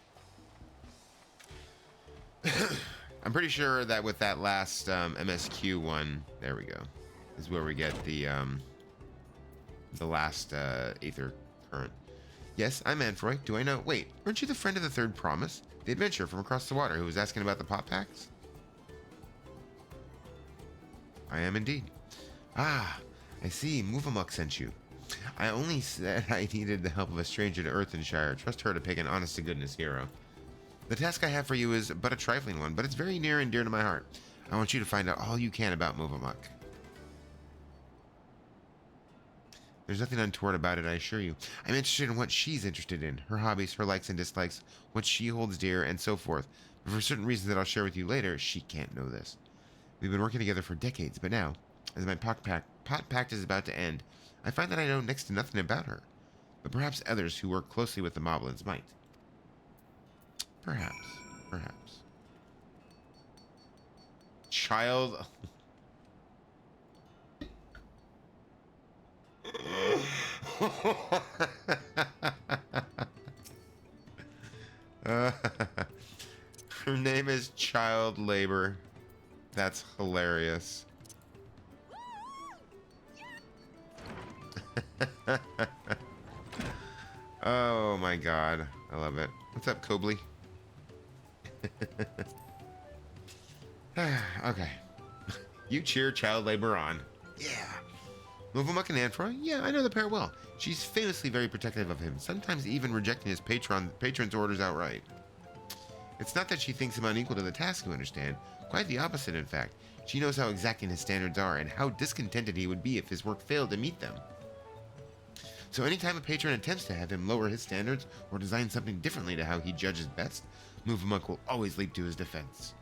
I'm pretty sure that with that last MSQ one, there we go, is where we get the last Aether Current. Yes, I'm Anfroy. Do I know? Wait, aren't you the friend of the Third Promise? The adventurer from across the water who was asking about the pop packs? I am indeed. Ah, I see. Movamuk sent you. I only said I needed the help of a stranger to Earthenshire. Trust her to pick an honest-to-goodness hero. The task I have for you is but a trifling one, but it's very near and dear to my heart. I want you to find out all you can about Movamuk. There's nothing untoward about it, I assure you. I'm interested in what she's interested in, her hobbies, her likes and dislikes, what she holds dear, and so forth. But for certain reasons that I'll share with you later, she can't know this. We've been working together for decades, but now, as my pot pact is about to end, I find that I know next to nothing about her. But perhaps others who work closely with the Moblins might. Perhaps. Perhaps. Child... Her name is Child Labor. That's hilarious. Oh my god. I love it. What's up, Cobley? Okay. You cheer Child Labor on. Yeah. Movamuk and Anfroy? Yeah, I know the pair well. She's famously very protective of him, sometimes even rejecting his patron's orders outright. It's not that she thinks him unequal to the task, you understand. Quite the opposite, in fact. She knows how exacting his standards are, and how discontented he would be if his work failed to meet them. So anytime a patron attempts to have him lower his standards, or design something differently to how he judges best, Movamuk will always leap to his defense.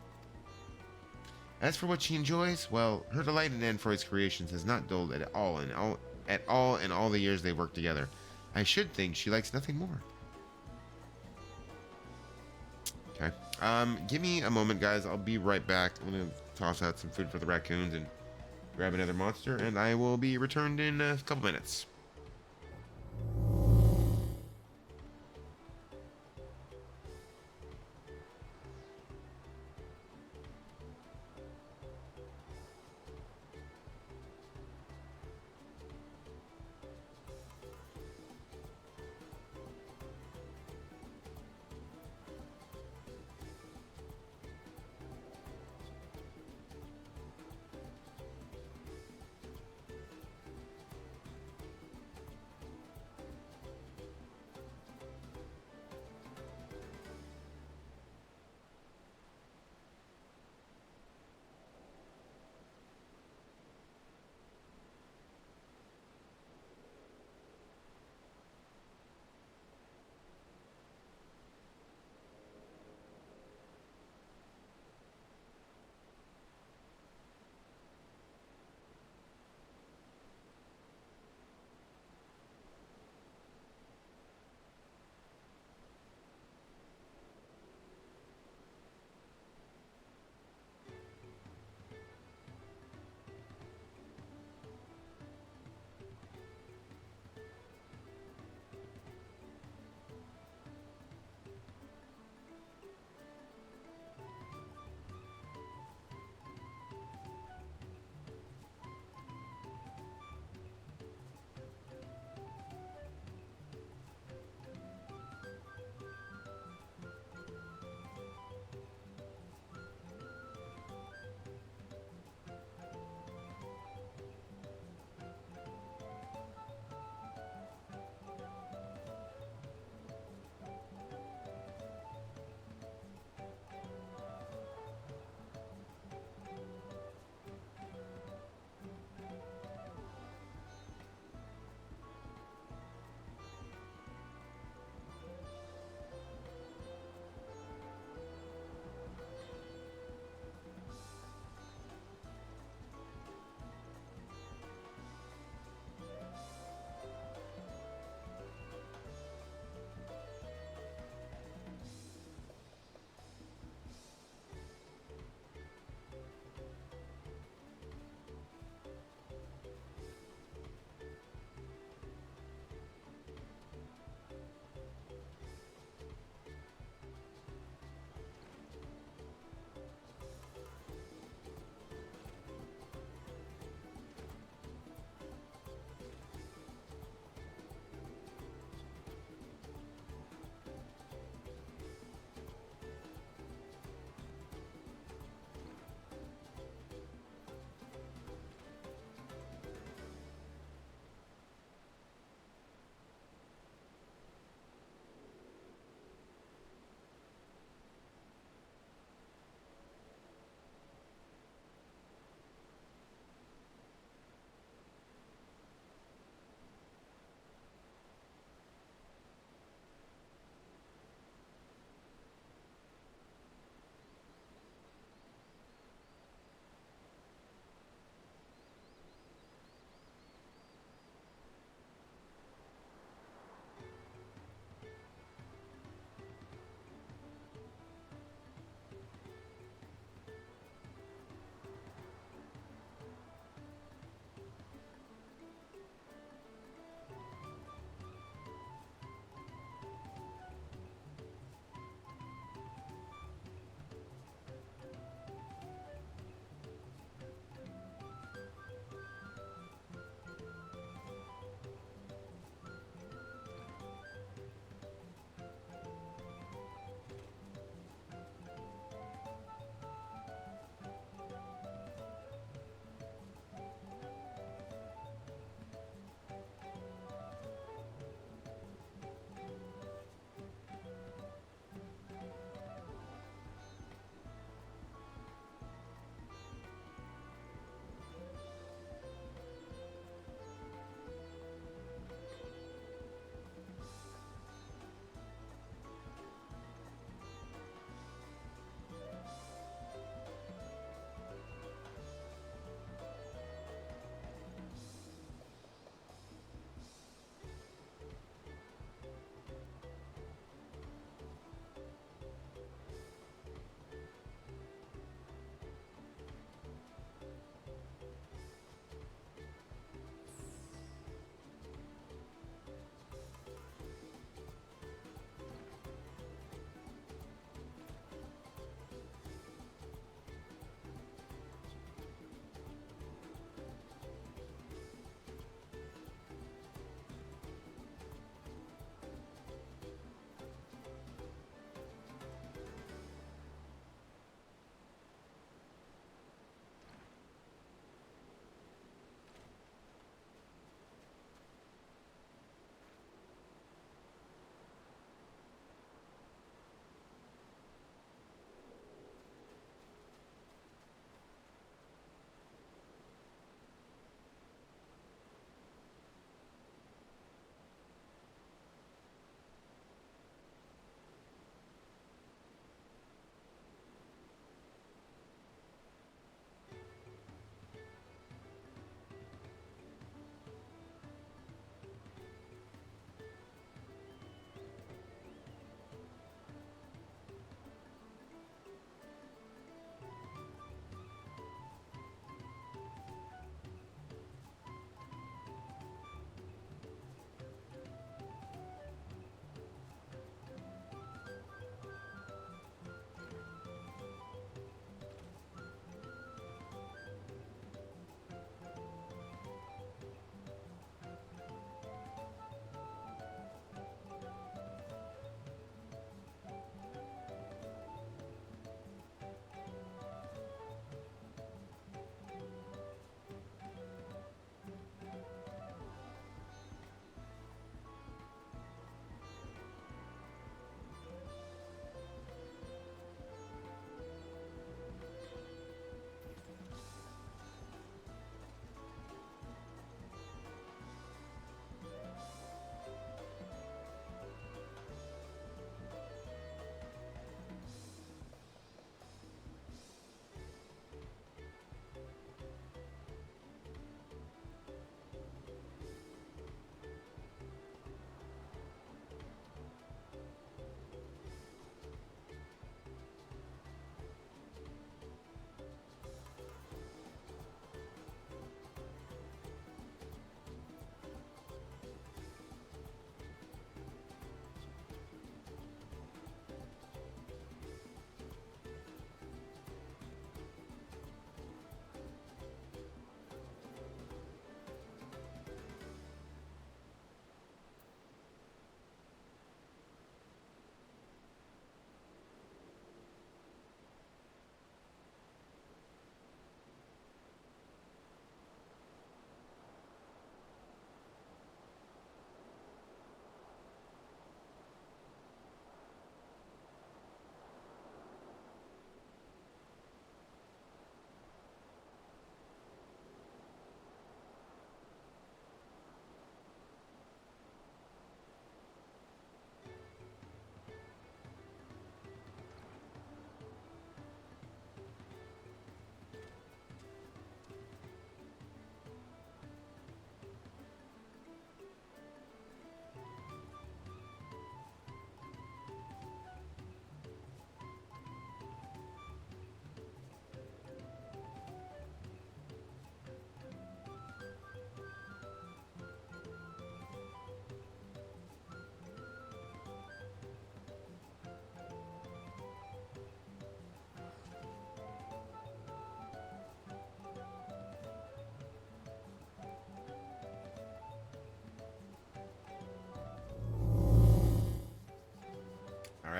As for what she enjoys, well, her delight in Anfroy's creations has not dulled at all in all the years they've worked together. I should think she likes nothing more. Okay. Give me a moment, guys. I'll be right back. I'm gonna toss out some food for the raccoons and grab another monster, and I will be returned in a couple minutes.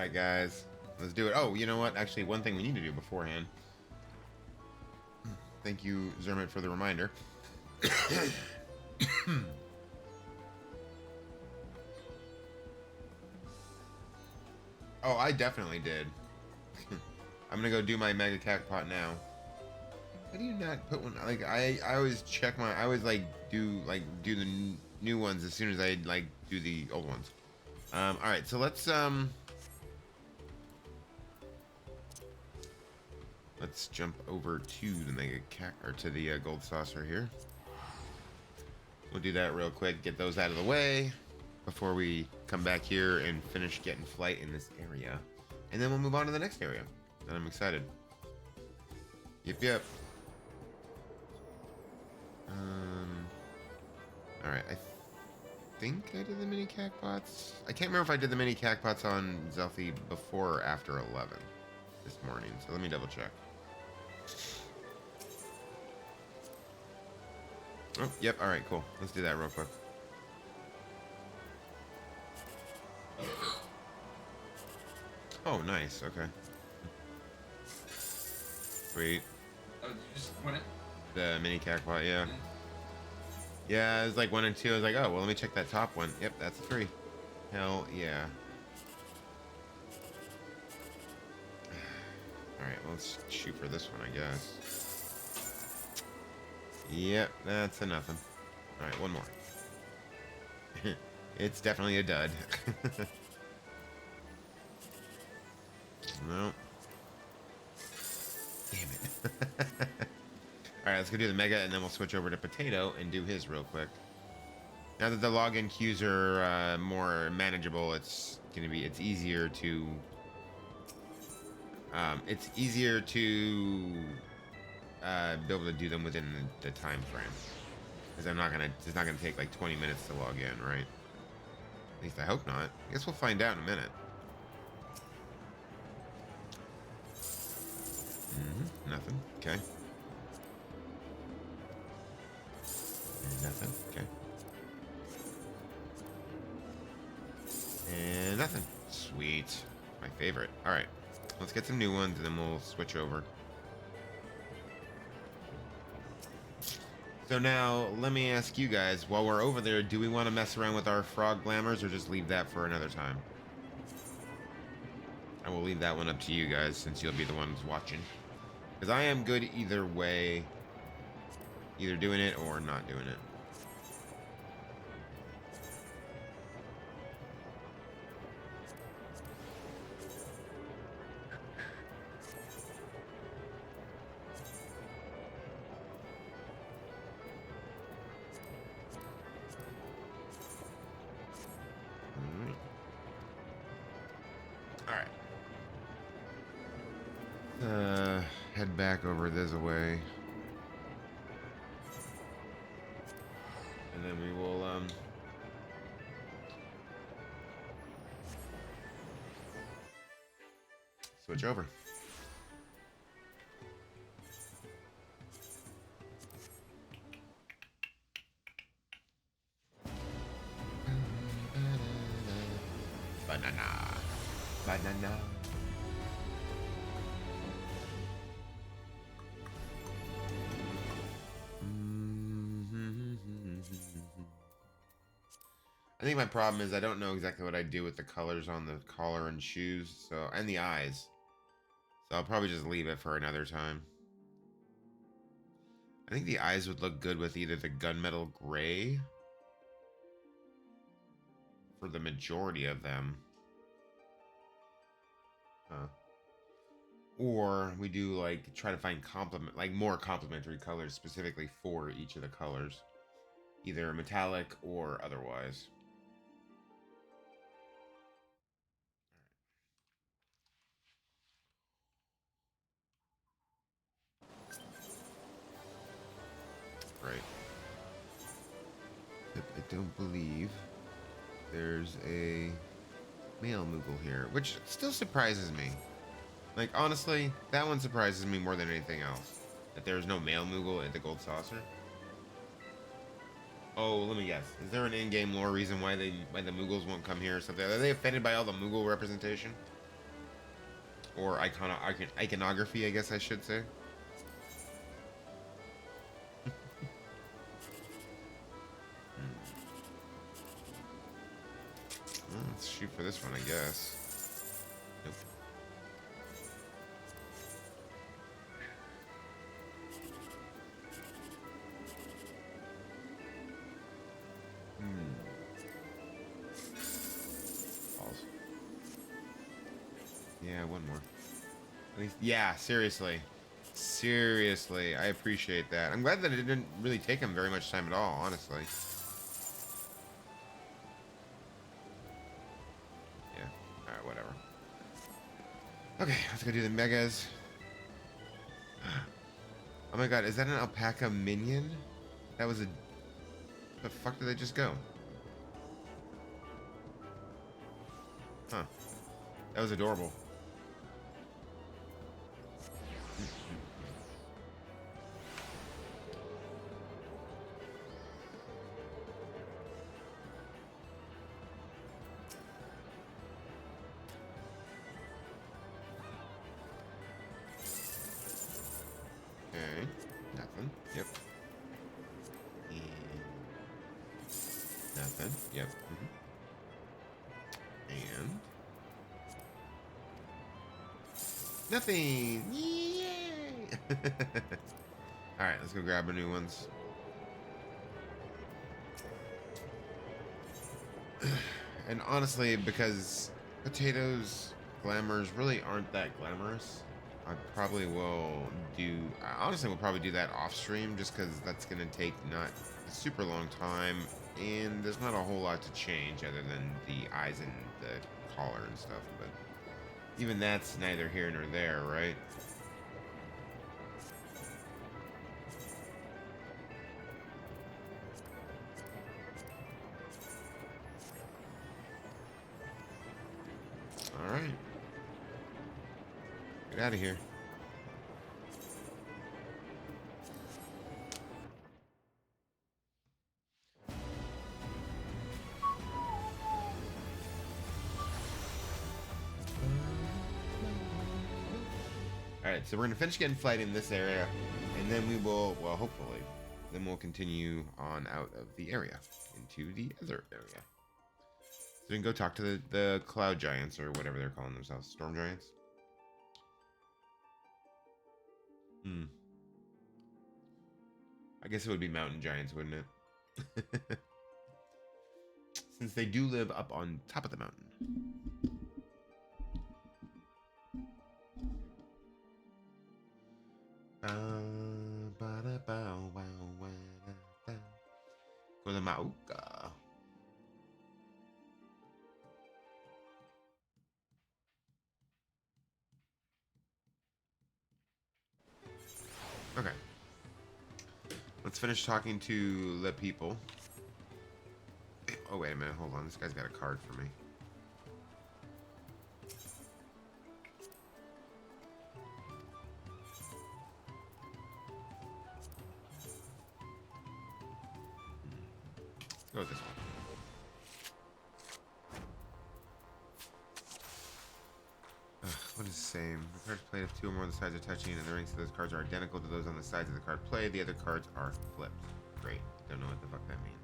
Alright, guys. Let's do it. Oh, you know what? Actually, one thing we need to do beforehand. Thank you, Zermit, for the reminder. Oh, I definitely did. I'm gonna go do my Mega Cactpot now. Why do you not put one? Like, I always check my... I always, like, do the new ones as soon as I, like, do the old ones. Alright, so let's jump over to the Mega Cact... or to the Gold Saucer here. We'll do that real quick, get those out of the way before we come back here and finish getting flight in this area. And then we'll move on to the next area. And I'm excited. Yep. Alright, I think I did the mini cactpots. I can't remember if I did the mini cactpots on Zelfie before or after 11 this morning. So let me double check. Oh, yep. Alright, cool. Let's do that real quick. Oh, nice. Okay. Sweet. Oh, you just win it? The mini cactpot, yeah. Yeah, it was like 1 and 2. I was like, oh, well, let me check that top one. Yep, that's 3. Hell yeah. Alright, well, let's shoot for this one, I guess. Yep, that's a nothing. Alright, one more. It's definitely a dud. No. Damn it. Alright, let's go do the Mega, and then we'll switch over to Potato and do his real quick. Now that the login queues are more manageable, it's easier to be able to do them within the time frame. Because it's not gonna take like 20 minutes to log in, right? At least I hope not. I guess we'll find out in a minute. Nothing. Okay. Nothing. Okay. And nothing. Sweet. My favorite. Alright. Let's get some new ones and then we'll switch over. So now, let me ask you guys, while we're over there, do we want to mess around with our frog glamours or just leave that for another time? I will leave that one up to you guys since you'll be the ones watching. Because I am good either way. Either doing it or not doing it. Alright. Head back over this way. And then we will, switch over. Banana. Banana. I think my problem is I don't know exactly what I do with the colors on the collar and shoes, so and the eyes. So I'll probably just leave it for another time. I think the eyes would look good with either the gunmetal gray for the majority of them. Or we do like try to find more complementary colors specifically for each of the colors. Either metallic or otherwise. Right. I don't believe there's a male Moogle here, which still surprises me. Like, honestly, that one surprises me more than anything else. That there's no male Moogle at the Gold Saucer. Oh, let me guess. Is there an in-game lore reason why the Moogles won't come here or something? Are they offended by all the Moogle representation? Or iconography, I guess I should say. Well, let's shoot for this one, I guess. Nope. Balls. Yeah, one more. At least, yeah, seriously. Seriously, I appreciate that. I'm glad that it didn't really take him very much time at all, honestly. Yeah, alright, whatever. Okay, let's go do the megas. Oh my god, is that an alpaca minion? That was a... The fuck did they just go? Huh. That was adorable. Okay, nothing. Yep. And nothing. Yep. And nothing. Yay! All right, let's go grab our new ones. And honestly, because potatoes glamours really aren't that glamorous, I probably will do... I honestly will probably do that off stream, just because that's going to take not a super long time, and there's not a whole lot to change other than the eyes and the collar and stuff, but even that's neither here nor there, right? All right. Get out of here. Alright, so we're going to finish getting flight in this area, and then we will, well, hopefully, then we'll continue on out of the area, into the other area. So we can go talk to the cloud giants, or whatever they're calling themselves, storm giants. I guess it would be mountain giants, wouldn't it? Since they do live up on top of the mountain. Go to Mauka. Okay. Let's finish talking to the people. Oh, wait a minute. Hold on. This guy's got a card for me. Go with this one. What is the same? The cards played if two or more of the sides are touching and the rings of those cards are identical to those on the sides of the card played, the other cards are flipped. Great. Don't know what the fuck that means.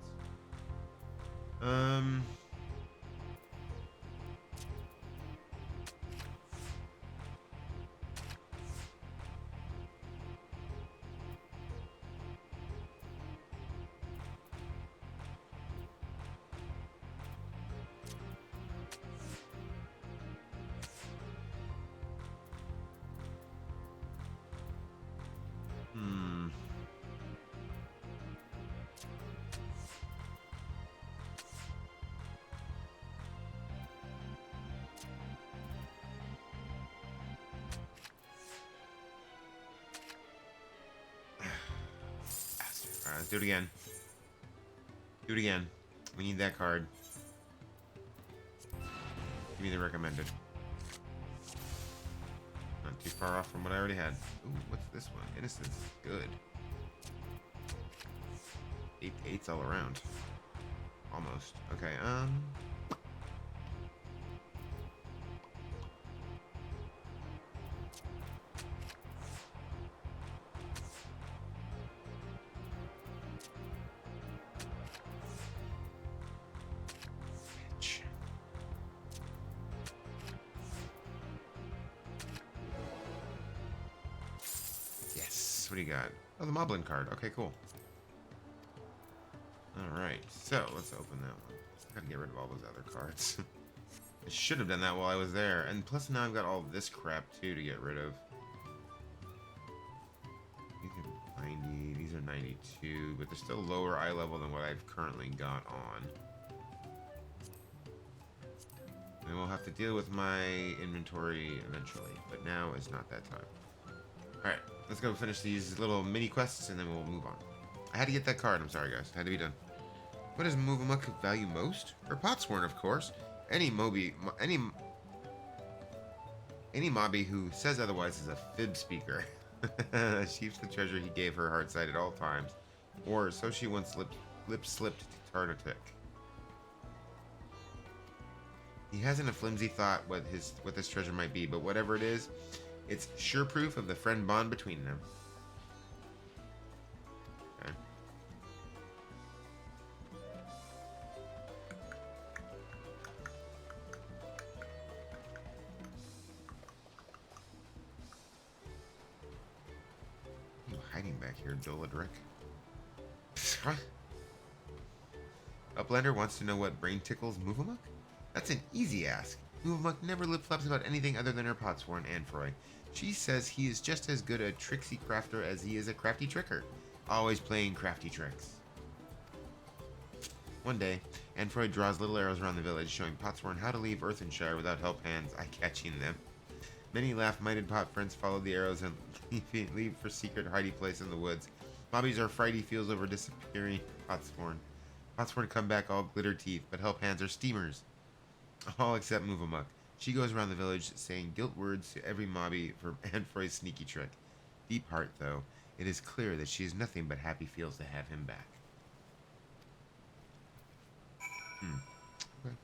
Let's do it again. Do it again. We need that card. Give me the recommended. Not too far off from what I already had. Ooh, what's this one? Innocence. Good. 8 8s all around. Almost. Okay, What do you got? Oh, the Moblin card. Okay, cool. Alright, so let's open that one. I gotta get rid of all those other cards. I should have done that while I was there. And plus now I've got all this crap too to get rid of. These are 90, these are 92, but they're still lower eye level than what I've currently got on. And we'll have to deal with my inventory eventually, but now is not that time. Alright, let's go finish these little mini quests and then we'll move on. I had to get that card, I'm sorry guys, had to be done. What does Movamuk value most? Her Potsworn, of course. Any mobby who says otherwise is a fib speaker. She keeps the treasure he gave her heart-sight at all times. Or so she once lip-slipped to Tarnatic. He hasn't a flimsy thought what this treasure might be, but whatever it is, it's sure proof of the friend bond between them. Okay. You hiding back here, Doladric? What? Uplander wants to know what brain tickles Movamuk? That's an easy ask. Movamuk never lip-flaps about anything other than her Potsworn, Anfroy. She says he is just as good a tricksy crafter as he is a crafty tricker, always playing crafty tricks. One day, Anfroy draws little arrows around the village, showing Potsworn how to leave Earthenshire without help hands eye-catching them. Many laugh-minded pot friends follow the arrows and leave for secret hiding place in the woods. Mobbies are frighty feels over disappearing Potsworn. Potsworn come back all glitter teeth, but help hands are steamers. All except Movamuk. She goes around the village saying guilt words to every mobby for Anfroy's sneaky trick. Deep heart, though, it is clear that she is nothing but happy feels to have him back. Okay.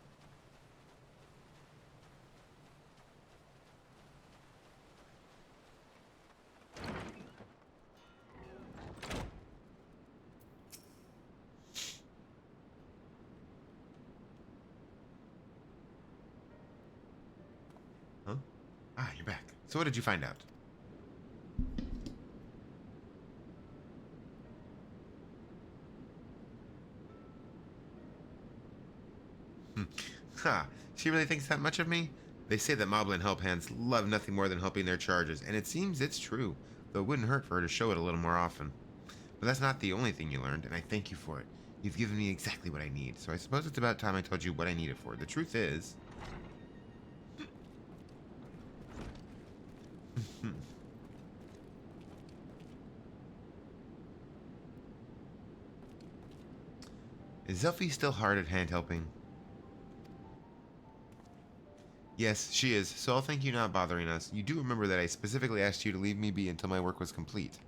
Huh? Ah, you're back. So what did you find out? Ha! She really thinks that much of me? They say that Moblin help hands love nothing more than helping their charges, and it seems it's true, though it wouldn't hurt for her to show it a little more often. But that's not the only thing you learned, and I thank you for it. You've given me exactly what I need, so I suppose it's about time I told you what I need it for. The truth is... Is Zelfie still hard at hand helping? Yes, she is, so I'll thank you not bothering us. You do remember that I specifically asked you to leave me be until my work was complete.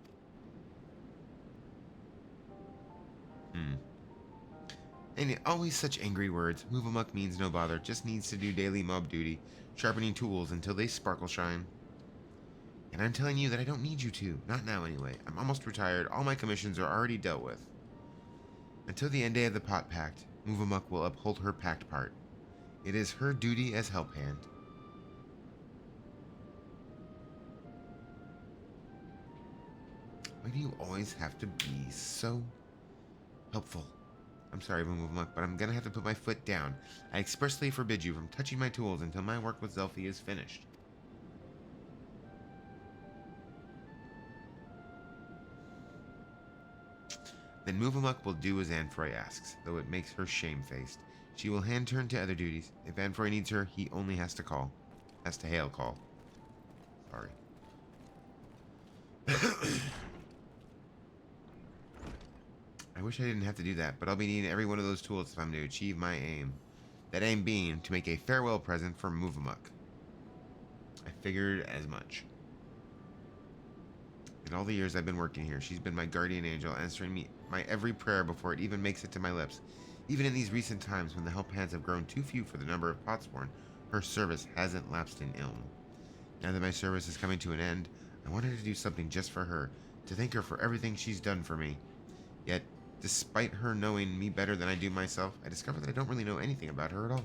And always such angry words. Movamuk means no bother, just needs to do daily mob duty, sharpening tools until they sparkle shine. And I'm telling you that I don't need you to, not now anyway. I'm almost retired, all my commissions are already dealt with. Until the end day of the Pot Pact, Movamuk will uphold her pact part. It is her duty as help hand. Why do you always have to be so helpful? I'm sorry, Movamuk, but I'm gonna have to put my foot down. I expressly forbid you from touching my tools until my work with Zelfie is finished. Then Movamuk will do as Anfroy asks, though it makes her shamefaced. She will hand turn to other duties. If Anfroy needs her, he only has to call. Has to hail call. Sorry. I wish I didn't have to do that, but I'll be needing every one of those tools if I'm to achieve my aim. That aim being to make a farewell present for Movamuk. I figured as much. In all the years I've been working here, she's been my guardian angel, answering me my every prayer before it even makes it to my lips. Even in these recent times when the help hands have grown too few for the number of Potsworn, her service hasn't lapsed in ilm. Now that my service is coming to an end, I wanted to do something just for her, to thank her for everything she's done for me. Yet, despite her knowing me better than I do myself, I discovered that I don't really know anything about her at all.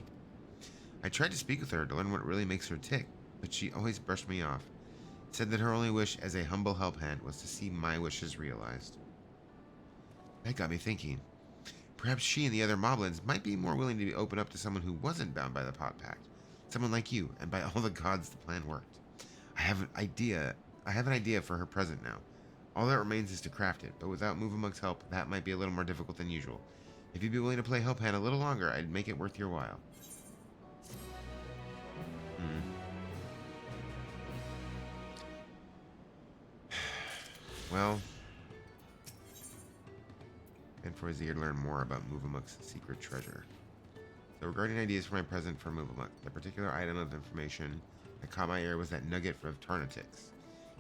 I tried to speak with her to learn what really makes her tick, but she always brushed me off, said that her only wish as a humble help hand was to see my wishes realized. That got me thinking. Perhaps she and the other moblins might be more willing to open up to someone who wasn't bound by the Pot Pact. Someone like you, and by all the gods the plan worked. I have an idea for her present now. All that remains is to craft it, but without Movamug's help, that might be a little more difficult than usual. If you'd be willing to play help hand a little longer, I'd make it worth your while. Well, and for his eager to learn more about Movamuk's secret treasure. So regarding ideas for my present for Movamuk, the particular item of information that caught my ear was that nugget of Tarnatix.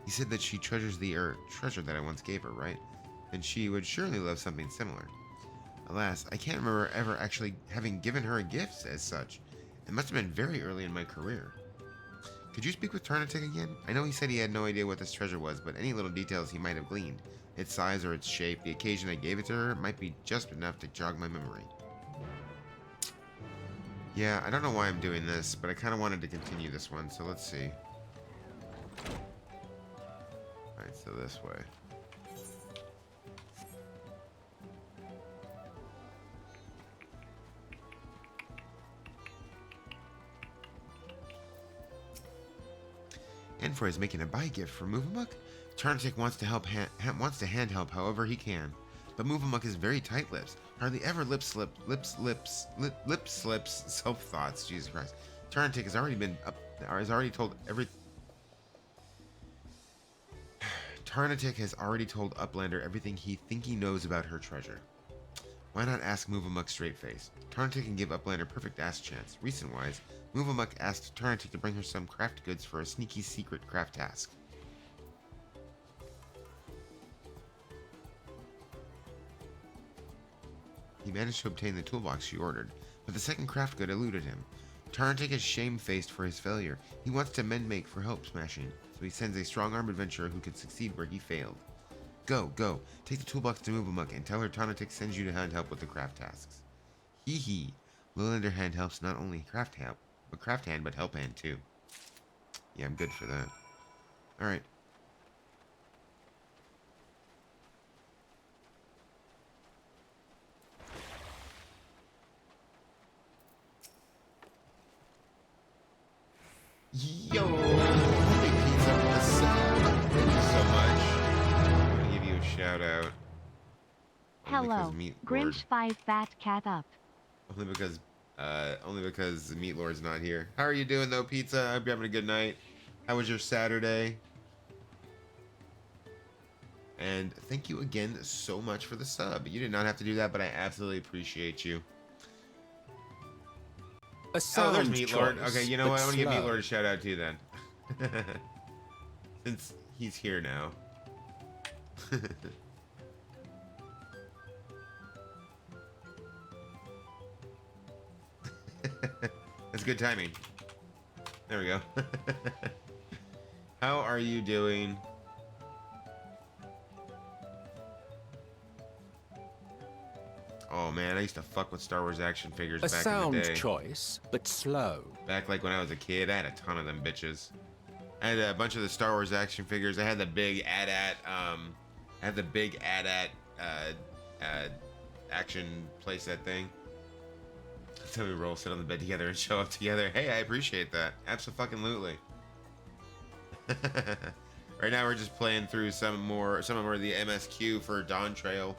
He said that she treasures the treasure that I once gave her, right? And she would surely love something similar. Alas, I can't remember ever actually having given her a gift as such. It must have been very early in my career. Could you speak with Tarnatix again? I know he said he had no idea what this treasure was, but any little details he might have gleaned, its size or its shape, the occasion I gave it to her, might be just enough to jog my memory. Yeah, I don't know why I'm doing this, but I kind of wanted to continue this one, so let's see. Alright, so this way. Enfor is making a buy gift for Movamuk. Tarnatix wants to hand help however he can, but Movamuk is very tight-lipped, hardly ever lip slips self thoughts. Jesus Christ! Tarnatix has already told Uplander everything he knows about her treasure. Why not ask Movamuk straight-faced? Tarnatix can give Uplander perfect ass chance. Recent-wise, Movamuk asked Tarnatix to bring her some craft goods for a sneaky secret craft task. He managed to obtain the toolbox she ordered, but the second craft good eluded him. Tarnatix is shamefaced for his failure. He wants to make for help smashing, so he sends a strong-armed adventurer who can succeed where he failed. Go. Take the toolbox to Movamuk and tell her Tarnatix sends you to hand help with the craft tasks. Hee. Lowlander hand helps not only craft hand, but help hand too. Yeah, I'm good for that. Alright. Yo! Big pizza with the sub. Thank you so much. I'm gonna give you a shout out. Hello, Grinch 5 Fat Cat Up. Only because Meat Lord's not here. How are you doing though, Pizza? I hope you're having a good night. How was your Saturday? And thank you again so much for the sub. You did not have to do that, but I absolutely appreciate you. There's Meat Lord. Okay, you know what? I'm gonna give Meat Lord a shout out too then. Since he's here now. That's good timing. There we go. How are you doing? Oh man, I used to fuck with Star Wars action figures back in the day. A sound choice, but slow. Back like when I was a kid, I had a ton of them bitches. I had a bunch of the Star Wars action figures. I had the big AT-AT action playset thing. That's how we roll, sit on the bed together and show up together. Hey, I appreciate that. Abso-fucking-lutely. Right now we're just playing through some more of the MSQ for Dawntrail.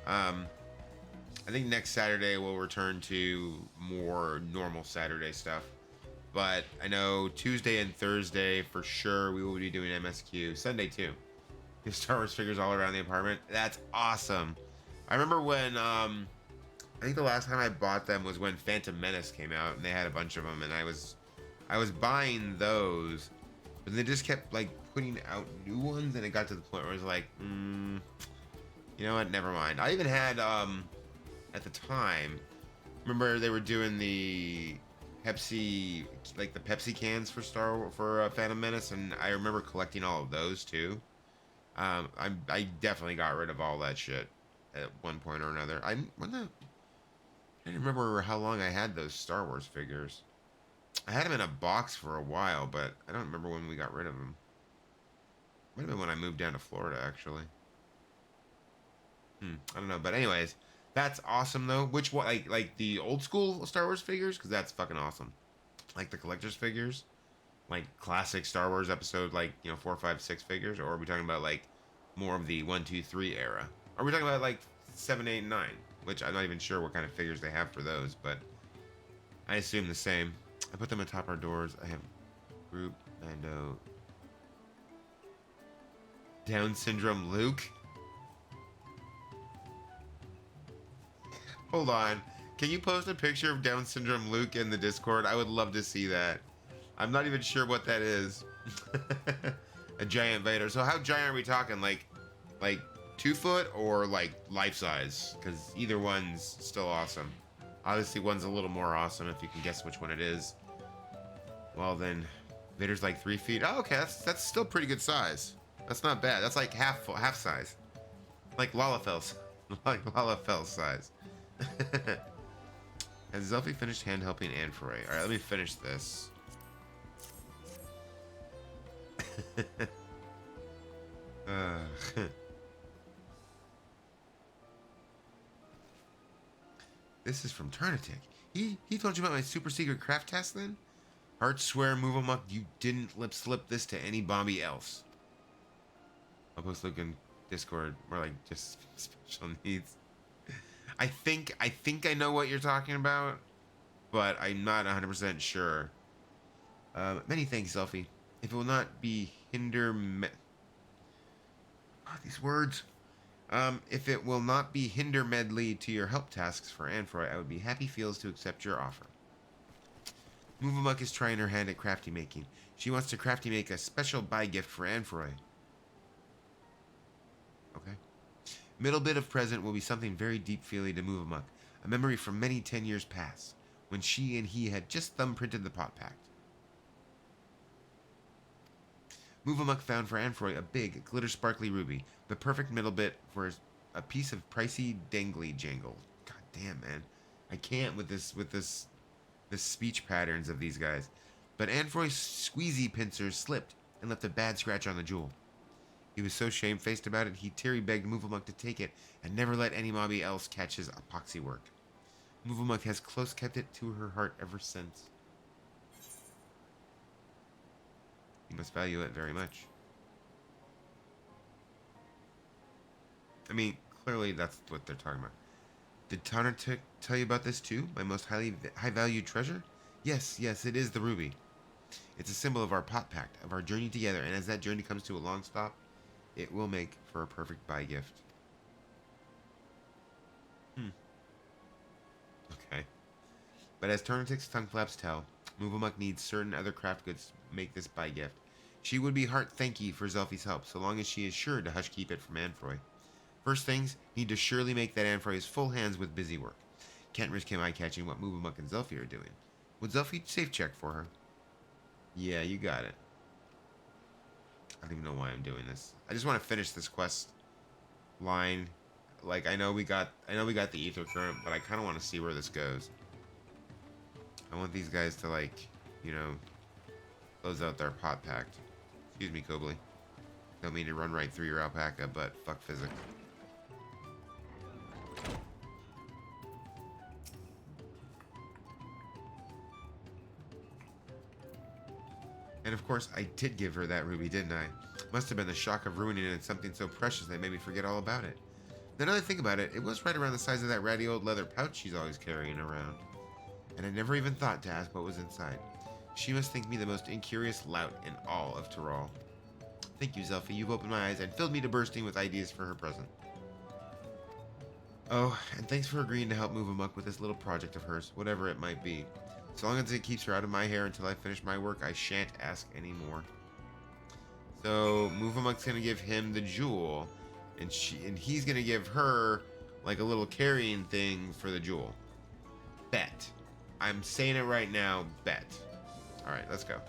I think next Saturday we'll return to more normal Saturday stuff. But I know Tuesday and Thursday for sure we will be doing MSQ. Sunday too. There's Star Wars figures all around the apartment. That's awesome. I remember when I think the last time I bought them was when Phantom Menace came out and they had a bunch of them and I was buying those, but they just kept like putting out new ones and it got to the point where I was like, you know what, never mind. I even had at the time, remember they were doing the Pepsi, like the Pepsi cans for Phantom Menace, and I remember collecting all of those too. I definitely got rid of all that shit at one point or another. I didn't remember how long I had those Star Wars figures. I had them in a box for a while, but I don't remember when we got rid of them. Might have been when I moved down to Florida, actually. I don't know, but anyways, that's awesome though. Which one, like the old school Star Wars figures? Because that's fucking awesome. Like the collector's figures, like classic Star Wars episode, like 4, 5, 6 figures, or are we talking about like more of the 1, 2, 3 era? Are we talking about like 7, 8, 9? Which I'm not even sure what kind of figures they have for those, but I assume the same. I put them atop our doors. I have Group, Mando, Down syndrome Luke. Hold on. Can you post a picture of Down syndrome Luke in the Discord? I would love to see that. I'm not even sure what that is. A giant Vader. So how giant are we talking? Like 2 foot or like life size? Because either one's still awesome. Obviously one's a little more awesome if you can guess which one it is. Well then, Vader's like 3 feet. Oh, okay, that's still pretty good size. That's not bad. That's like half size. Like Lalafel's. Like Lalafel's size. Has Zelfie finished hand helping Anne-Foray? Alright, let me finish this. This is from Tarnatic. He told you about my super secret craft test then? Heart swear, move amok, you didn't lip slip this to anybody else. I'll post look in Discord. More like just special needs. I think I know what you're talking about, but I'm not 100% sure. Many thanks, Selfie. If it will not be these words. If it will not be hinder medley to your help tasks for Anfroy, I would be happy feels to accept your offer. Movamuck is trying her hand at crafty making. She wants to crafty make a special buy gift for Anfroy. Okay. Middle bit of present will be something very deep-feely to Movamuck, a memory from many 10 years past, when she and he had just thumb-printed the pot pact. Movamuck found for Anfroy a big, glitter-sparkly ruby, the perfect middle bit for a piece of pricey dangly jangle. God damn, man. I can't with this speech patterns of these guys. But Anfroy's squeezy pincers slipped and left a bad scratch on the jewel. He was so shamefaced about it, he teary-begged Movamuck to take it and never let any mobby else catch his epoxy work. Movamuck has close kept it to her heart ever since. You must value it very much. I mean, clearly that's what they're talking about. Did Tanner tell you about this too? My most high-valued treasure? Yes, it is the ruby. It's a symbol of our pot pact, of our journey together, and as that journey comes to a long stop, it will make for a perfect buy gift. Okay. But as Tornatic's tongue flaps tell, Movamuck needs certain other craft goods to make this buy gift. She would be heart thanky for Zelfie's help, so long as she is sure to hush keep it from Anfroy. First things, need to surely make that Anfroy's full hands with busy work. Can't risk him eye-catching what Movamuck and Zelfie are doing. Would Zelfie safe check for her? Yeah, you got it. I don't even know why I'm doing this. I just want to finish this quest line. Like, I know we got the ether current, but I kind of want to see where this goes. I want these guys to, like, close out their pot pact. Excuse me, Kobley. Don't mean to run right through your alpaca, but fuck physics. And of course, I did give her that ruby, didn't I? Must have been the shock of ruining it in something so precious that made me forget all about it. Then now that I think about it, it was right around the size of that ratty old leather pouch she's always carrying around. And I never even thought to ask what was inside. She must think me the most incurious lout in all of Tyrol. Thank you, Zelfie. You've opened my eyes and filled me to bursting with ideas for her present. Oh, and thanks for agreeing to help Movamuck with this little project of hers, whatever it might be. So long as it keeps her out of my hair until I finish my work, I shan't ask anymore. So Movamuck's gonna give him the jewel, and he's gonna give her like a little carrying thing for the jewel. Bet. I'm saying it right now. Bet. All right, let's go.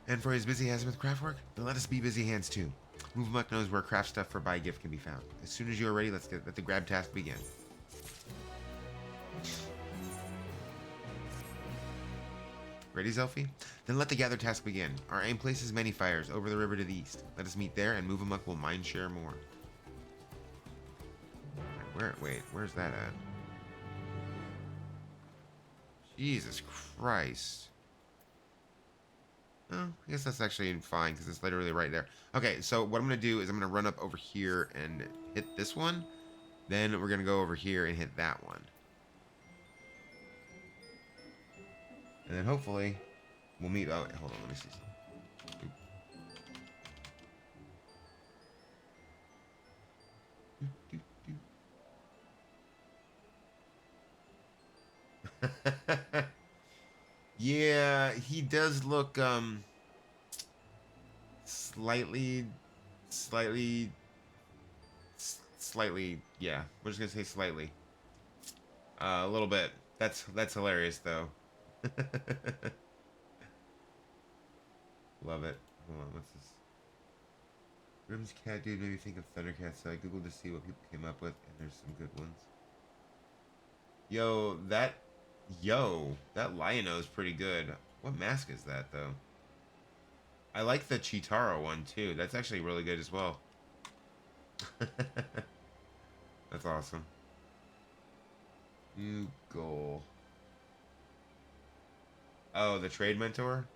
And for his busy hands with craft work, then let us be busy hands too. Movemuck knows where craft stuff for buy gift can be found. As soon as you are ready, let the grab task begin. Ready, Zelfie? Then let the gather task begin. Our aim places many fires over the river to the east. Let us meet there, and Movemuck will mind share more. Where's that at? Jesus Christ. Oh, I guess that's actually fine because it's literally right there. Okay, so what I'm going to do is I'm going to run up over here and hit this one. Then we're going to go over here and hit that one. And then hopefully we'll meet. Oh, wait, hold on. Let me see something. Yeah, he does look slightly, yeah, we're just gonna say slightly. A little bit. That's hilarious though. Love it. Hold on, what's this? Rim's cat dude made me think of Thundercat, so I googled to see what people came up with, and there's some good ones. Yo, that Lion-O is pretty good. What mask is that, though? I like the Chitara one, too. That's actually really good as well. That's awesome. New goal. Oh, the trade mentor?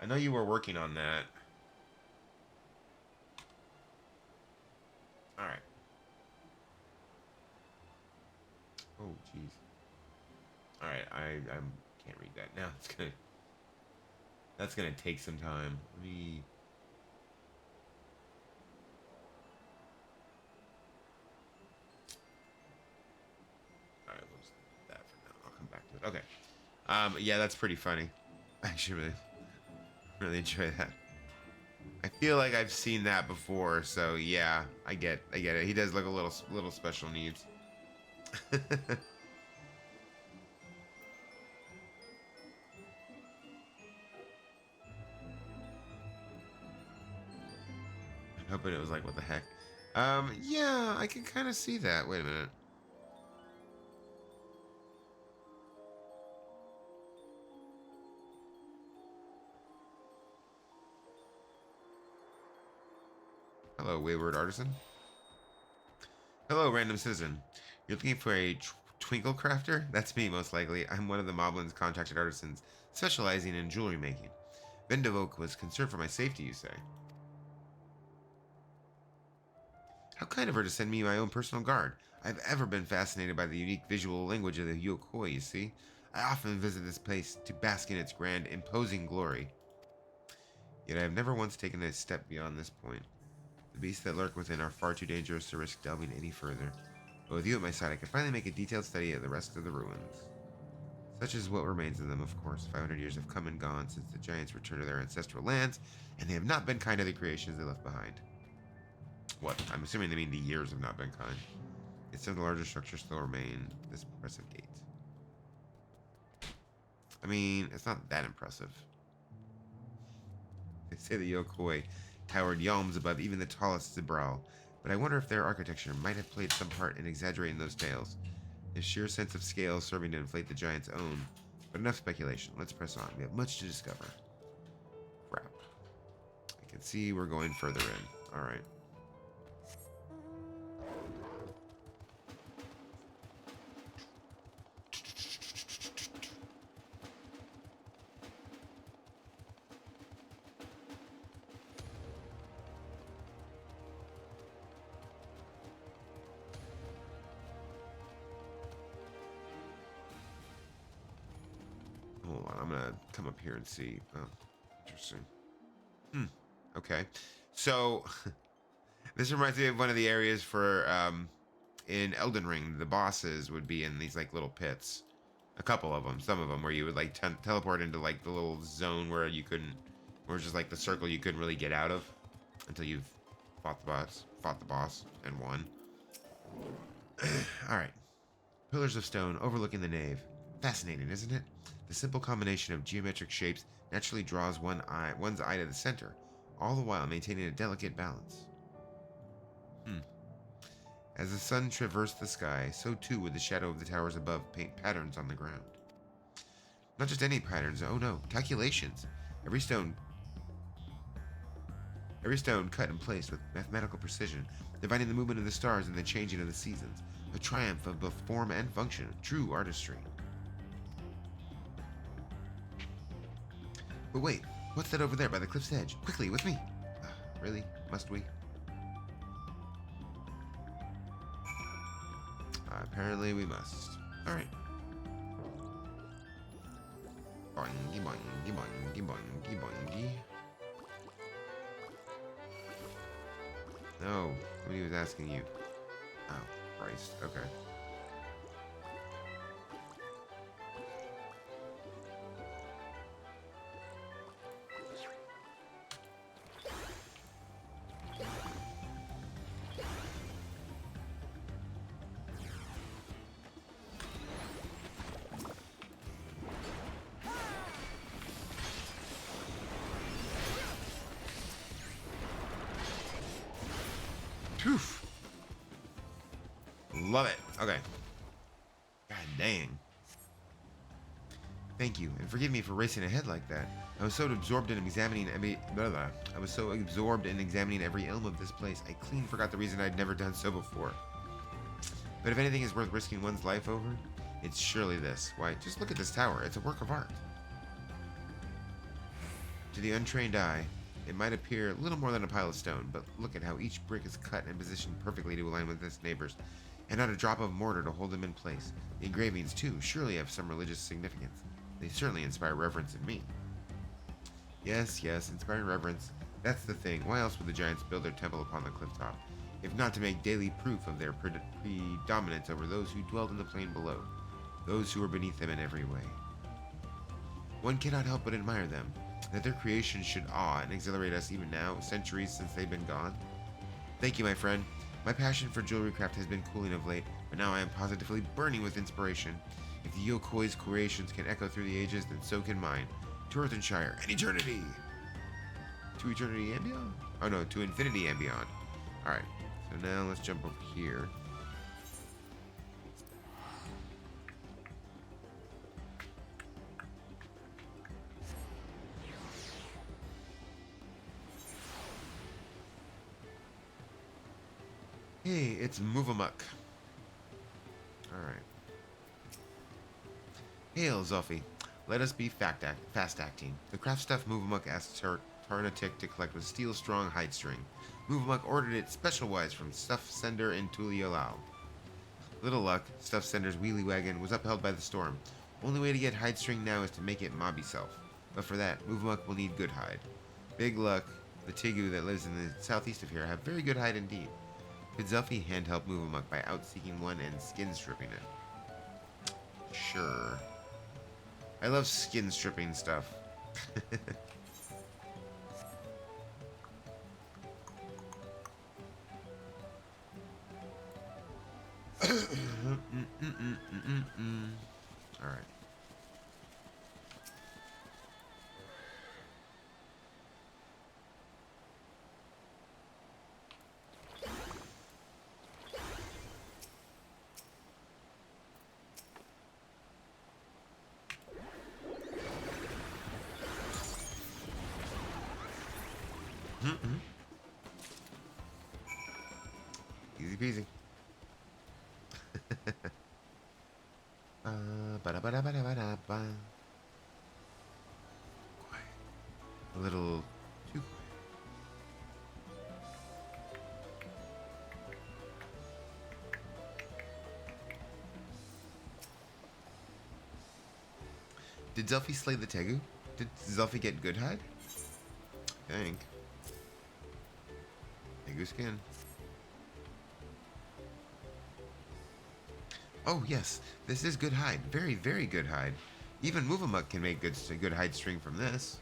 I know you were working on that. Alright. Oh, jeez. Alright, I can't read that now. That's gonna take some time. Let me... Alright, we'll just do that for now. I'll come back to it. Okay. Yeah, that's pretty funny. I actually really enjoy that. I feel like I've seen that before, so yeah, I get it. He does look a little special needs. I'm hoping it was like, what the heck? Yeah, I can kind of see that. Wait a minute. Hello, wayward artisan. Hello, random citizen. You're looking for a twinkle crafter? That's me, most likely. I'm one of the Moblin's contracted artisans, specializing in jewelry making. Vendevoke was concerned for my safety, you say? How kind of her to send me my own personal guard. I've ever been fascinated by the unique visual language of the Yokoi, you see. I often visit this place to bask in its grand, imposing glory. Yet I have never once taken a step beyond this point. The beasts that lurk within are far too dangerous to risk delving any further. But with you at my side, I can finally make a detailed study of the rest of the ruins. Such is what remains of them, of course. 500 years have come and gone since the giants returned to their ancestral lands, and they have not been kind to the creations they left behind. What? I'm assuming they mean the years have not been kind. Yet some of the larger structures still remain. This impressive gate. I mean, it's not that impressive. They say the Yokoi towered yalms above even the tallest Zibral, but I wonder if their architecture might have played some part in exaggerating those tales. Their sheer sense of scale serving to inflate the giant's own. But enough speculation. Let's press on. We have much to discover. Crap. I can see we're going further in. Alright. Hold on, I'm gonna come up here and see. Oh, interesting. Okay. So, this reminds me of one of the areas for, in Elden Ring, the bosses would be in these, like, little pits. A couple of them, some of them, where you would, like, teleport into, like, the little zone where you couldn't, where it's just, like, the circle you couldn't really get out of until you've fought the boss, and won. Alright. Pillars of stone overlooking the nave. Fascinating, isn't it? The simple combination of geometric shapes naturally draws one's eye to the center, all the while maintaining a delicate balance. As the sun traversed the sky, so too would the shadow of the towers above paint patterns on the ground. Not just any patterns, oh no, calculations. Every stone cut and placed with mathematical precision, dividing the movement of the stars and the changing of the seasons. A triumph of both form and function, true artistry. But wait, what's that over there by the cliff's edge? Quickly, with me! Really? Must we? Apparently we must. Alright. Boingy, boingy, boingy, boingy, boingy. No, somebody was asking you. Oh, Christ. Okay. Oof. Love it. Okay. God dang. Thank you, and forgive me for racing ahead like that. I was so absorbed in examining every elm of this place, I clean forgot the reason I'd never done so before. But if anything is worth risking one's life over, it's surely this. Why, just look at this tower. It's a work of art. To the untrained eye, it might appear little more than a pile of stone, but look at how each brick is cut and positioned perfectly to align with its neighbors, and not a drop of mortar to hold them in place. The engravings, too, surely have some religious significance. They certainly inspire reverence in me. Yes, inspiring reverence. That's the thing. Why else would the giants build their temple upon the clifftop, if not to make daily proof of their predominance over those who dwelled in the plain below, those who were beneath them in every way? One cannot help but admire them. That their creation should awe and exhilarate us even now, centuries since they've been gone. Thank you, my friend. My passion for jewelry craft has been cooling of late, but now I am positively burning with inspiration. If the Yokoi's creations can echo through the ages, then so can mine. To Earth and Shire, and eternity! To eternity and beyond? Oh no, to infinity and beyond. Alright, so now let's jump over here. Hey, it's Move Amok. Alright. Hail, Zolfi. Let us be fast acting. The craft stuff Move Amok asked Tarnatic to collect was steel strong hide string. Move Amok ordered it special-wise from Stuff Sender in Tuliolao. Little luck, Stuff Sender's wheelie wagon was upheld by the storm. Only way to get hide string now is to make it mob self. But for that, Move Amok will need good hide. Big luck, the Tigu that lives in the southeast of here have very good hide indeed. Could Zelfie hand help Move Amok by out-seeking one and skin stripping it? Sure. I love skin stripping stuff. Alright. Easy peasy. A little too quiet. Did Zelfie slay the Tegu? Did Zelfie get good hide? I think. Tegu skin. Oh yes, this is good hide. Very, very good hide. Even Move Amok can make good hide string from this.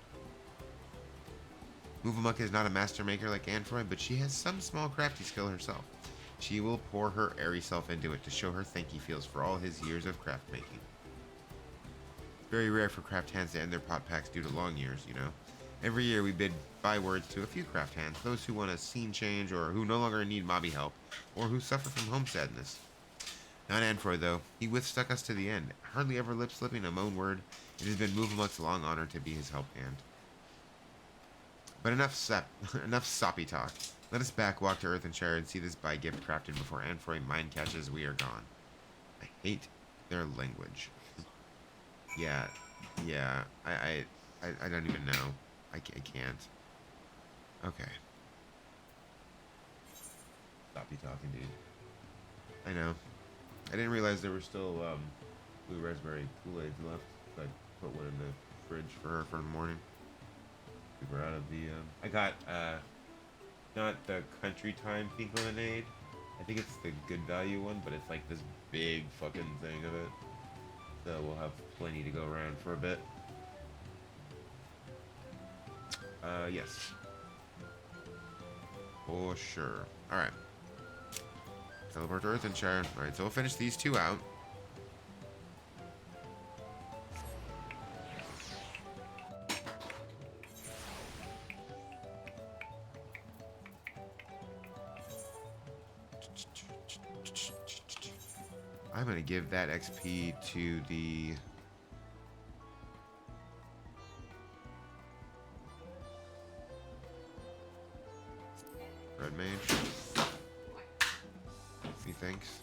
Move Amok is not a master maker like Android, but she has some small crafty skill herself. She will pour her airy self into it to show her thank you feels for all his years of craft making. very rare for craft hands to end their pot packs due to long years, you know. Every year we bid bywords to a few craft hands, those who want a scene change or who no longer need mobby help, or who suffer from home sadness. Not Anfroy, though. He withstuck us to the end, hardly ever lip-slipping a moan word. It has been Moveamuk's long honor to be his help hand. But enough soppy talk. Let us back walk to Earthenshire and see this buy gift crafted before Anfroy mind catches we are gone. I hate their language. Yeah, I don't even know. I can't. Okay. Soppy talking, dude. I know. I didn't realize there were still blue raspberry Kool-Aids left. So I put one in the fridge for her for the morning. We were out of the. I got not the country time pink lemonade. I think it's the good value one, but it's like this big fucking thing of it. So we'll have plenty to go around for a bit. Yes. For sure. Alright. Teleport to Earthenshire. Alright, so we'll finish these two out. I'm going to give that XP to the... Red Mage. Methinks.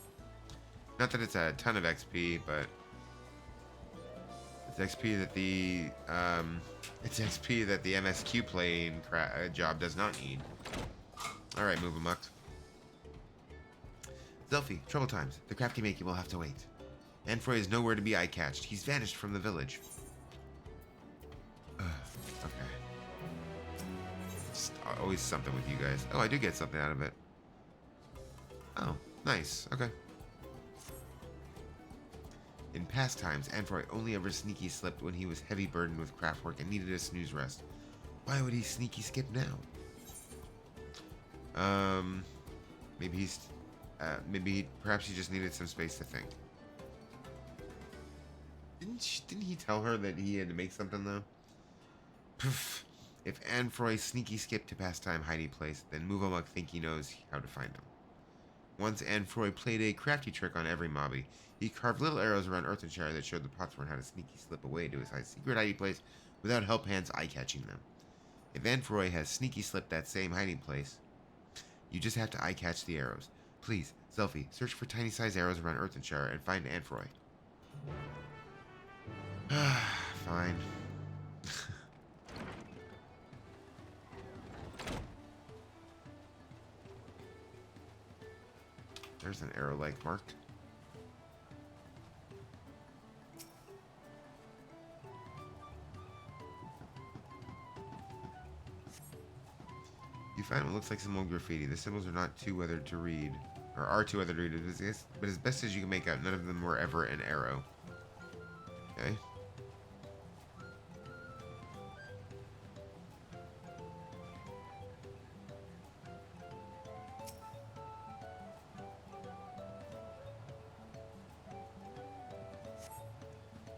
Not that it's a ton of XP, but it's XP that the MSQ playing job does not need. All right, Moveamuk. Zelfie, trouble times. The crafty makey will have to wait. Anfroy is nowhere to be eye-catched. He's vanished from the village. Okay. Just always something with you guys. Oh, I do get something out of it. Oh, nice. Okay. In past times, Anfroy only ever sneaky slipped when he was heavy burdened with craft work and needed a snooze rest. Why would he sneaky skip now? Perhaps he just needed some space to think. Didn't he tell her that he had to make something though? Poof. If Anfroy sneaky skipped to pastime hiding place, then Moveamuk think he knows how to find him. Once Anfroy played a crafty trick on every mobby. He carved little arrows around Earthenshire that showed the Potsworn how to sneaky slip away to his secret hiding place without help hands eye-catching them. If Anfroy has sneaky slipped that same hiding place, you just have to eye-catch the arrows. Please, Zelfie, search for tiny-sized arrows around Earthenshire and find Anfroy. Fine. There's an arrow-like marked. You find what looks like some old graffiti. The symbols are not too weathered to read. Or are too weathered to read. But as best as you can make out, none of them were ever an arrow. Okay.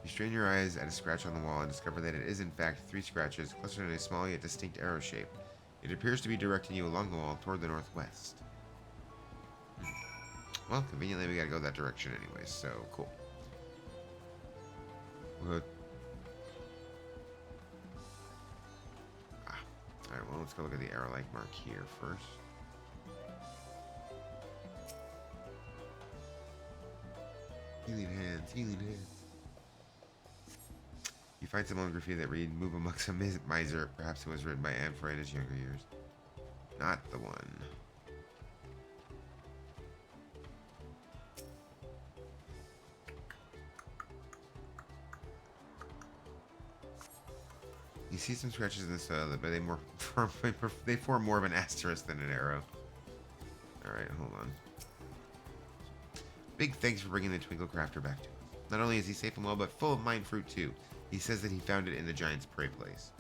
You strain your eyes at a scratch on the wall and discover that it is in fact 3 scratches clustered in a small yet distinct arrow shape. It appears to be directing you along the wall toward the northwest. Well, conveniently we gotta go that direction anyways, so cool. Alright, well, let's go look at the arrow-like mark here first. Healing hands, healing hands. You find some old graffiti that read, Moveamuk's a miser. Perhaps it was written by Anfroy in his younger years. Not the one. You see some scratches in the soil, but they form more of an asterisk than an arrow. Alright, hold on. Big thanks for bringing the Twinkle Crafter back to us. Not only is he safe and well, but full of mind fruit too. He says that he found it in the giant's prey place.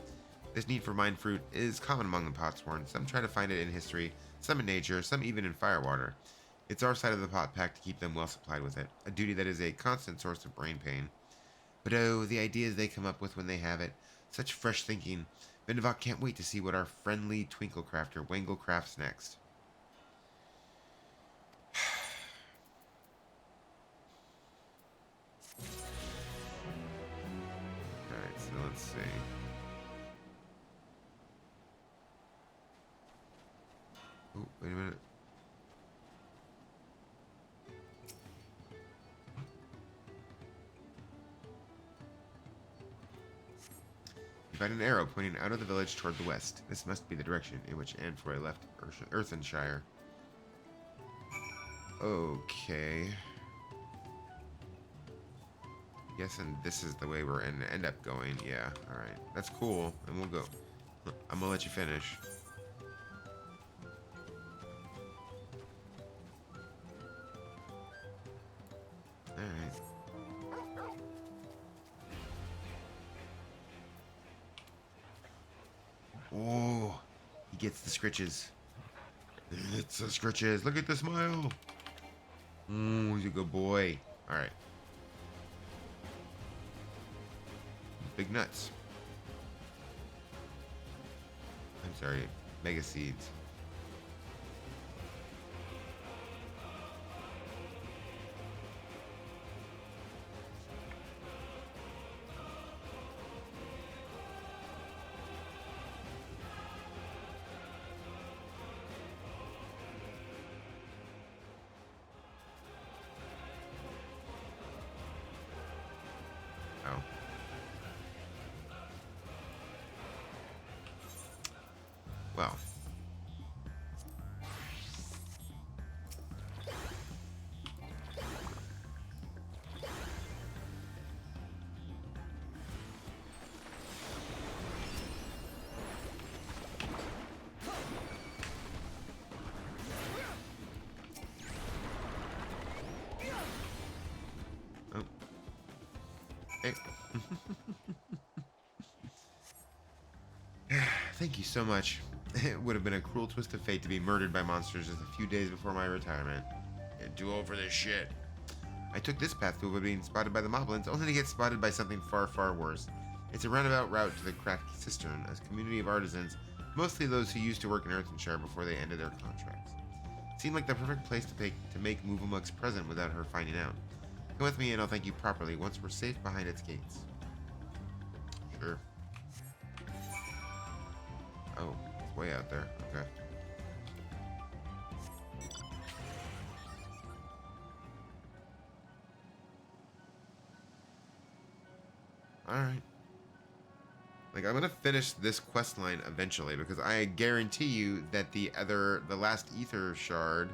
This need for mind fruit is common among the Potsworn. Some try to find it in history, some in nature, some even in firewater. It's our side of the pot pack to keep them well supplied with it, a duty that is a constant source of brain pain. But oh, the ideas they come up with when they have it. Such fresh thinking. Vendivok can't wait to see what our friendly twinkle crafter Wangle crafts next. Alright, so let's see. Oh, wait a minute. You find an arrow pointing out of the village toward the west. This must be the direction in which Anfroy left Earthenshire. Okay. Guessing this is the way we're gonna end up going. Yeah, alright. That's cool. And we'll go. I'm gonna let you finish. Alright. Oh, he gets the scritches. It's the scritches. Look at the smile. Oh, he's a good boy. All right. Big nuts. I'm sorry. Mega seeds. Oh. Well. Oh. Hey. Thank you so much. It would have been a cruel twist of fate to be murdered by monsters just a few days before my retirement. And too old for this shit. I took this path to avoid being spotted by the moblins, only to get spotted by something far, far worse. It's a roundabout route to the Cracked Cistern, a community of artisans, mostly those who used to work in Earthenshire before they ended their contracts. It seemed like the perfect place to make Movamuk's present without her finding out. Come with me and I'll thank you properly once we're safe behind its gates. Sure. Oh, it's way out there. Okay. Alright. Like, I'm gonna finish this quest line eventually, because I guarantee you that the last ether shard,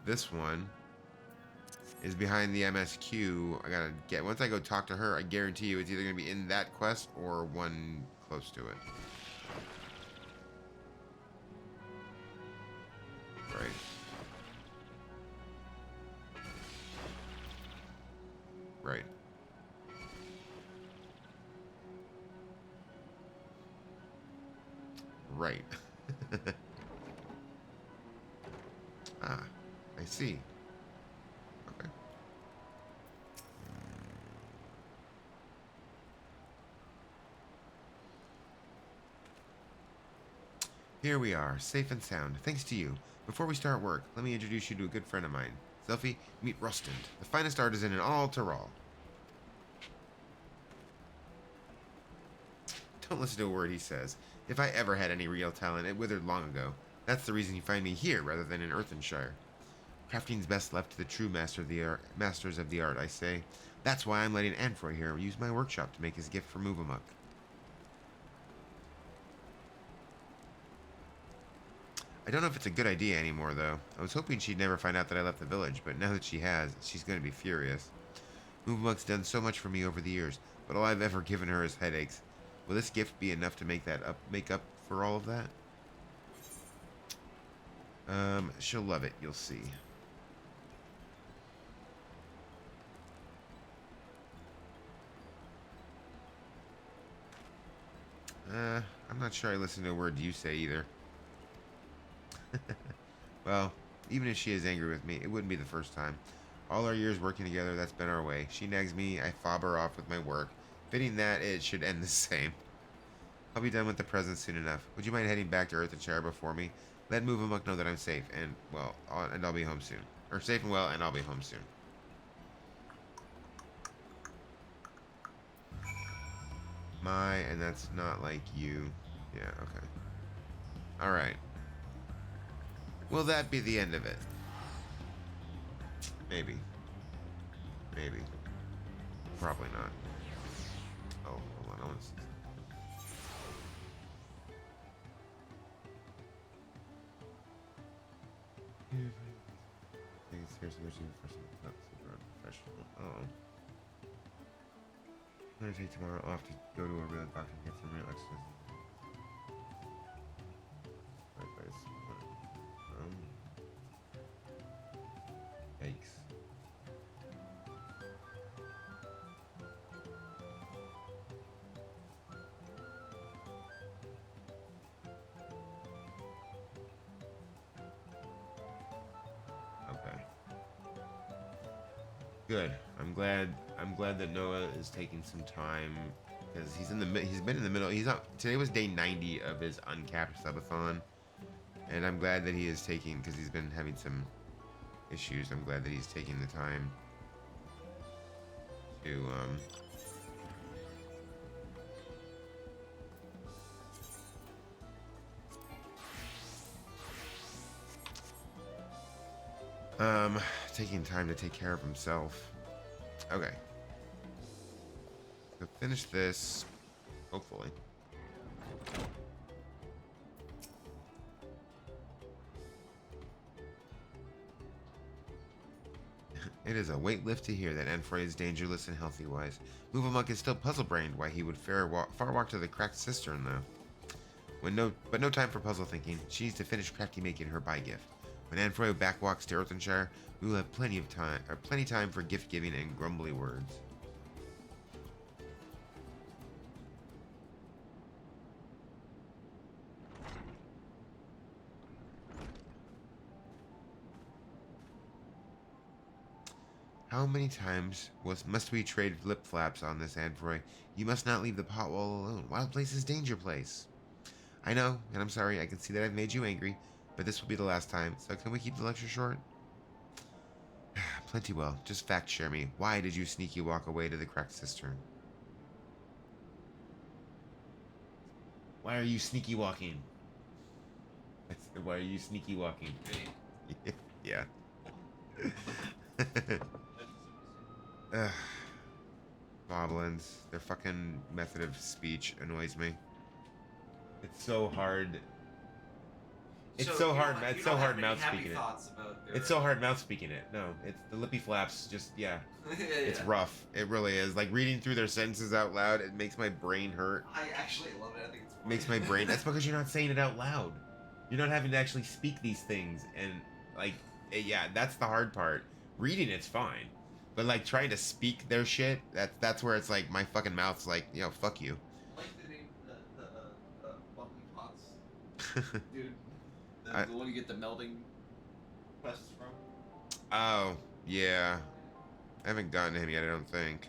this one, is behind the MSQ. I gotta get, once I go talk to her, I guarantee you it's either gonna be in that quest or one close to it. Right. Right. Right. Ah, I see. Okay. Here we are, safe and sound, thanks to you. Before we start work, let me introduce you to a good friend of mine. Selphie, meet Rostand, the finest artisan in all Tyrol. Don't listen to a word he says. If I ever had any real talent, it withered long ago. That's the reason you find me here rather than in Earthenshire. Crafting's best left to the true masters of the art, I say. That's why I'm letting Anfroy here use my workshop to make his gift for Movamuk. I don't know if it's a good idea anymore, though. I was hoping she'd never find out that I left the village, but now that she has, she's going to be furious. Movamuk's done so much for me over the years, but all I've ever given her is headaches. Will this gift be enough to make up for all of that? She'll love it, you'll see. I'm not sure I listened to a word you say either. Well, even if she is angry with me, it wouldn't be the first time. All our years working together, that's been our way. She nags me, I fob her off with my work. Fitting that it should end the same. I'll be done with the present soon enough. Would you mind heading back to Earthenshire before me? Let Move Amok know that I'm safe and, well, and I'll be home soon. Or safe and well, and I'll be home soon. And that's not like you. Yeah, okay. Alright. Will that be the end of it? Maybe. Maybe. Probably not. Oh, hold on. I want to see. Professional. Oh. I'm gonna take tomorrow off to go to a real doctor and get some real exercise. Yikes. Okay. Good. I'm glad that Noah is taking some time because he's been in the middle. Today was day 90 of his uncapped subathon, and I'm glad that he is taking, because he's been having some issues. I'm glad that he's taking the time to taking time to take care of himself. Okay. So finish this, hopefully. It is a weight lift to hear that Anfroy is dangerless and healthy-wise. Move Amok is still puzzle-brained why he would far walk to the cracked cistern, though. But no time for puzzle thinking. She needs to finish crafty making her buy gift. When Anfroy backwalks to Earthenshire, we will have plenty time for gift giving and grumbly words. How many times must we trade flip-flaps on this, Anfroy? You must not leave the pot wall alone. Wild Place is danger place. I know, and I'm sorry. I can see that I've made you angry, but this will be the last time. So can we keep the lecture short? Plenty well. Just fact share me. Why did you sneaky walk away to the cracked cistern? Why are you sneaky walking? Why are you sneaky walking? Yeah. Goblins. Their fucking method of speech annoys me. It's so hard. It's so hard. It's so hard mouth speaking it. It's so hard mouth speaking it. No, it's the lippy flaps. Just yeah. It's rough. It really is. Like reading through their sentences out loud, it makes my brain hurt. I actually love it. I think it's funny. Makes my brain. That's because you're not saying it out loud. You're not having to actually speak these things, and like, yeah, that's the hard part. Reading it's fine, but like trying to speak their shit, that's where it's like my fucking mouth's like, you know, fuck you. I like the name, the bubbly pots, dude. The one you get the melding quests from. Oh yeah, I haven't gotten to him yet. I don't think.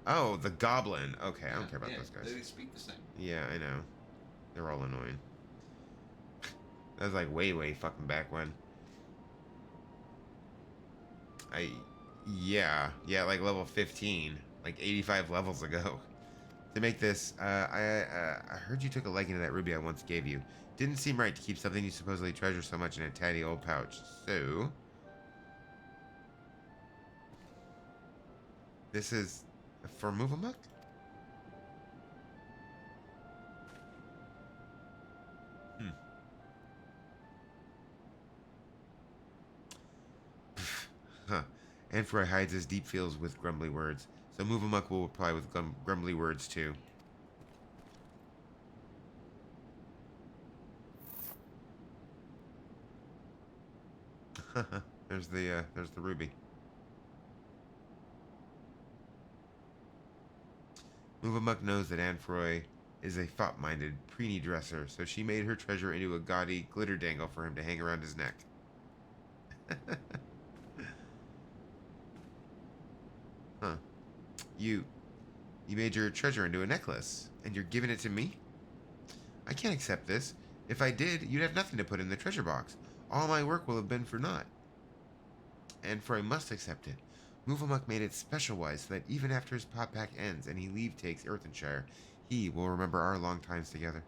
Oh, the goblin. Okay, I don't care about those guys. They speak the same. Yeah, I know. They're all annoying. That was like way fucking back when. Yeah, like level 15, like 85 levels ago. To make this, I heard you took a liking to that ruby I once gave you. Didn't seem right to keep something you supposedly treasure so much in a tatty old pouch. So, this is for Move Amok? Huh. Anfroy hides his deep feels with grumbly words, so Move Amok will reply with grumbly words too. There's the ruby. Move Amok knows that Anfroy is a thought-minded, preeny dresser, so she made her treasure into a gaudy glitter dangle for him to hang around his neck. Huh. You made your treasure into a necklace, and you're giving it to me? I can't accept this. If I did, you'd have nothing to put in the treasure box. All my work will have been for naught. And for I must accept it. Moovamuk made it special-wise so that even after his pot pack ends and he takes Earthenshire, he will remember our long times together.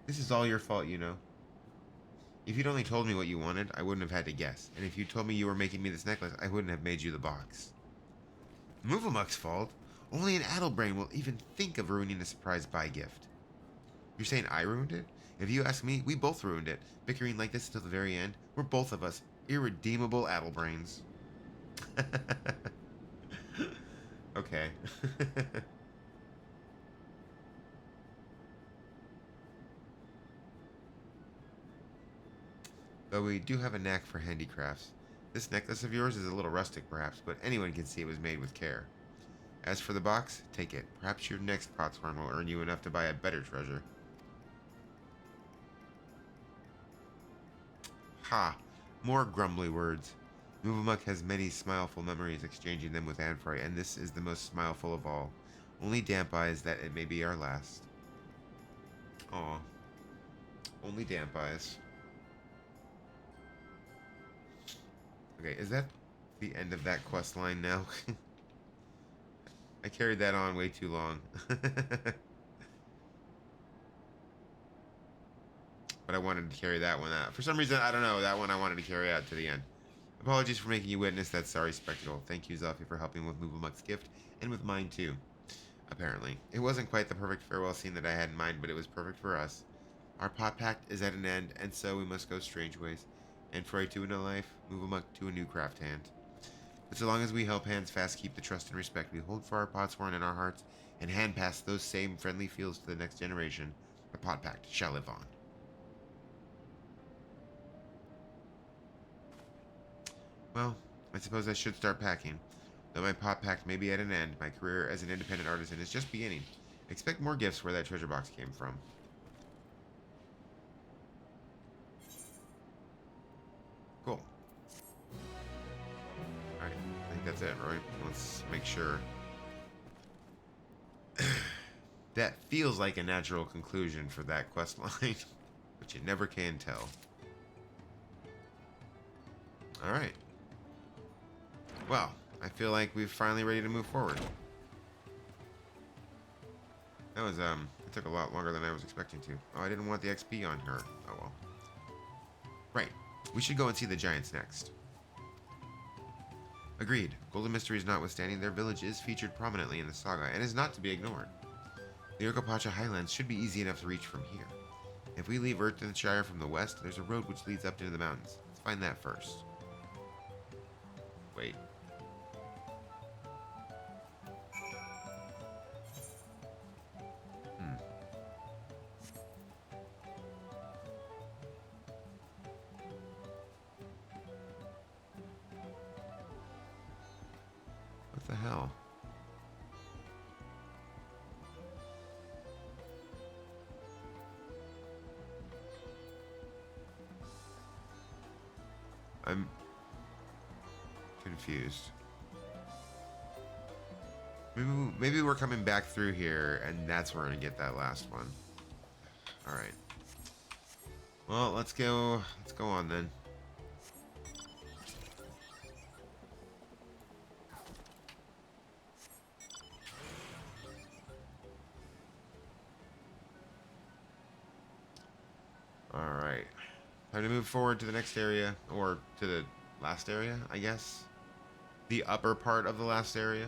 This is all your fault, you know. If you'd only told me what you wanted, I wouldn't have had to guess. And if you told me you were making me this necklace, I wouldn't have made you the box. Moovamuk's fault? Only an addlebrain will even think of ruining a surprise buy gift. You're saying I ruined it? If you ask me, we both ruined it. Bickering like this until the very end. We're both of us irredeemable addlebrains. Okay. Though we do have a knack for handicrafts. This necklace of yours is a little rustic, perhaps, but anyone can see it was made with care. As for the box, take it. Perhaps your next potsworn will earn you enough to buy a better treasure. Ha! More grumbly words. Moovamuk has many smileful memories exchanging them with Anfroy, and this is the most smileful of all. Only damp eyes that it may be our last. Aw. Only damp eyes. Okay, is that the end of that quest line now? I carried that on way too long. But I wanted to carry that one out. For some reason, I don't know, that one I wanted to carry out to the end. Apologies for making you witness that sorry spectacle. Thank you, Zelfie, for helping with Moovamuk's gift, and with mine too. Apparently. It wasn't quite the perfect farewell scene that I had in mind, but it was perfect for us. Our pot pact is at an end, and so we must go strange ways. Anfroy to a new life, Moovamuk to a new craft hand. But so long as we help hands fast keep the trust and respect we hold for our potsworn in our hearts, and hand pass those same friendly feels to the next generation, the pot pact shall live on. Well, I suppose I should start packing. Though my pot pact may be at an end, my career as an independent artisan is just beginning. Expect more gifts where that treasure box came from. Cool. Alright, I think that's it, right? Let's make sure. That feels like a natural conclusion for that quest line, but you never can tell. Alright. Well, I feel like we're finally ready to move forward. That was, it took a lot longer than I was expecting to. Oh, I didn't want the XP on her. Oh well. Right. We should go and see the giants next. Agreed. Golden Mysteries notwithstanding, their village is featured prominently in the saga and is not to be ignored. The Urkopacha Highlands should be easy enough to reach from here. If we leave Earthenshire from the west, there's a road which leads up into the mountains. Let's find that first. Wait. What the hell? I'm confused. Maybe we're coming back through here, and that's where we're gonna get that last one. All right. Well, let's go. Let's go on then. All right. Time to move forward to the next area, or to the last area, I guess. The upper part of the last area.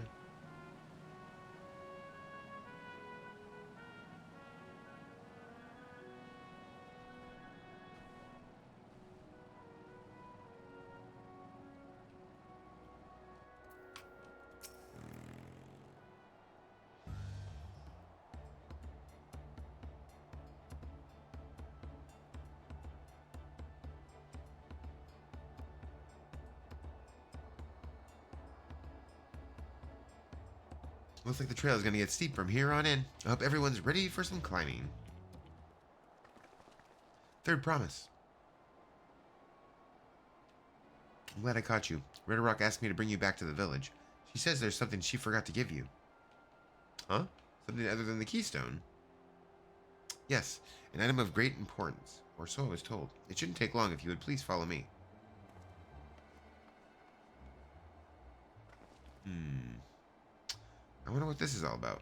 Looks like the trail is going to get steep from here on in. I hope everyone's ready for some climbing. Third promise. I'm glad I caught you. Red Rock asked me to bring you back to the village. She says there's something she forgot to give you. Huh? Something other than the keystone? Yes, an item of great importance. Or so I was told. It shouldn't take long if you would please follow me. I wonder what this is all about.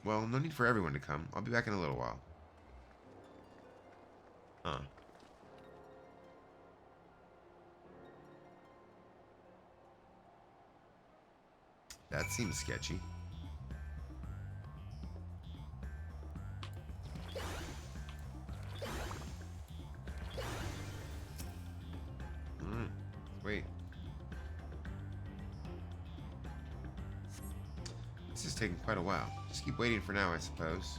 Well, no need for everyone to come. I'll be back in a little while. Huh. That seems sketchy. Wait. This is taking quite a while. Just keep waiting for now, I suppose.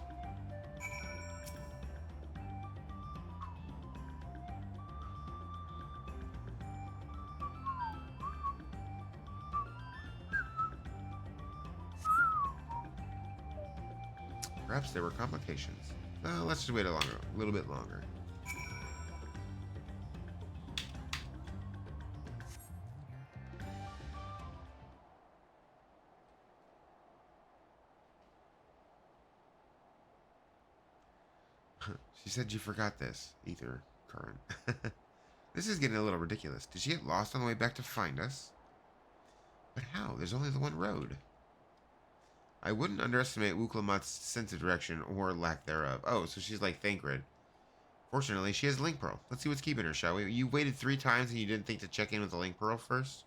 Perhaps there were complications. Let's just wait a little bit longer. She said you forgot this. Ether current. This is getting a little ridiculous. Did she get lost on the way back to find us? But how? There's only the one road. I wouldn't underestimate Wuklamat's sense of direction or lack thereof. Oh, so she's like Thancred. Fortunately, she has Link Pearl. Let's see what's keeping her, shall we? You waited 3 times and you didn't think to check in with the Link Pearl first?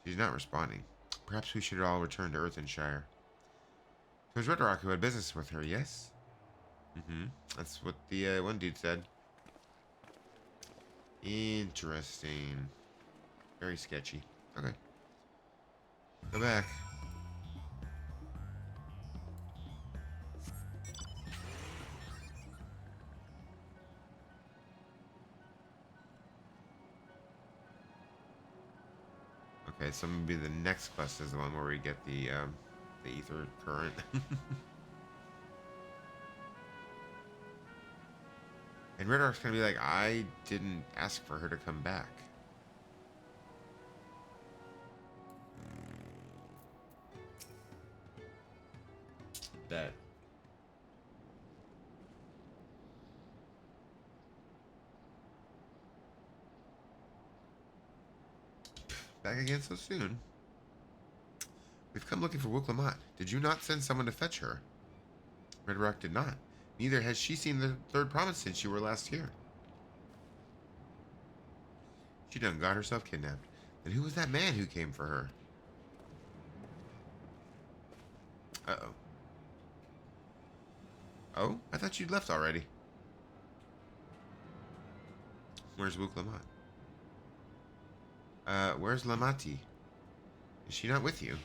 She's not responding. Perhaps we should all return to Earthenshire. It was Red Rock who had business with her, yes? That's what the one dude said. Interesting. Very sketchy. Okay. Go back. Okay, so maybe the next quest is the one where we get the ether current. And Red Rock's gonna be like, I didn't ask for her to come back. Bet. Back again so soon. We've come looking for Wuklamat. Did you not send someone to fetch her? Red Rock did not. Neither has she seen the third promise since you were last here. She done got herself kidnapped. Then who was that man who came for her? Uh-oh. Oh? I thought you'd left already. Where's Wuklamat? Where's Lamati? Is she not with you?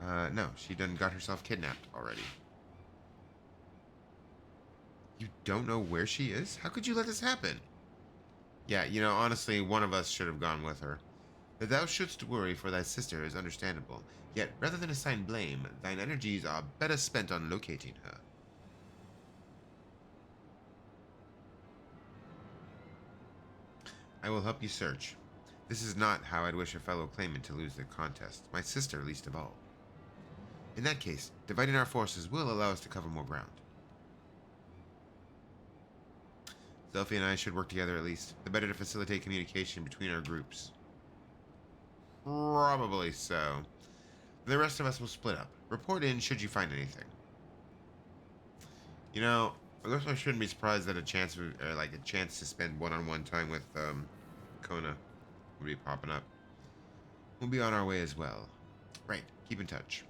No, she done got herself kidnapped already. You don't know where she is? How could you let this happen? Yeah, you know, honestly, one of us should have gone with her. That thou shouldst worry for thy sister is understandable. Yet, rather than assign blame, thine energies are better spent on locating her. I will help you search. This is not how I'd wish a fellow claimant to lose the contest, my sister least of all. In that case, dividing our forces will allow us to cover more ground. Zelfie and I should work together at least, the better to facilitate communication between our groups. Probably so. The rest of us will split up. Report in should you find anything. You know, I guess I shouldn't be surprised that a chance to spend one-on-one time with Kona will be popping up. We'll be on our way as well. Right, keep in touch.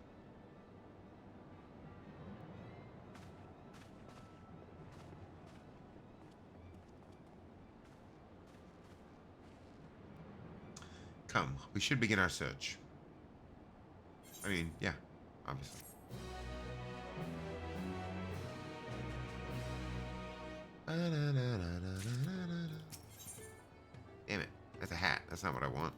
Come, we should begin our search. I mean, yeah, obviously. Damn it, that's a hat. That's not what I want.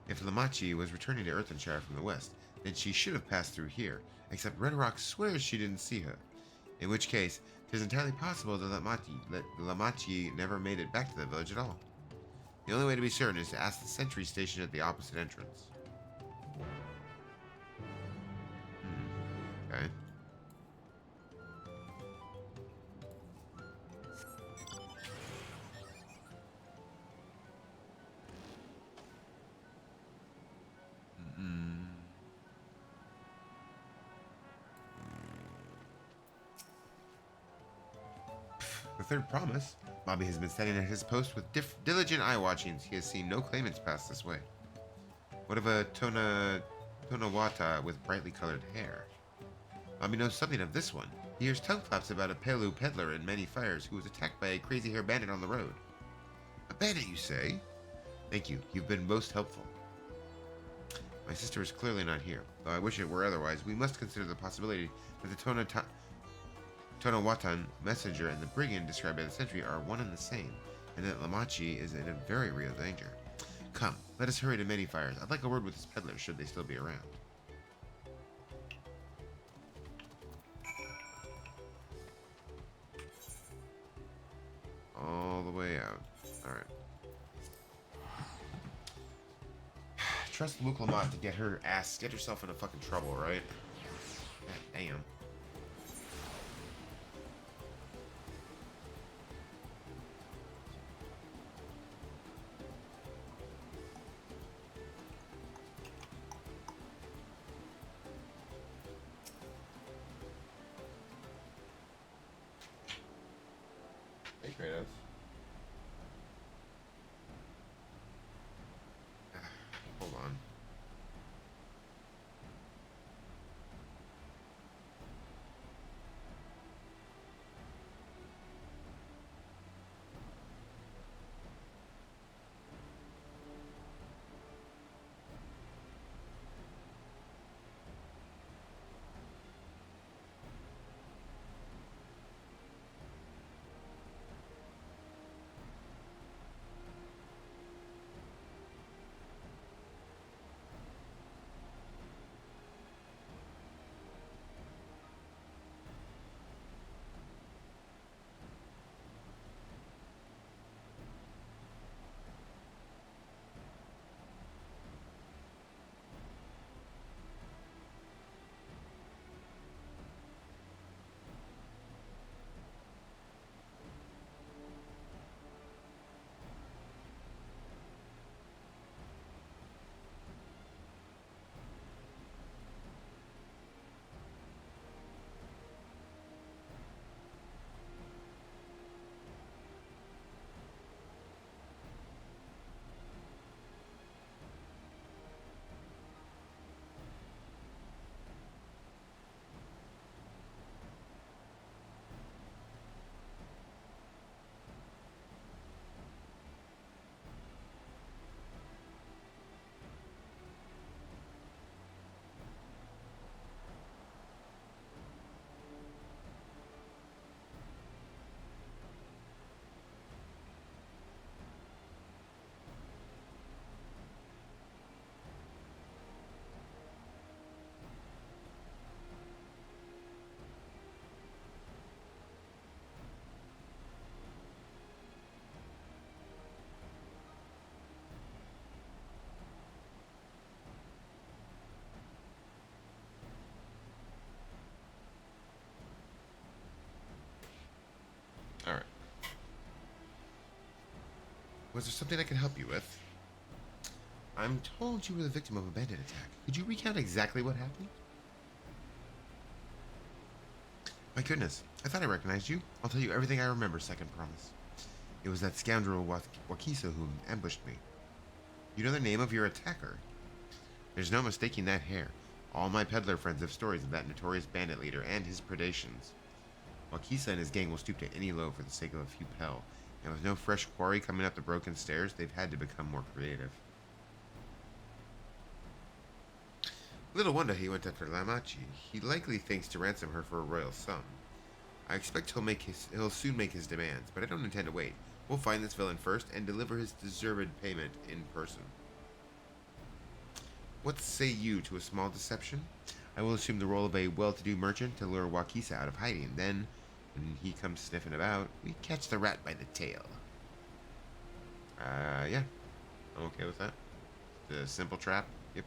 If Lamachi was returning to Earthenshire from the west, then she should have passed through here, except Red Rock swears she didn't see her. In which case, it is entirely possible that Lamachi never made it back to the village at all. The only way to be certain is to ask the sentry stationed at the opposite entrance. Okay. The third promise. Bobby has been standing at his post with diligent eye watchings. He has seen no claimants pass this way. What of a Tonawata with brightly colored hair? Bobby knows something of this one. He hears tongue flaps about a Pelu peddler in many fires who was attacked by a crazy hair bandit on the road. A bandit, you say? Thank you. You've been most helpful. My sister is clearly not here. Though I wish it were otherwise, we must consider the possibility that the Tonawatan messenger and the brigand described by the sentry are one and the same, and that Lamachi is in a very real danger. Come, let us hurry to Many Fires. I'd like a word with this peddler, should they still be around. All the way out. Alright. Trust Luke Lamont to get herself into fucking trouble, right? God damn. Hey, Kratos. Hold on. Alright. Was there something I could help you with? I'm told you were the victim of a bandit attack. Could you recount exactly what happened? My goodness, I thought I recognized you. I'll tell you everything I remember, second promise. It was that scoundrel Wakisa who ambushed me. You know the name of your attacker? There's no mistaking that hair. All my peddler friends have stories of that notorious bandit leader and his predations. Wakisa and his gang will stoop to any low for the sake of a few pel, and with no fresh quarry coming up the broken stairs, they've had to become more creative. Little wonder he went after Lamachi. He likely thinks to ransom her for a royal sum. I expect he'll soon make his demands, but I don't intend to wait. We'll find this villain first and deliver his deserved payment in person. What say you to a small deception? I will assume the role of a well-to-do merchant to lure Wakisa out of hiding. Then, when he comes sniffing about, we catch the rat by the tail. Yeah. I'm okay with that. The simple trap. Yep.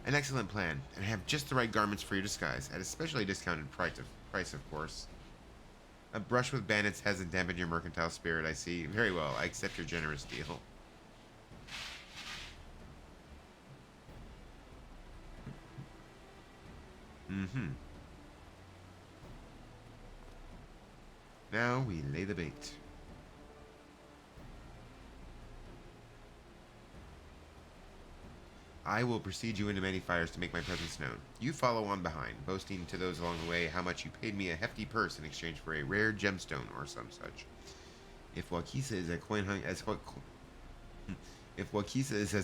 An excellent plan, and I have just the right garments for your disguise, at a specially discounted price, of course. A brush with bandits hasn't dampened your mercantile spirit, I see. Very well, I accept your generous deal. Now we lay the bait. I will precede you into many fires to make my presence known. You follow on behind, boasting to those along the way how much you paid me a hefty purse in exchange for a rare gemstone or some such. If Wakisa is as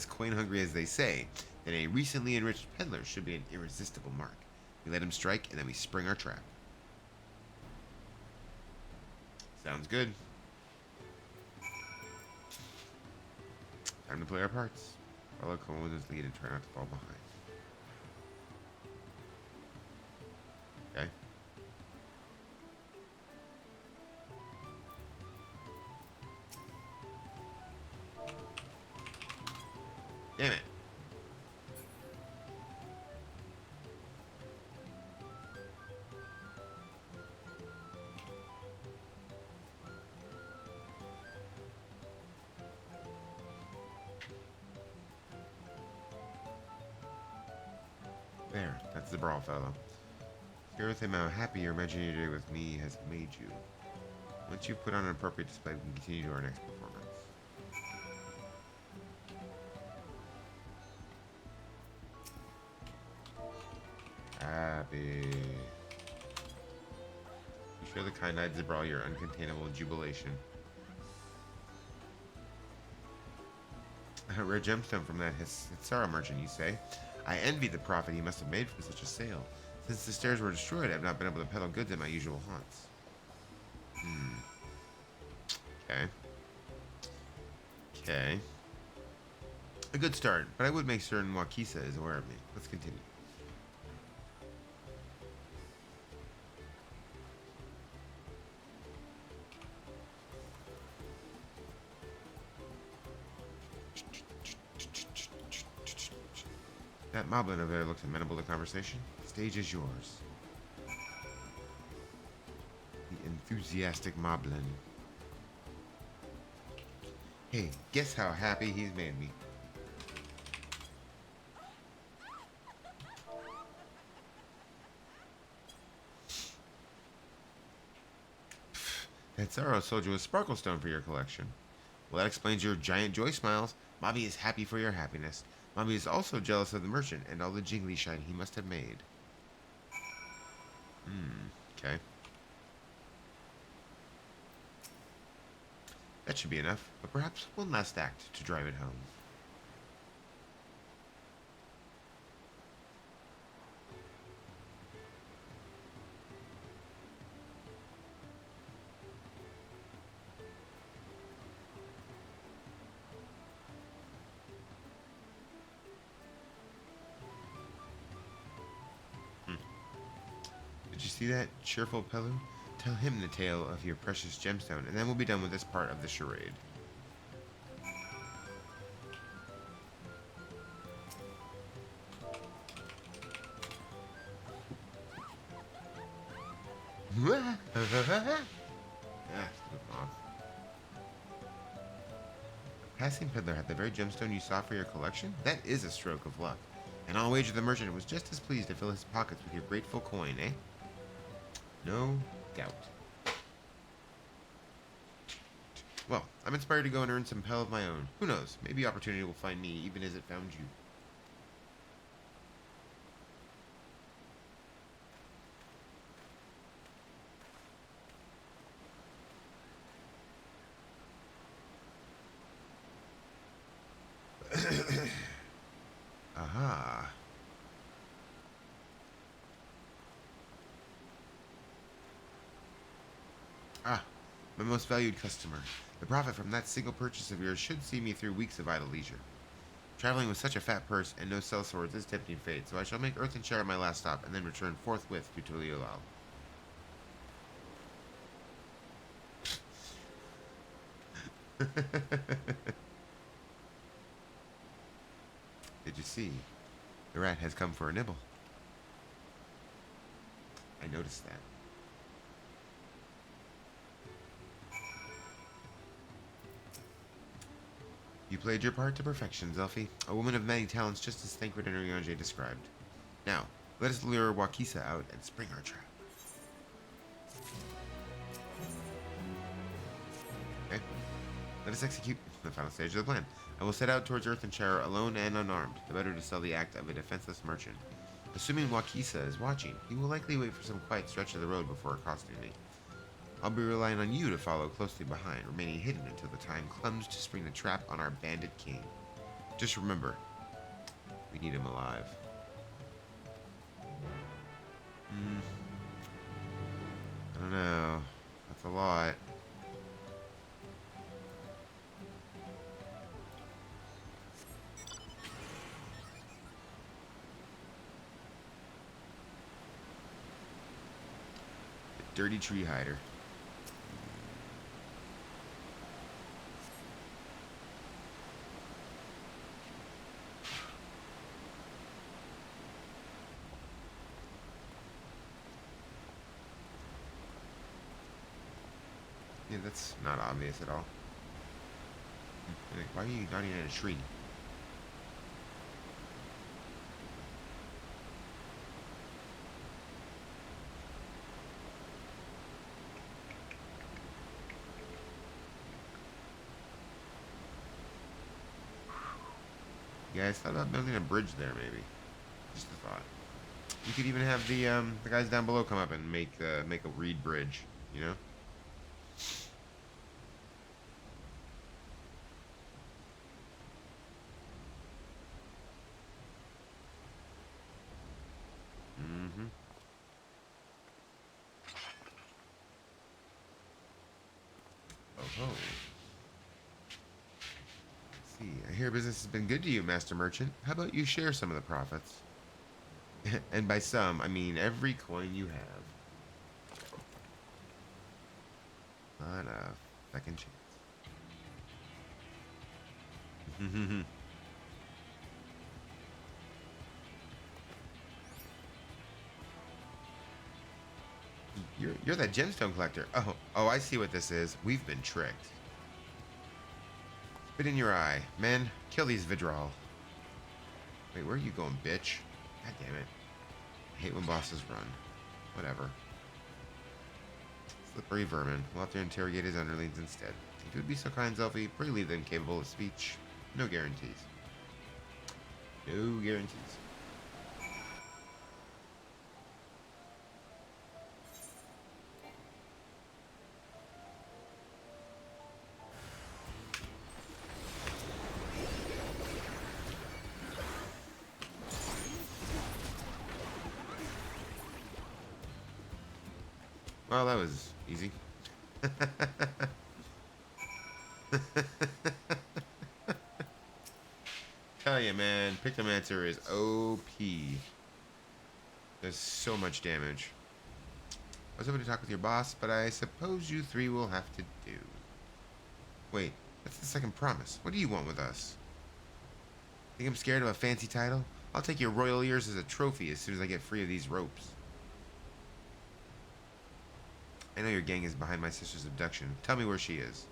coin hungry as they say, then a recently enriched peddler should be an irresistible mark. We let him strike, and then we spring our trap. Sounds good. Time to play our parts. Follow Komodo's lead and try not to fall behind. Okay. Damn it. There, that's the brawl fellow. Share with him how happy your imaginary day with me has made you. Once you've put on an appropriate display, we can continue to our next performance. Happy. You show the kind-eyed Zabral your uncontainable jubilation. A rare gemstone from that Hitsara merchant, you say? I envy the profit he must have made from such a sale. Since the stairs were destroyed, I have not been able to peddle goods at my usual haunts. Okay. Okay. A good start, but I would make certain Wakisa is aware of me. Let's continue. That moblin over there looks amenable to conversation. The stage is yours. The enthusiastic moblin. Hey, guess how happy he's made me. That Zaro sold you a sparkle stone for your collection. Well, that explains your giant joy smiles. Mobby is happy for your happiness. Mobby is also jealous of the merchant and all the jingly shine he must have made. Okay. That should be enough, but perhaps one last act to drive it home. Did you see that, cheerful Pelu? Tell him the tale of your precious gemstone, and then we'll be done with this part of the charade. Passing peddler had the very gemstone you saw for your collection? That is a stroke of luck. And I'll wager the merchant was just as pleased to fill his pockets with your grateful coin, eh? No doubt. Well, I'm inspired to go and earn some pel of my own. Who knows? Maybe opportunity will find me, even as it found you. Aha. My most valued customer. The profit from that single purchase of yours should see me through weeks of idle leisure. Traveling with such a fat purse and no sellswords is tempting fate, so I shall make Earthenshire my last stop and then return forthwith to Tuliolal. Did you see? The rat has come for a nibble. I noticed that. You played your part to perfection, Zelfie. A woman of many talents just as Thancred and Urianger described. Now, let us lure Wakisa out and spring our trap. Okay. Let us execute the final stage of the plan. I will set out towards Earthenshire alone and unarmed, the better to sell the act of a defenseless merchant. Assuming Wakisa is watching, he will likely wait for some quiet stretch of the road before accosting me. I'll be relying on you to follow closely behind, remaining hidden until the time comes to spring the trap on our bandit king. Just remember, we need him alive. I don't know. That's a lot. The dirty tree hider. Yeah, that's not obvious at all. Like, why are you not in a tree? Yeah, I thought about building a bridge there, maybe. Just a thought. You could even have the guys down below come up and make a reed bridge, you know? Oh. Let's see, I hear business has been good to you, Master Merchant. How about you share some of the profits? And by some, I mean every coin you have. Not a second chance. You're that gemstone collector. Oh, I see what this is. We've been tricked. Spit in your eye. Men, kill these Vidral. Wait, where are you going, bitch? God damn it. I hate when bosses run. Whatever. Slippery vermin. We'll have to interrogate his underlings instead. If you would be so kind, Zelfie, pray leave them capable of speech. No guarantees. No guarantees. Well, that was easy. Tell you, man, Pictomancer is OP. Does so much damage. I was hoping to talk with your boss, but I suppose you three will have to do. Wait, that's the second promise. What do you want with us? Think I'm scared of a fancy title? I'll take your royal ears as a trophy as soon as I get free of these ropes. I know your gang is behind my sister's abduction. Tell me where she is.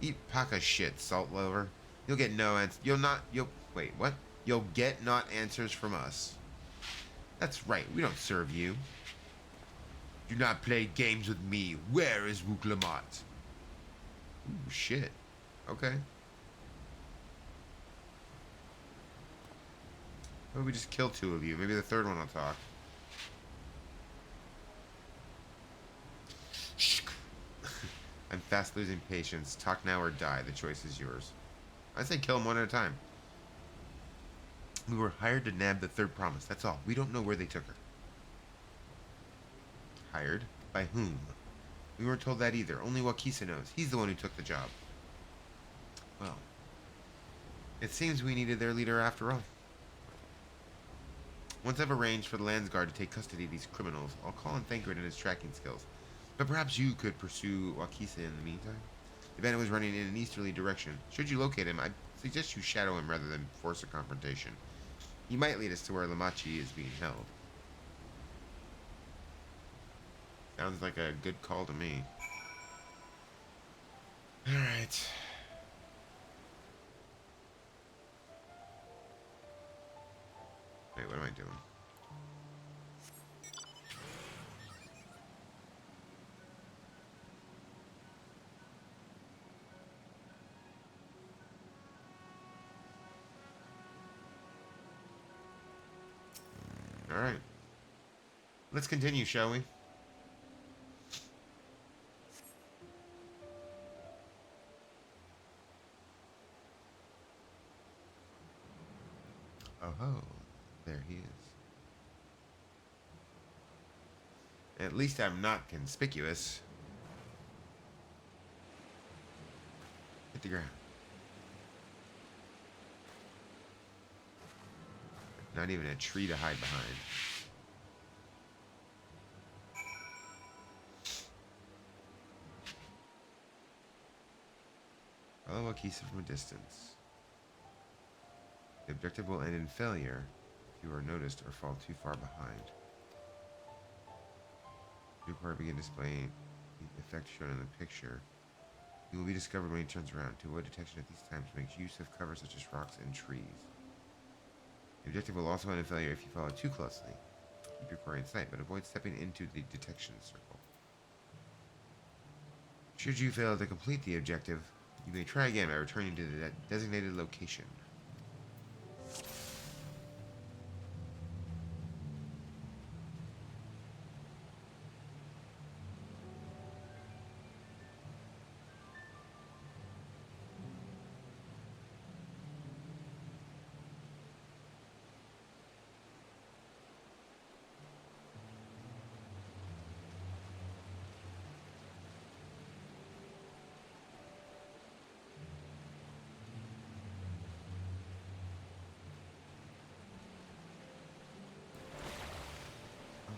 Eat Paka shit, salt lover. You'll get no answer. Wait, what? You'll get not answers from us. That's right, we don't serve you. Do not play games with me. Where is Wuklamot? Ooh, shit. Okay. Why don't we just kill two of you? Maybe the third one will talk. I'm fast losing patience. Talk now or die. The choice is yours. I say kill them one at a time. We were hired to nab the third promise. That's all. We don't know where they took her. Hired? By whom? We weren't told that either. Only Wakisa knows. He's the one who took the job. Well, it seems we needed their leader after all. Once I've arranged for the Lands Guard to take custody of these criminals, I'll call in Thancred and his tracking skills. But perhaps you could pursue Wakisa in the meantime? The bandit was running in an easterly direction. Should you locate him, I suggest you shadow him rather than force a confrontation. He might lead us to where Lamachi is being held. Sounds like a good call to me. Alright. Wait, what am I doing? Alright. Let's continue, shall we? Oh, there he is. At least I'm not conspicuous. Hit the ground. Not even a tree to hide behind. Follow Wakisa from a distance. The objective will end in failure if you are noticed or fall too far behind. Before I begin displaying the effect shown in the picture, he will be discovered when he turns around. To avoid detection at these times, make use of cover such as rocks and trees. The objective will also end in failure if you follow too closely. Keep your quarry in sight, but avoid stepping into the detection circle. Should you fail to complete the objective, you may try again by returning to the designated location.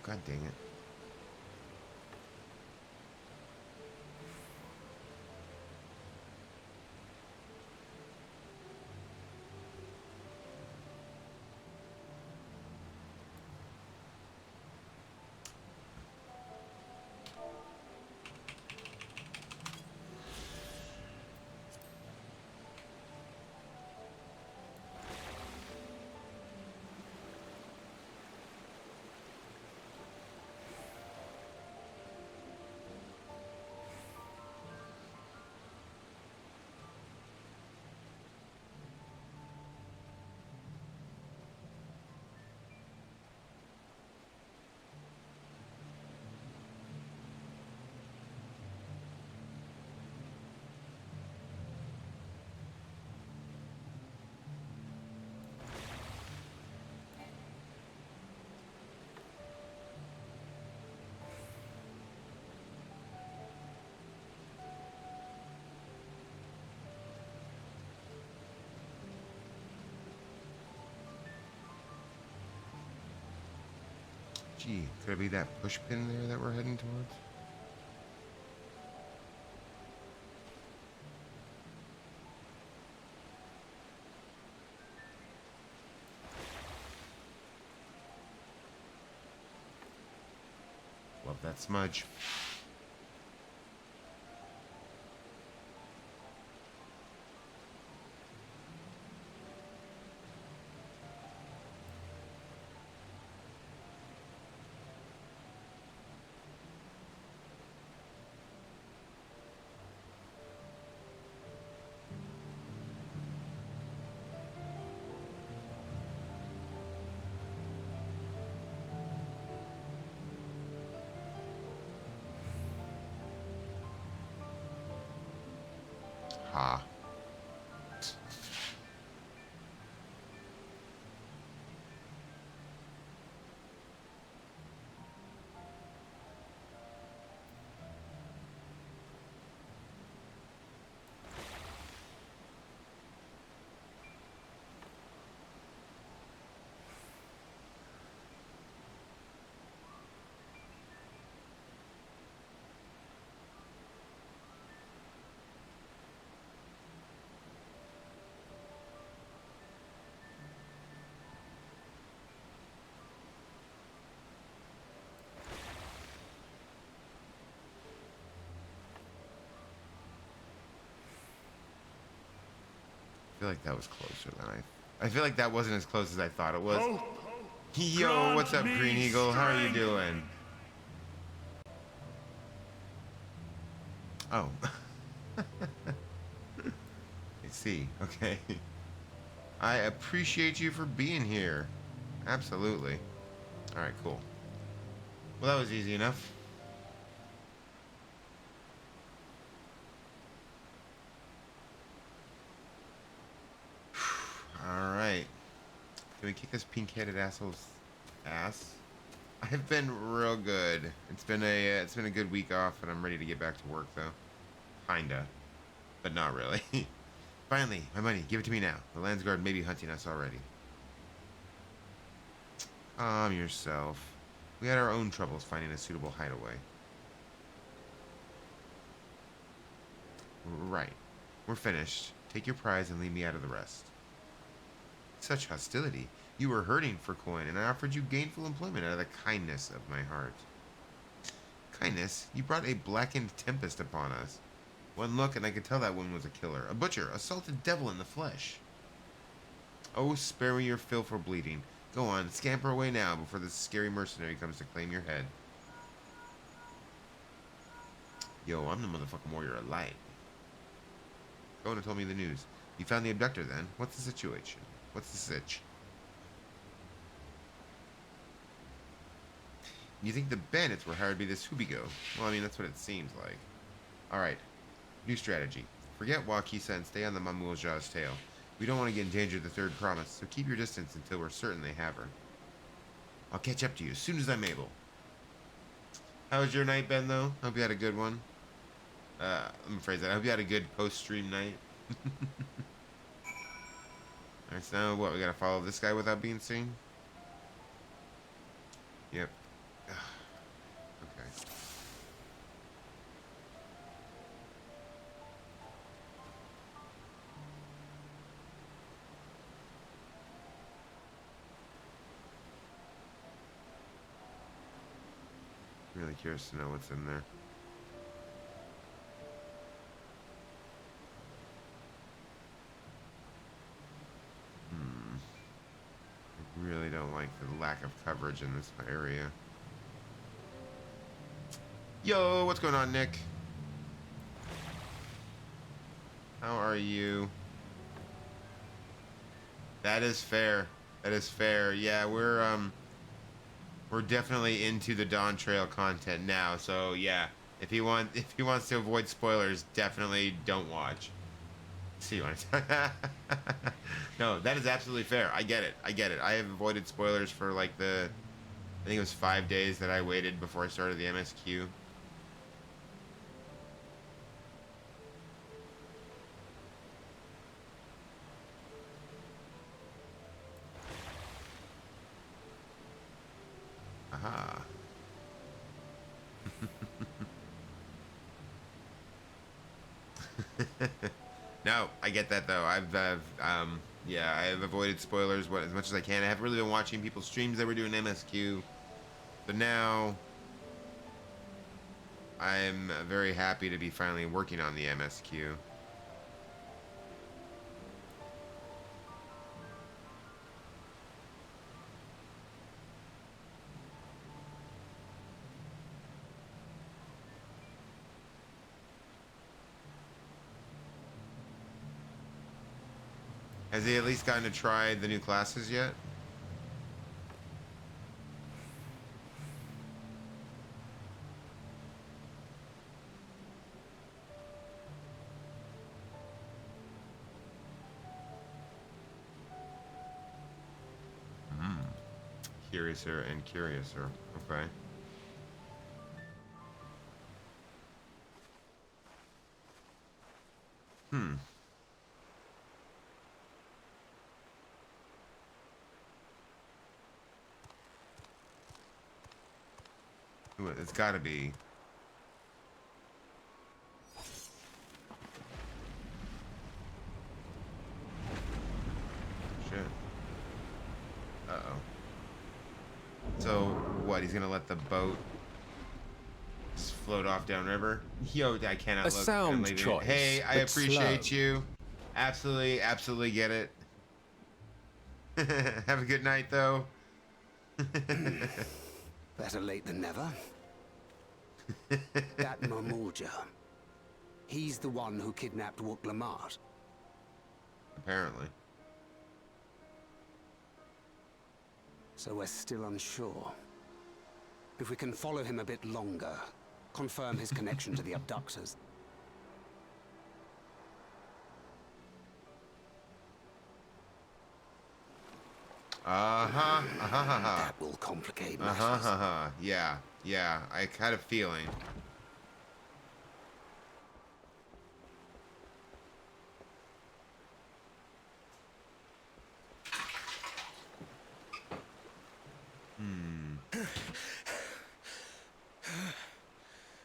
God dang it. Gee, could it be that push pin there that we're heading towards? Love that smudge. Ha. feel like that was closer than I feel like that wasn't as close as I thought it was. Yo, what's up, Green Eagle? How are you doing? Oh. I see. Okay. I appreciate you for being here. Absolutely. All right, cool. Well, that was easy enough. All right. Can we kick this pink-headed asshole's ass? I've been real good. It's been a good week off, and I'm ready to get back to work though. Kinda, but not really. Finally, my money. Give it to me now. The Landsguard may be hunting us already. Calm yourself. We had our own troubles finding a suitable hideaway. Right. We're finished. Take your prize and leave me out of the rest. Such hostility. You were hurting for coin, and I offered you gainful employment out of the kindness of my heart. Kindness? You brought a blackened tempest upon us. One look, and I could tell that one was a killer. A butcher, a salted devil in the flesh. Oh, spare me your filth or bleeding. Go on, scamper away now before this scary mercenary comes to claim your head. Yo, I'm the motherfucking warrior of light. Go on and tell me the news. You found the abductor then? What's the situation? What's the sitch? You think the bandits were hired by this Hubigo? Well, I mean, that's what it seems like. Alright. New strategy. Forget Wakisa and stay on the Mamuaja's tail. We don't want to get in danger of the third promise, so keep your distance until we're certain they have her. I'll catch up to you as soon as I'm able. How was your night, Ben, though? Hope you had a good one. Let me phrase that. I hope you had a good post-stream night. Alright, so now what? We gotta follow this guy without being seen? Yep. Okay. Really curious to know what's in there. I really don't like the lack of coverage in this area. Yo, what's going on, Nick? How are you? That is fair. That is fair. Yeah, we're definitely into the Dawntrail content now. So yeah, if he wants to avoid spoilers, definitely don't watch. See you on it. No, that is absolutely fair. I get it. I get it. I have avoided spoilers for like I think it was 5 days that I waited before I started the MSQ. Aha. No, I get that though. Yeah, I have avoided spoilers as much as I can. I haven't really been watching people's streams that were doing MSQ, but now I'm very happy to be finally working on the MSQ. Has he at least gotten to try the new classes yet? Curiouser and curiouser. Okay. It's gotta be. Shit. Uh-oh. So, what, he's gonna let the boat just float off downriver? Yo, I cannot look. A sound choice. Hey, I appreciate you. Absolutely get it. Have a good night, though. Better late than never. That Mamuja. He's the one who kidnapped Wook Lamart. Apparently. So we're still unsure. If we can follow him a bit longer, confirm his connection to the abductors. That will complicate matters. Yeah, I had a feeling.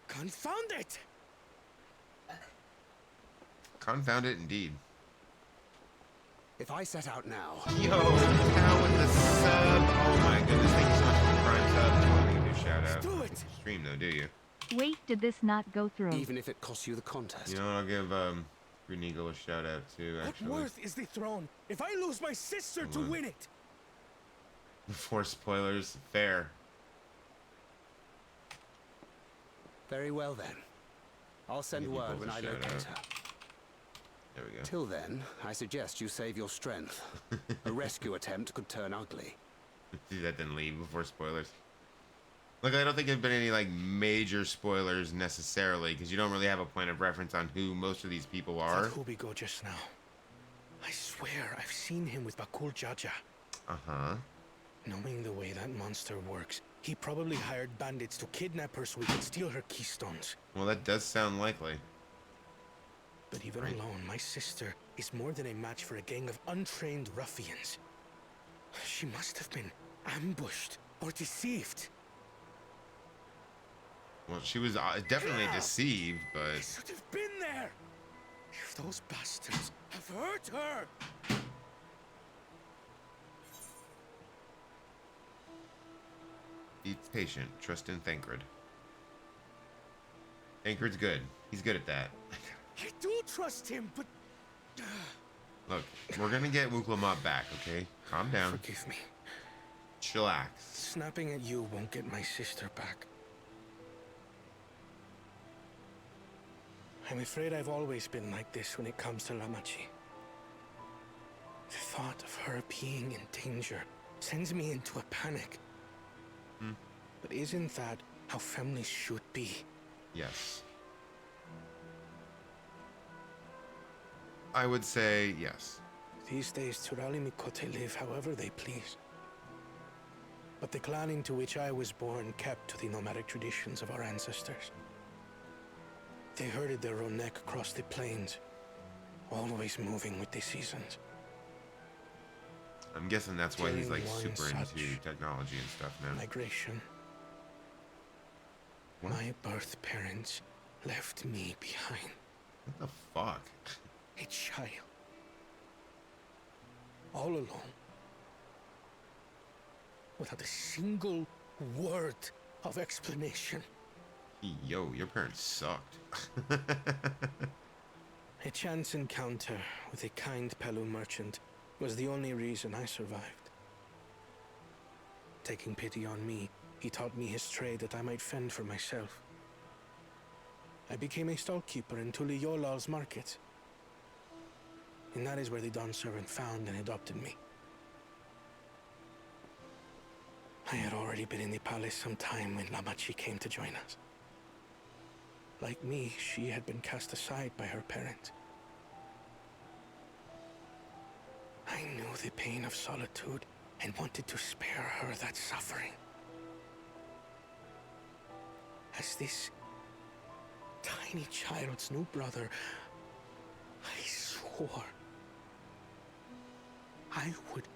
Confound it! Confound it indeed. If I set out now... Yo, Cal with the sub. Oh my goodness, thank you so much for the Prime sub. I want to give you a shout out. Do it! Stream though, do you? Wait, did this not go through? Even if it costs you the contest. You know what, I'll give Green Eagle a shout out too, actually. What worth is the throne if I lose my sister to win it? Before spoilers, fair. Very well then. I'll send Give you word both when a I shout locate out. her. There we go. Till then, I suggest you save your strength. A rescue attempt could turn ugly. Do that then leave before spoilers. Look, I don't think there's been any like major spoilers necessarily, because you don't really have a point of reference on who most of these people are. Who we go just now? I swear I've seen him with Bakul Jaja. Uh-huh. Knowing the way that monster works, he probably hired bandits to kidnap her so we could steal her keystones. Well, that does sound likely. But even alone, my sister is more than a match for a gang of untrained ruffians. She must have been ambushed or deceived. Well, she was definitely deceived, but... I should have been there! If those bastards have hurt her! Be patient. Trust in Thancred. Thancred's good. He's good at that. I do trust him, but... Look, we're gonna get Wook Lamont back, okay? Calm down. Forgive me. Chillax. Snapping at you won't get my sister back. I'm afraid I've always been like this when it comes to Lamachi. The thought of her being in danger sends me into a panic. But isn't that how families should be? Yes. I would say yes. These days, Turali Mikote live however they please. But the clan into which I was born kept to the nomadic traditions of our ancestors. They herded their own neck across the plains, always moving with the seasons. I'm guessing that's why he's like During super one into such technology and stuff now. Migration. What? My birth parents left me behind. What the fuck? A child. All alone. Without a single word of explanation. Yo, your parents sucked. A chance encounter with a kind Pelu merchant was the only reason I survived. Taking pity on me, he taught me his trade that I might fend for myself. I became a stallkeeper in Tuliyolal's market. And that is where the Dawn servant found and adopted me. I had already been in the palace some time when Lamachi came to join us. Like me, she had been cast aside by her parents. I knew the pain of solitude and wanted to spare her that suffering. As this tiny child's new brother, I swore I would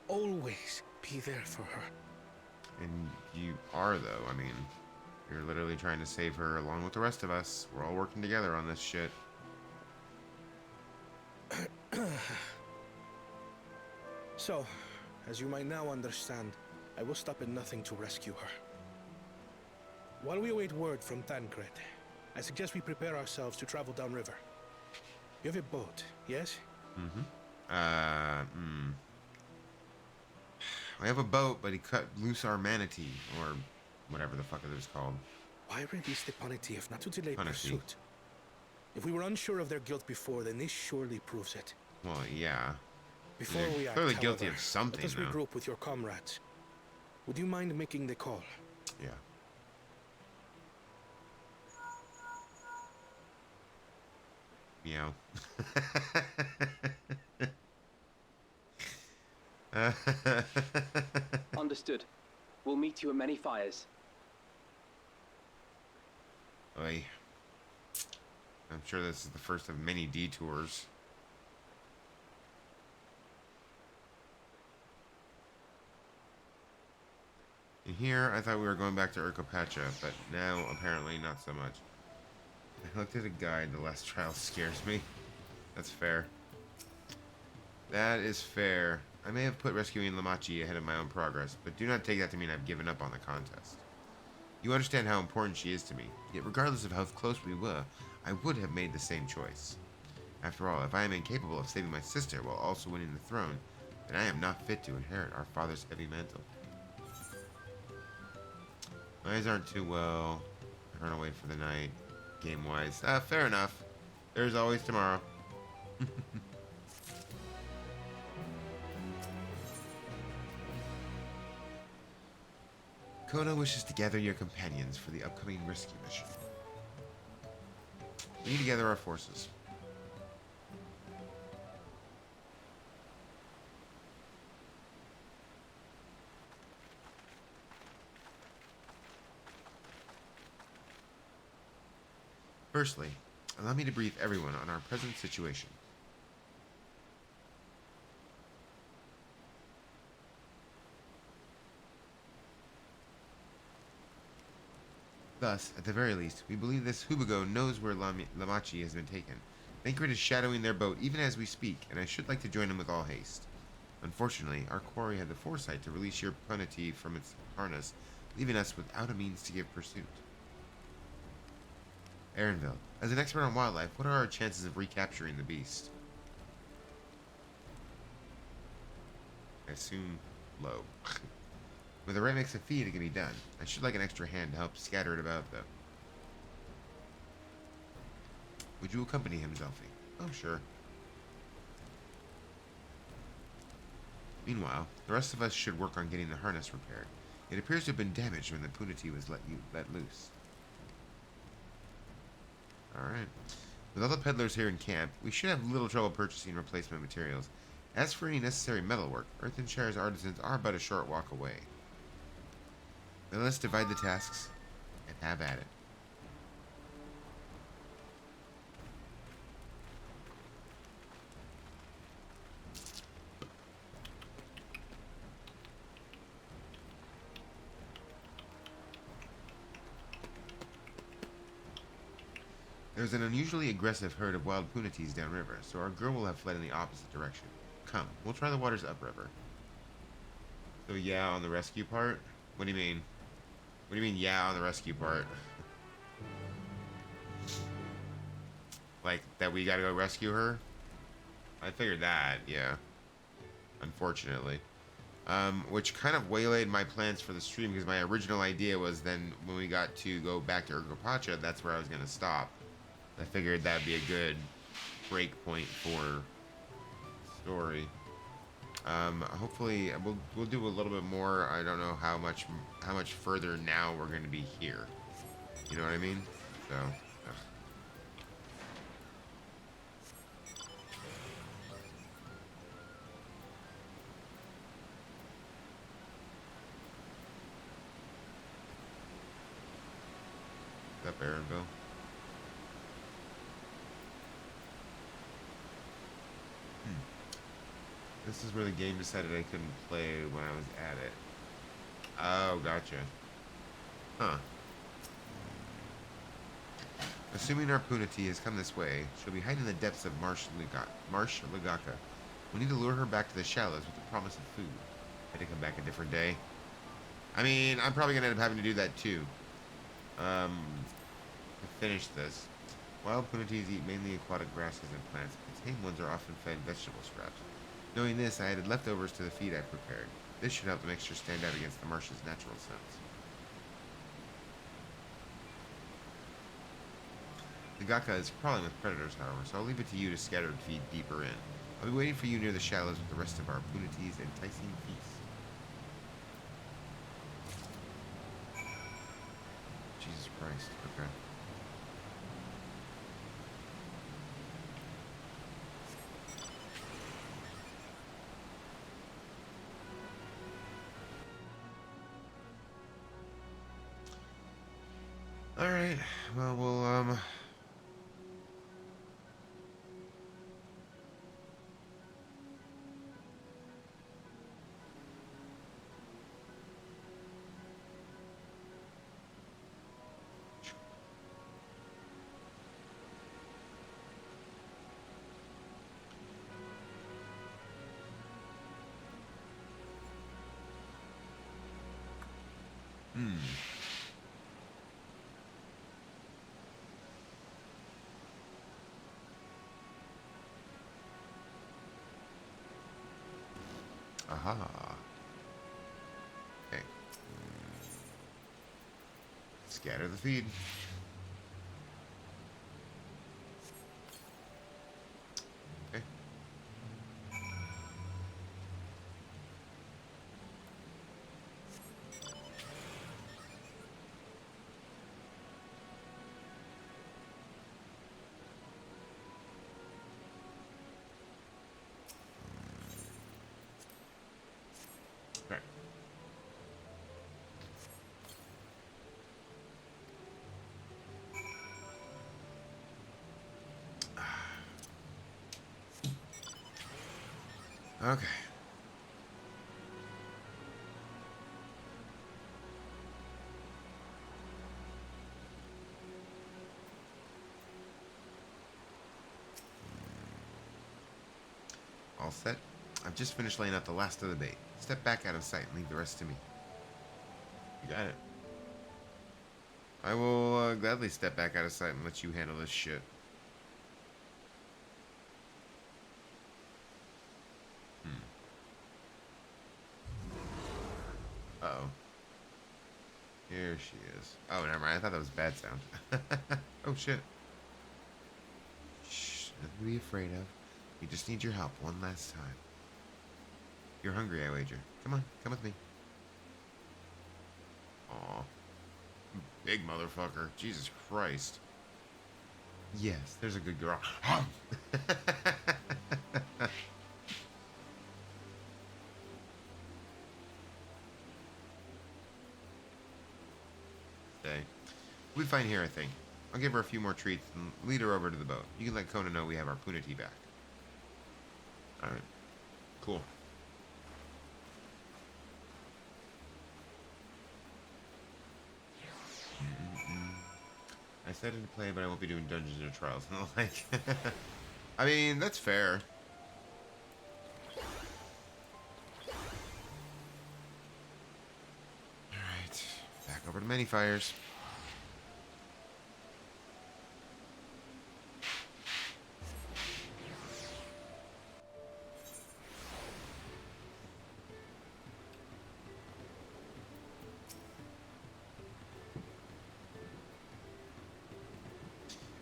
always be there for her. And you are, though. I mean, you're literally trying to save her along with the rest of us. We're all working together on this shit. So, as you might now understand, I will stop at nothing to rescue her. While we await word from Thancred, I suggest we prepare ourselves to travel downriver. You have a boat, yes? Mm-hmm. I have a boat, but he cut loose our manatee, or whatever the fuck it was called. Why release the punitive not to delay Punity. pursuit? If we were unsure of their guilt before, then this surely proves it. Well, yeah. Before They're we act, clearly guilty however, of something, let us though. regroup with your comrades. Would you mind making the call? Yeah. Meow. Understood. We'll meet you at many fires. Oy. I'm sure this is the first of many detours. And here, I thought we were going back to Urkopacha, but now, apparently, not so much. I looked at a guide. The last trial scares me. That's fair. That is fair. I may have put rescuing Lamachi ahead of my own progress, but do not take that to mean I've given up on the contest. You understand how important she is to me, yet regardless of how close we were, I would have made the same choice. After all, if I am incapable of saving my sister while also winning the throne, then I am not fit to inherit our father's heavy mantle. My eyes aren't too well. I run away for the night. Game-wise. Fair enough. There's always tomorrow. Kona wishes to gather your companions for the upcoming rescue mission. We need to gather our forces. Firstly, allow me to brief everyone on our present situation. Thus, at the very least, we believe this Hubago knows where Lamachi has been taken. Thancred is shadowing their boat even as we speak, and I should like to join him with all haste. Unfortunately, our quarry had the foresight to release your punity from its harness, leaving us without a means to give pursuit. Aaronville, as an expert on wildlife, what are our chances of recapturing the beast? I assume low. With the right mix of feed, it can be done. I should like an extra hand to help scatter it about, though. Would you accompany him, Zelfie? Oh, sure. Meanwhile, the rest of us should work on getting the harness repaired. It appears to have been damaged when the punity was let loose. Alright. With all the peddlers here in camp, we should have little trouble purchasing replacement materials. As for any necessary metalwork, Earthenshire's artisans are but a short walk away. Now let's divide the tasks and have at it. There's an unusually aggressive herd of wild punities downriver, so our girl will have fled in the opposite direction. Come, we'll try the waters upriver. So yeah, on the rescue part? What do you mean? What do you mean, yeah, on the rescue part? Like, that we gotta go rescue her? I figured that, yeah. Unfortunately. Which kind of waylaid my plans for the stream, because my original idea was then, when we got to go back to Urkopacha, that's where I was gonna stop. I figured that'd be a good break point for story. Hopefully we'll do a little bit more. I don't know how much further now we're going to be here. You know what I mean? So. Is that Baronville? This is where the game decided I couldn't play when I was at it. Oh, gotcha. Huh. Assuming our punity has come this way, she'll be hiding in the depths of Marsh Ligaka. We need to lure her back to the shallows with the promise of food. Had to come back a different day. I mean, I'm probably going to end up having to do that too. To finish this. Wild punatees eat mainly aquatic grasses and plants, but tame ones are often fed vegetable scraps. Knowing this, I added leftovers to the feed I prepared. This should help the mixture stand out against the marsh's natural scents. The Gaka is crawling with predators, however, so I'll leave it to you to scatter and feed deeper in. I'll be waiting for you near the shallows with the rest of our punatees' enticing feast. Jesus Christ, okay. Alright, well, we'll, Aha. Okay. Scatter the feed. Okay. Okay. Okay. All set. I've just finished laying out the last of the bait. Step back out of sight and leave the rest to me. You got it. I will gladly step back out of sight and let you handle this shit. Uh-oh. Here she is. Oh, never mind. I thought that was bad sound. Oh, shit. Shh. Nothing to be afraid of. We just need your help one last time. You're hungry, I wager. Come on. Come with me. Aw. Big motherfucker. Jesus Christ. Yes, there's a good girl. We'll be fine here, I think. I'll give her a few more treats and lead her over to the boat. You can let Kona know we have our punity back. Alright. Cool. I said to play, but I won't be doing dungeons or trials and the like. I mean, that's fair. Alright. Back over to many fires.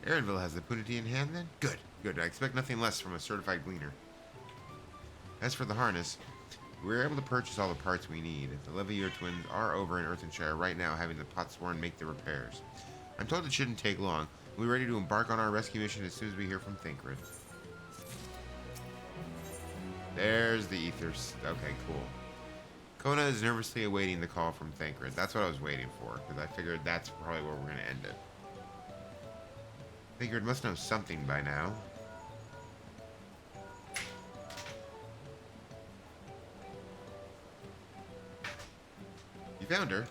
Aaronville has the punity in hand then? Good, good. I expect nothing less from a certified gleaner. As for the harness, we were able to purchase all the parts we need. The Levier twins are over in Earthenshire right now having the Potsworn make the repairs. I'm told it shouldn't take long. We'll be ready to embark on our rescue mission as soon as we hear from Thancred. There's the ethers. Okay, cool. Kona is nervously awaiting the call from Thancred. That's what I was waiting for, because I figured that's probably where we're going to end it. Thancred must know something by now. You found her?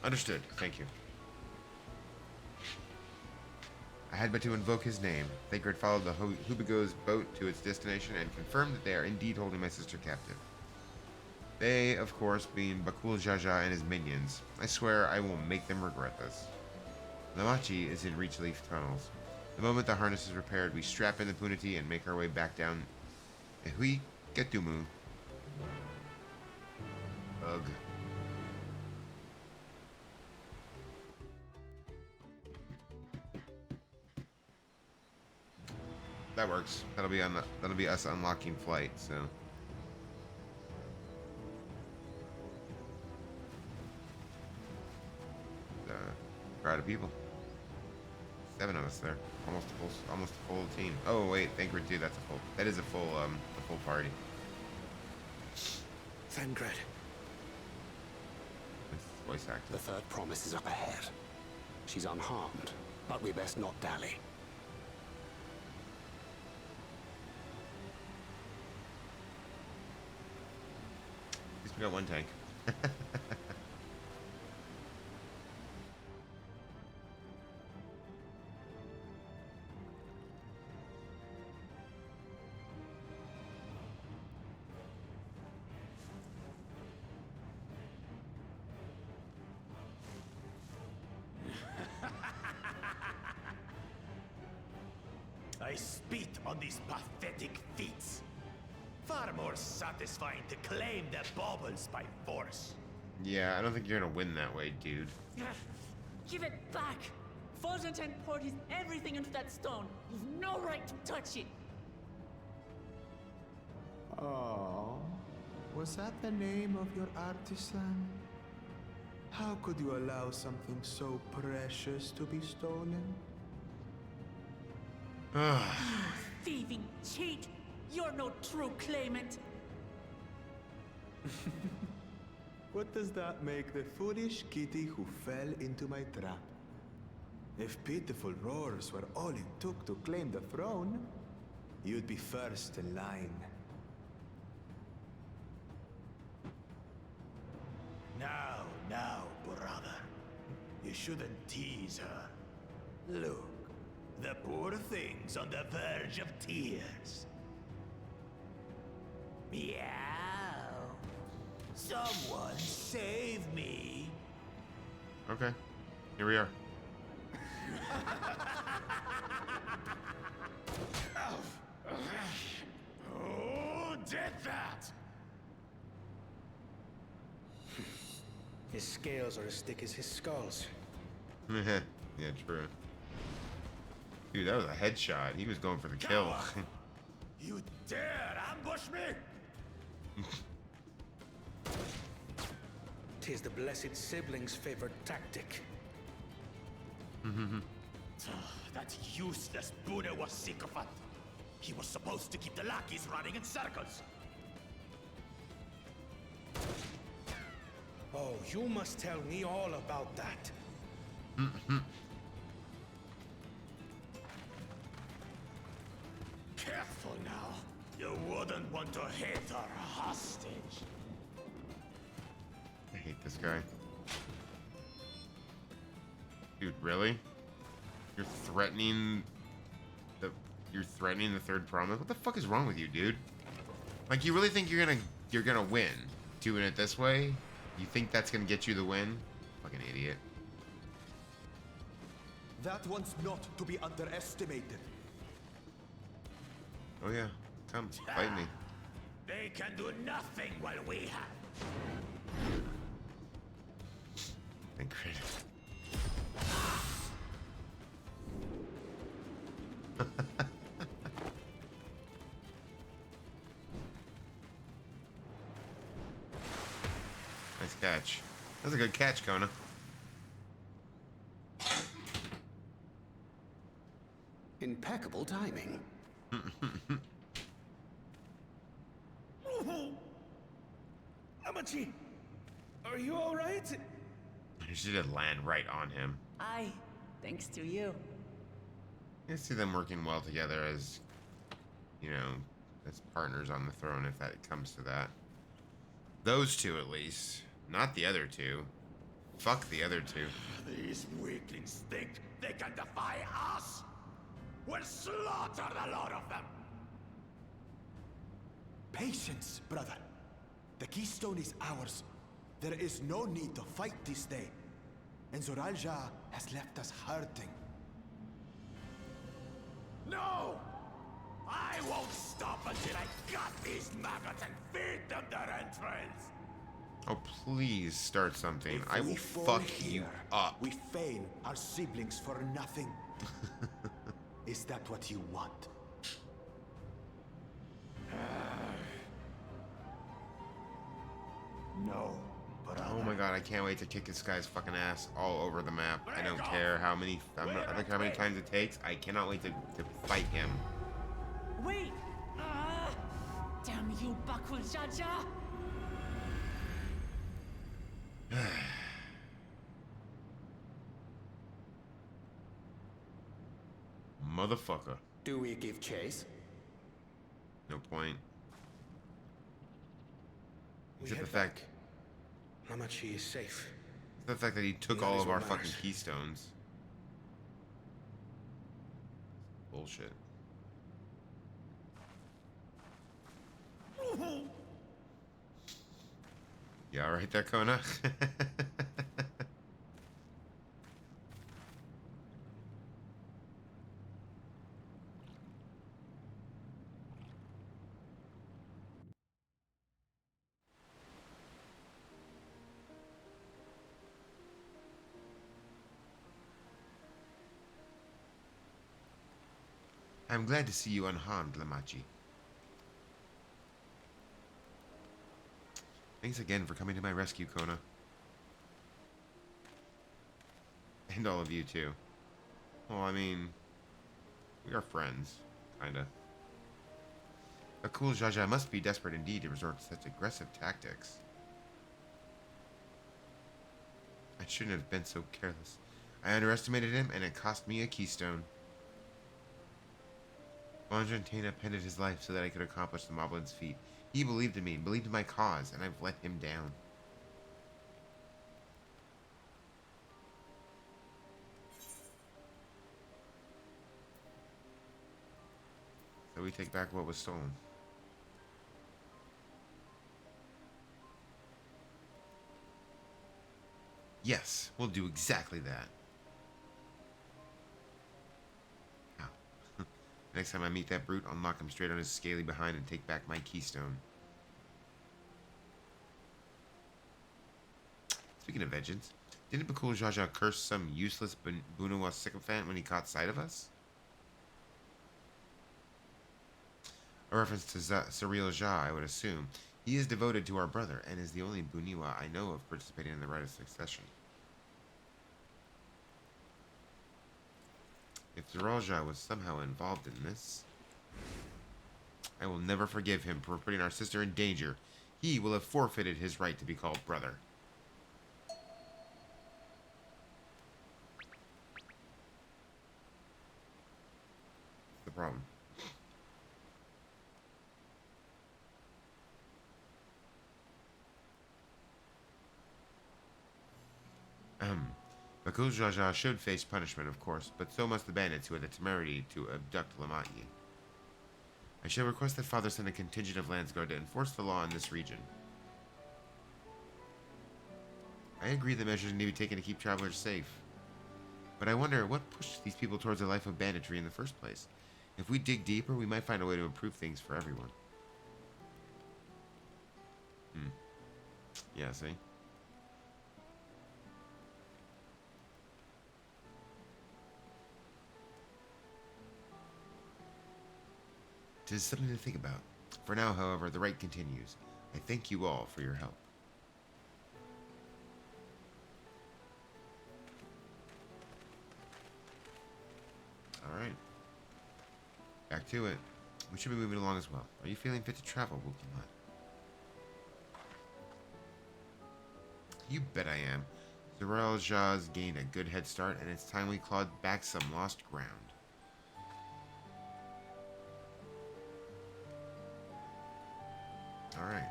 Understood. Thank you. I had but to invoke his name. Thancred followed the Hubigo's boat to its destination and confirmed that they are indeed holding my sister captive. They, of course, being Bakul Jaja and his minions. I swear I will make them regret this. Namachi is in Reachleaf tunnels. The moment the harness is repaired, we strap in the punity and make our way back down. Hui Ketumu. Ugh. That works. That'll be us unlocking flight, so. Crowd of people. 7 of us there. Almost a full team. Oh wait, Thancred too. That is a full party. Thancred. Voice actor. The third promise is up ahead. She's unharmed, but we best not dally. At least we got one tank. I spit on these pathetic feats. Far more satisfying to claim their baubles by force. Yeah, I don't think you're gonna win that way, dude. Give it back! Fogentan poured his everything into that stone. You've no right to touch it. Oh, was that the name of your artisan? How could you allow something so precious to be stolen? You thieving cheat! You're no true claimant! What does that make the foolish kitty who fell into my trap? If pitiful roars were all it took to claim the throne, you'd be first in line. Now, brother. You shouldn't tease her. Look, the poor thing's on the verge of tears. Meow. Someone save me. Okay, here we are. Who did that? His scales are as thick as his skulls. Yeah, true. Dude, that was a headshot. He was going for the kill. You dare ambush me? Tis the blessed sibling's favorite tactic. That useless Buddha was sycophant. He was supposed to keep the lackeys running in circles. Oh, you must tell me all about that. Careful now. You wouldn't want to hit her hostage. I hate this guy. Dude, really? You're threatening the third promise? What the fuck is wrong with you, dude? Like, you really think you're gonna win doing it this way? You think that's gonna get you the win? Fucking idiot. That one's not to be underestimated. Oh yeah, come, fight me. They can do nothing while we have. Incredible. Nice catch. That was a good catch, Kona. Impeccable timing. Amachi, are you all right? She did land right on him. Aye, thanks to you. I see them working well together as, you know, as partners on the throne, if that comes to that. Those two, at least. Not the other two. Fuck the other two. These weaklings think they can defy us? We'll slaughter the lot of them! Patience, brother. The keystone is ours. There is no need to fight this day. And Zoralja has left us hurting. No! I won't stop until I got these maggots and feed them their entrails! Oh, please start something. If I we will fall fuck you here, up. We fail our siblings for nothing. Is that what you want? No, but Oh my god, I can't wait to kick this guy's fucking ass all over the map. I don't care how many I don't care how many times it takes. I cannot wait to fight him. Wait! Damn you, Bakul Jaja! Motherfucker. Do we give chase? No point. We Except the head fact back. Namachi is safe. the fact that he took That all is of our what fucking matters. keystones. Bullshit. Yeah, alright there, Kona? I'm glad to see you unharmed, Lamachi. Thanks again for coming to my rescue, Kona. And all of you, too. Well, I mean, we are friends, kinda. A cool Jaja must be desperate indeed to resort to such aggressive tactics. I shouldn't have been so careless. I underestimated him, and it cost me a keystone. Bonjantena appended his life so that I could accomplish the Moblin's feat. He believed in me, believed in my cause, and I've let him down. So we take back what was stolen. Yes, we'll do exactly that. Next time I meet that brute, I'll knock him straight on his scaly behind and take back my keystone. Speaking of vengeance, didn't Bakul Jaja curse some useless Bunawa sycophant when he caught sight of us? A reference to Cyril Jha, I would assume. He is devoted to our brother, and is the only Buniwa I know of participating in the rite of succession. If Zeralja was somehow involved in this, I will never forgive him for putting our sister in danger. He will have forfeited his right to be called brother. The problem. Bakul Jaja should face punishment, of course, but so must the bandits who had the temerity to abduct Lamati. I shall request that Father send a contingent of Landsguard to enforce the law in this region. I agree that measures need to be taken to keep travelers safe. But I wonder what pushed these people towards a life of banditry in the first place. If we dig deeper, we might find a way to improve things for everyone. Yeah, see? It is something to think about. For now, however, the rite continues. I thank you all for your help. Alright. Back to it. We should be moving along as well. Are you feeling fit to travel, Wookiee? You bet I am. Zerel Jha's gained a good head start, and it's time we clawed back some lost ground. Alright.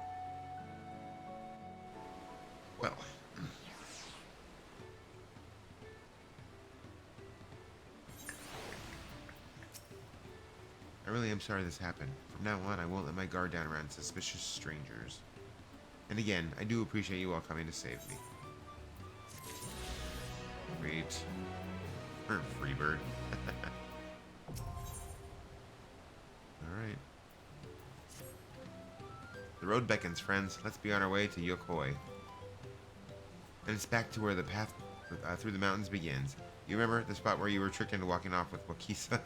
Well. I really am sorry this happened. From now on, I won't let my guard down around suspicious strangers. And again, I do appreciate you all coming to save me. Great. Freebird. Alright. The road beckons, friends. Let's be on our way to Yokoi. And it's back to where the path through the mountains begins. You remember the spot where you were tricked into walking off with Wakisa?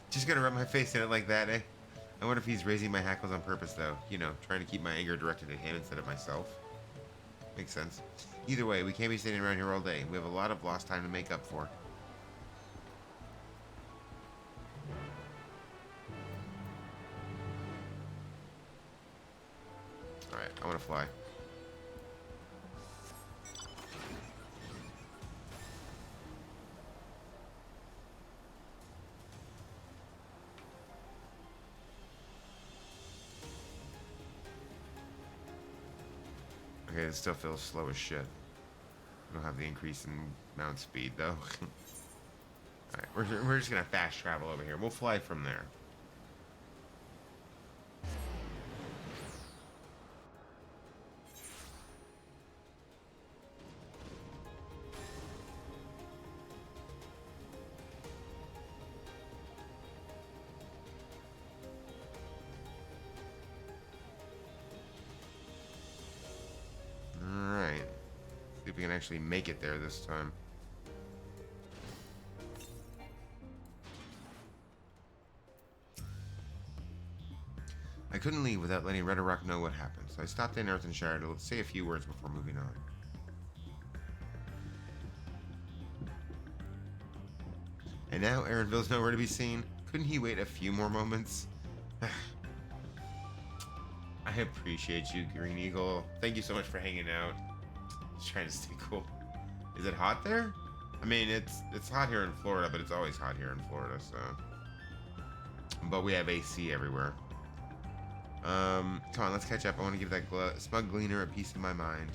Just gonna rub my face in it like that, eh? I wonder if he's raising my hackles on purpose, though. You know, trying to keep my anger directed at him instead of myself. Makes sense. Either way, we can't be sitting around here all day. We have a lot of lost time to make up for. Alright, I want to fly. Okay, it still feels slow as shit. I don't have the increase in mount speed, though. Alright, we're just gonna fast travel over here. We'll fly from there. See if we can actually make it there this time. I couldn't leave without letting Red Rock know what happened, so I stopped in Earthenshire to say a few words before moving on. And now Aaronville's nowhere to be seen. Couldn't he wait a few more moments? I appreciate you, Green Eagle. Thank you so much for hanging out. Just trying to stay cool. Is it hot there? I mean, it's hot here in Florida, but it's always hot here in Florida, so. But we have AC everywhere. Come on, let's catch up. I want to give that smug gleaner a piece of my mind.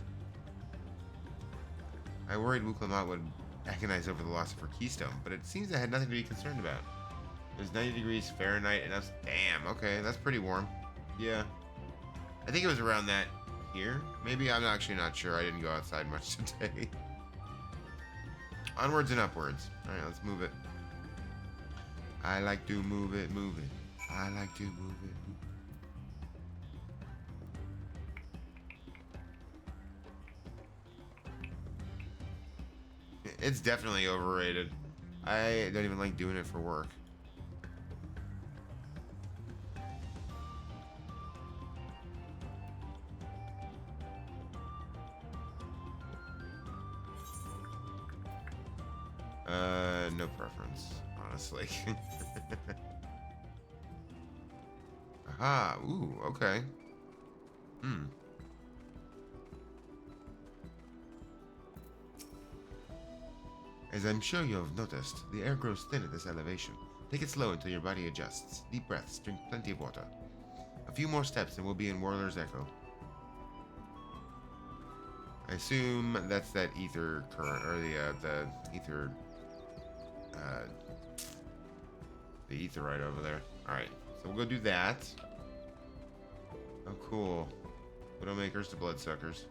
I worried Wuklamat would agonize over the loss of her keystone, but it seems I had nothing to be concerned about. It was 90 degrees Fahrenheit, and I was... Damn, okay, that's pretty warm. Yeah. I think it was around that here. Maybe, I'm actually not sure. I didn't go outside much today. Onwards and upwards. Alright, let's move it. I like to move it, move it. I like to move it, move it. It's definitely overrated. I don't even like doing it for work. No preference, honestly. Aha, ooh, okay. As I'm sure you have noticed, the air grows thin at this elevation. Take it slow until your body adjusts. Deep breaths, drink plenty of water. A few more steps and we'll be in Warlor's Echo. I assume that's that ether current, or the ether, the etherite over there. Alright, so we'll go do that. Oh, cool. Widowmakers to bloodsuckers.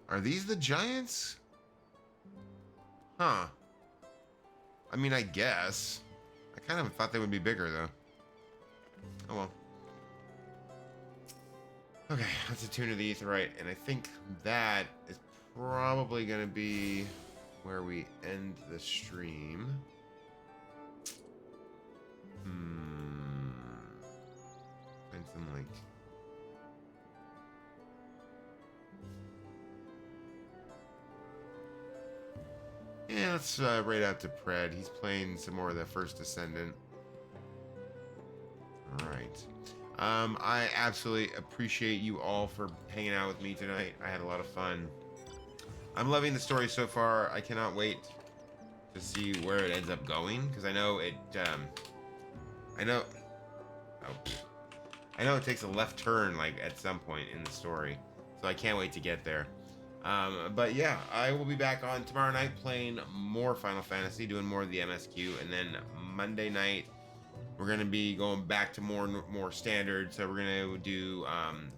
Are these the giants? Huh. I mean, I guess. I kind of thought they would be bigger, though. Oh, well. Okay, let's attune to the etherite, and I think that is probably going to be where we end the stream. Find some, like... Yeah, let's raid out to Pred. He's playing some more of the First Descendant. Alright. I absolutely appreciate you all for hanging out with me tonight. I had a lot of fun. I'm loving the story so far. I cannot wait to see where it ends up going, because I know it, I know it takes a left turn, like, at some point in the story. So I can't wait to get there. But yeah, I will be back on tomorrow night playing more Final Fantasy, doing more of the MSQ, and then Monday night we're gonna be going back to more standard. So we're gonna do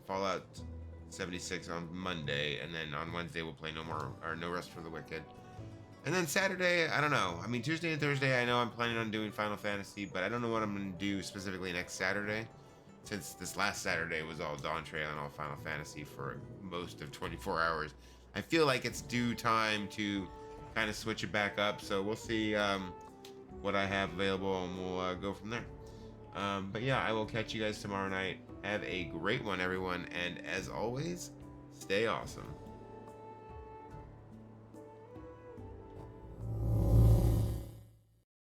Fallout 76 on Monday, and then on Wednesday we'll play No Rest for the Wicked. And then Saturday, I don't know. I mean, Tuesday and Thursday, I know I'm planning on doing Final Fantasy, but I don't know what I'm gonna do specifically next Saturday, since this last Saturday was all Dawntrail and all Final Fantasy for most of 24 hours. I feel like it's due time to kind of switch it back up, so we'll see what I have available, and we'll go from there. But yeah, I will catch you guys tomorrow night. Have a great one, everyone, and as always, stay awesome.